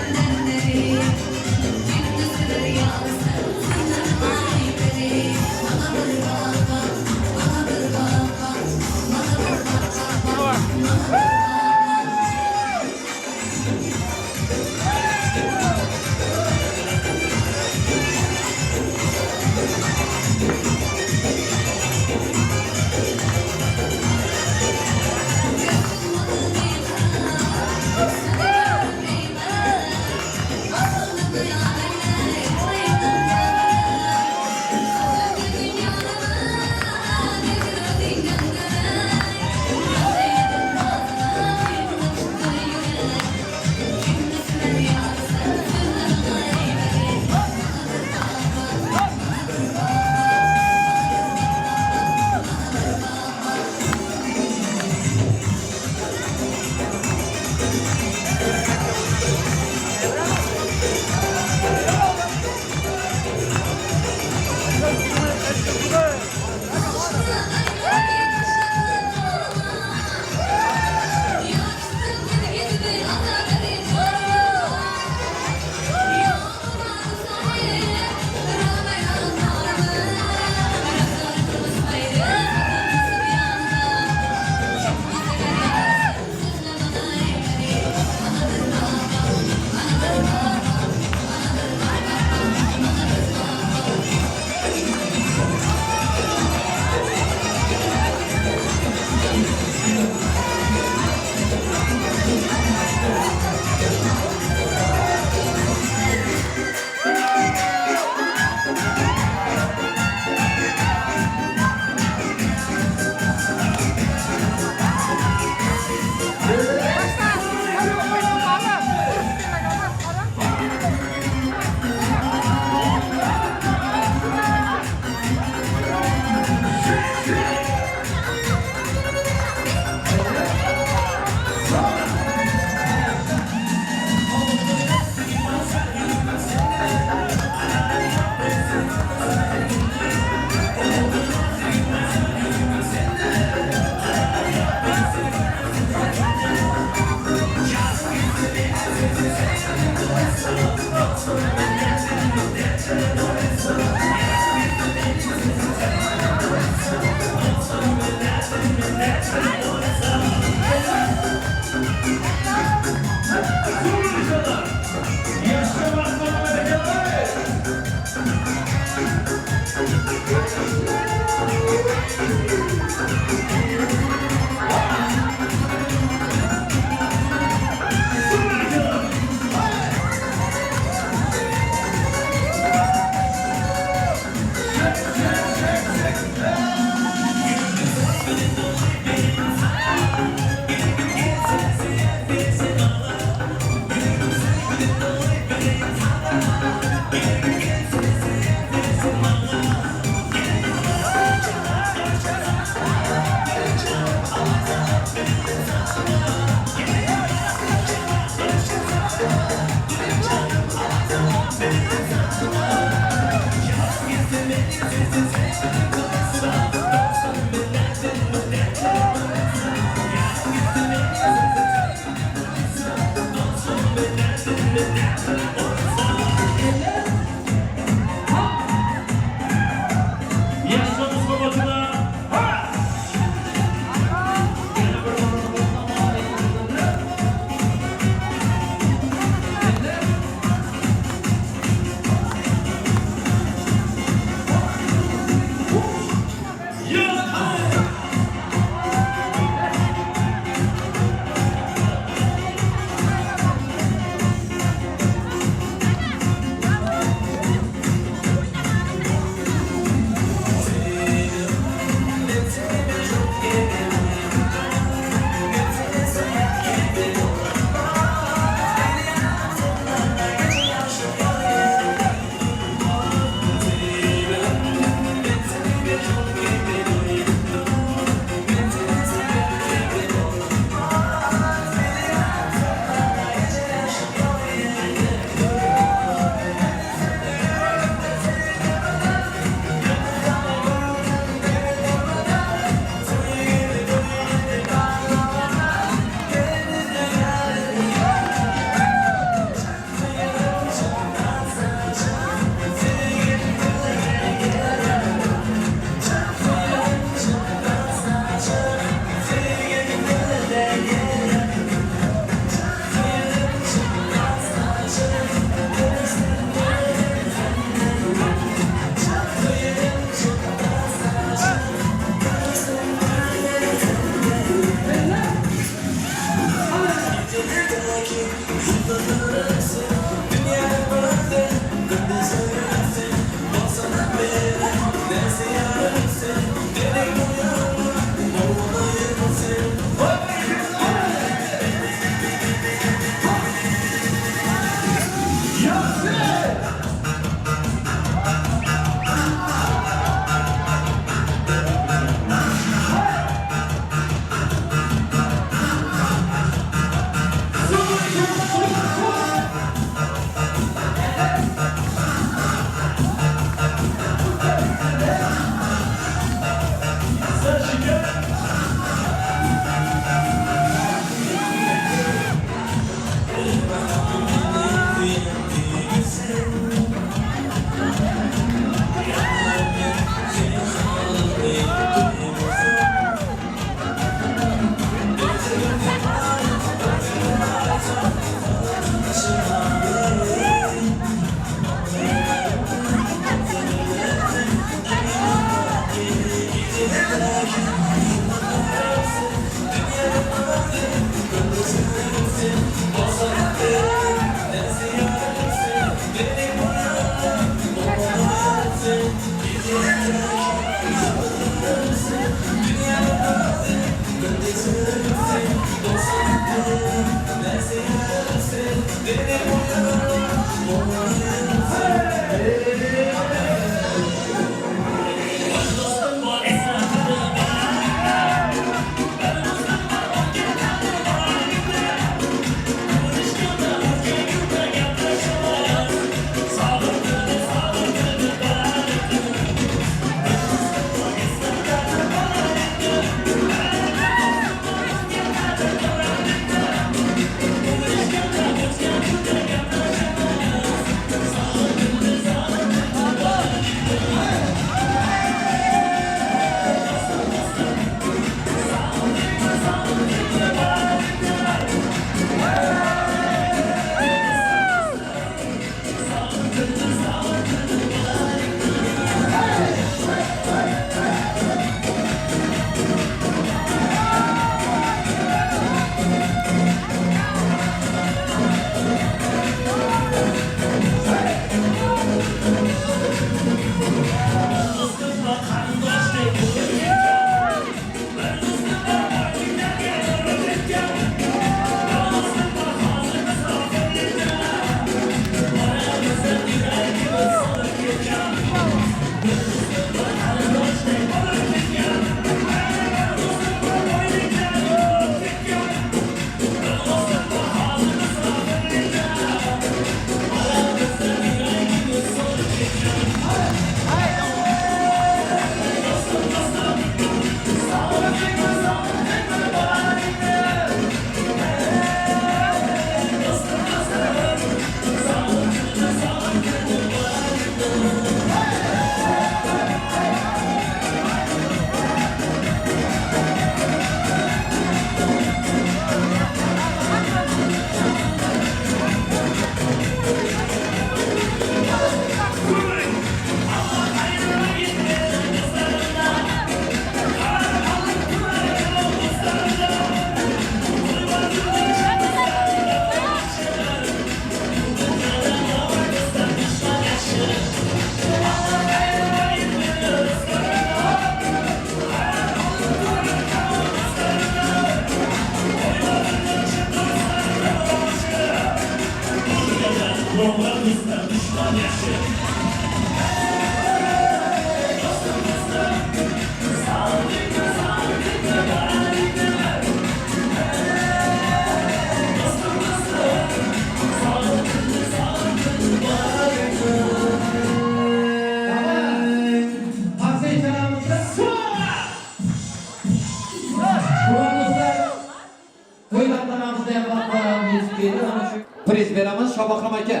Priz beramiz Shobahram aka.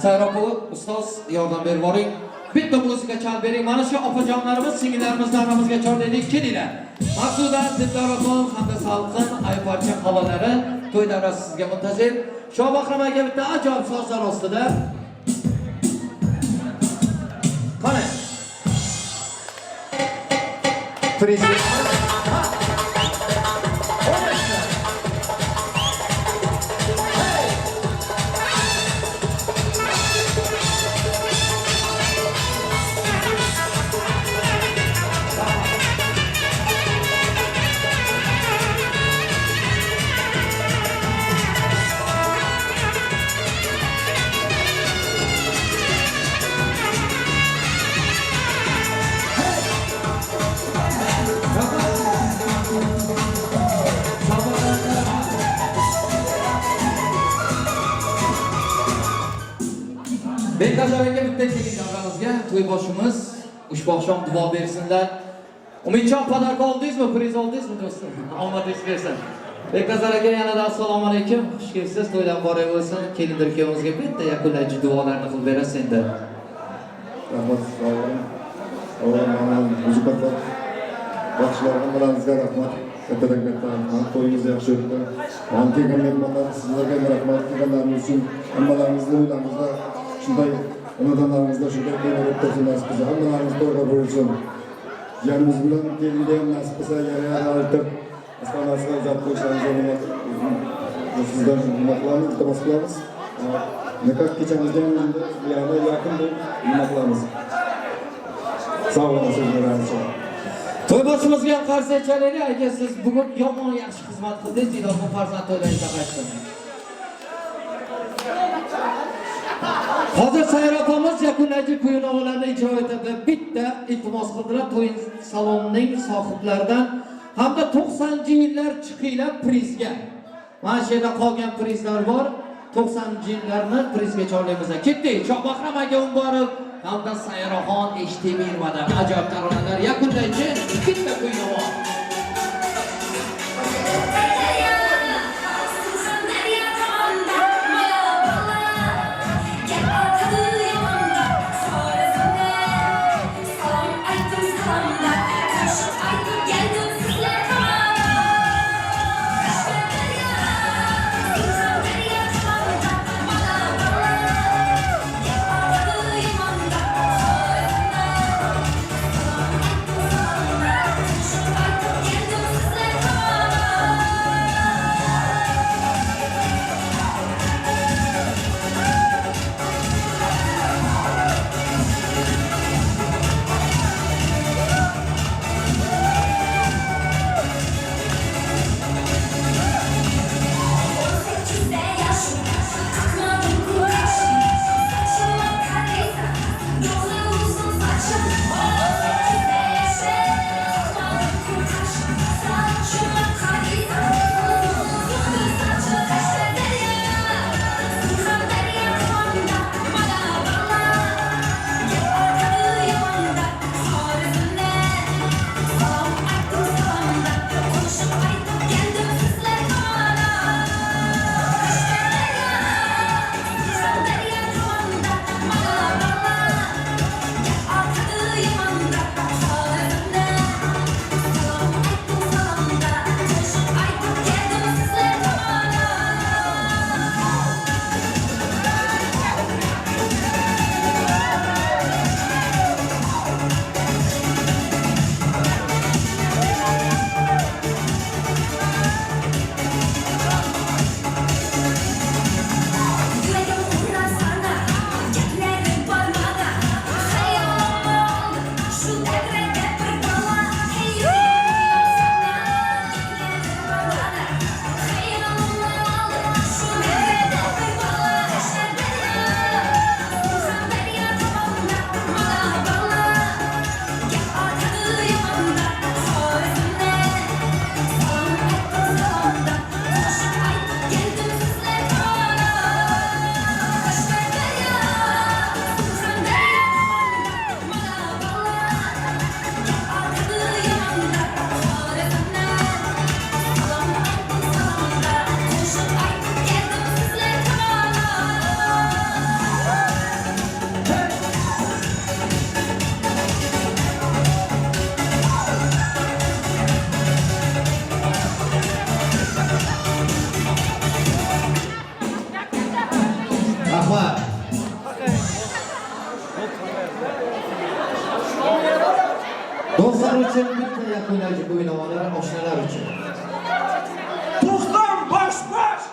Sayroqov ustoz yordam berib boring. Bitta muzika chalib bering. Mana shu opajonlarimiz, singillarimizni aramizga chorlaylik, kelinglar. Maqsuda Dildorxon hamda Salqin ayparcha xalalari to'y davrasi sizga muntazir. Shobahram aka bitta ajoyib sozlar ostida. Qani. Priz Bektaşlarga bitta kelin davramizga to'y boshimiz ushbu oqshom duo bersinlar. Umidjon padarka oldingizmi? Priz oldingizmi do'stim? Omadingiz bersin. Bektaşlar aka yanada assalomu alaykum. Xush kelibsiz. To'ydan muborak bo'lsin. Kelindir kuyovimizga bitta yakunlovchi duolarni qilib berasiz endi. Rahmat, sog' bo'ling. Avvalo muzikantlar yaxshilarga bilanizga rahmat. Kattadan katta rahmat. To'yingiz yaxshi o'tdi. Mana kelgan mehmonlar sizlarga rahmat. Kelganlarimiz uchun hammalarimizni o'ylamizda shunday onajonlarimizda shunday to'ylar o'tkazib nasib qilsa hammalarimiz to'yga bo'lsin. Yanimiz bilan kelganda ham nasib qilsa yana aytib asxonasiga zab qo'yishlaringizni sizdan nima qilamiz, iltimos qilamiz. Nikah kechamizni ham yana yaqin deb nima qilamiz. Sog' bo'ling, sizlarga. To'yboshimizga ham qarshi aytaylik, aka siz bugun yomon yaxshi xizmat qildingiz, ilohim farzand to'ylaringizga qaytsin. Hozir Sayra opamiz yakundagi kuy-novalarni ijro etadi. Bitta iltimos qildilar to'yin salonining sohiblaridan hamda 90-yillar chiqinglar prizga. Mana shu yerda qolgan prizlar bor. 90-yillarni prizga chorlaymiz. Ketdik. Shohbahram aka borib, hamda Sayraxon Eshitemirmadan ajoyib taronalar yakundagi bitta kuy-nova. Dostlar için bitta yakundagi kuy-novalar oshnalar uchun. To'xtam bosh bosh.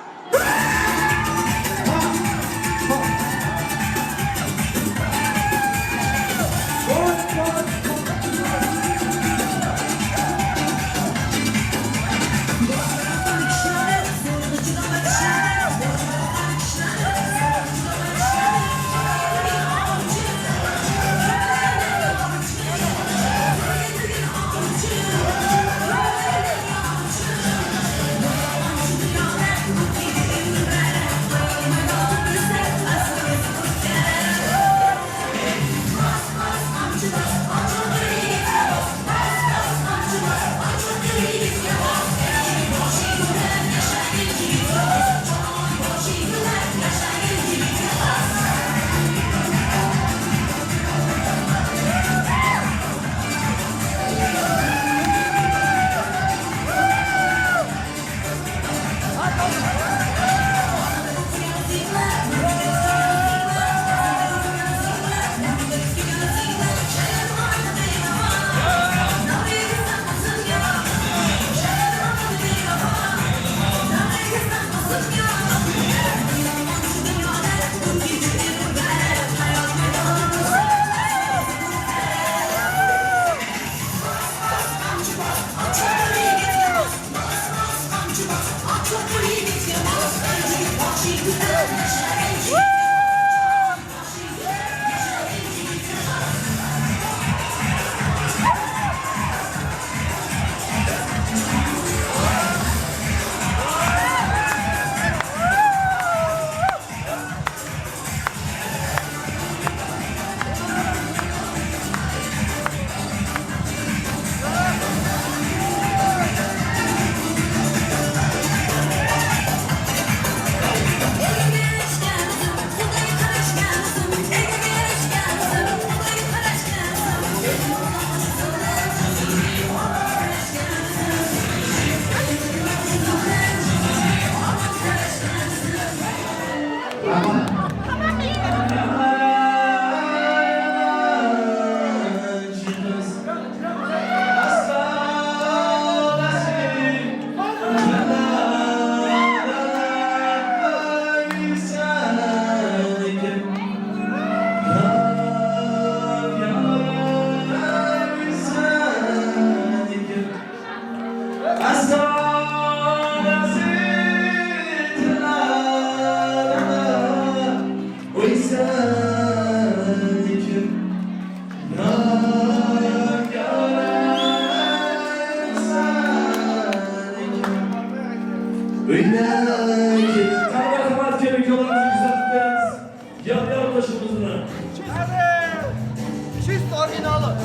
Çift orijinalı.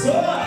Sonra.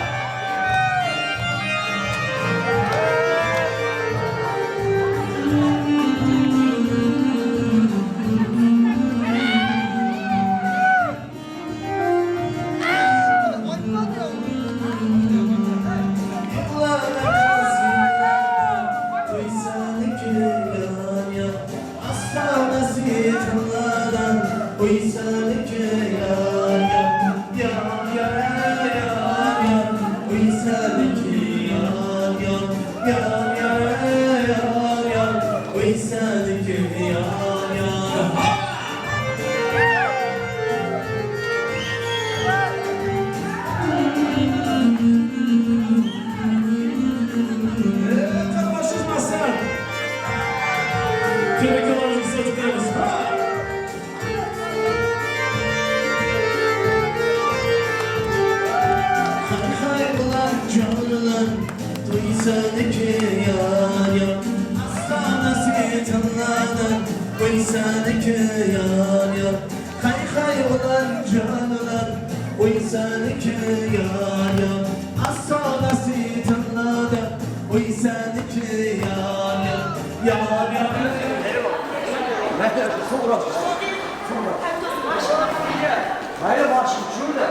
Hayır başım şurada.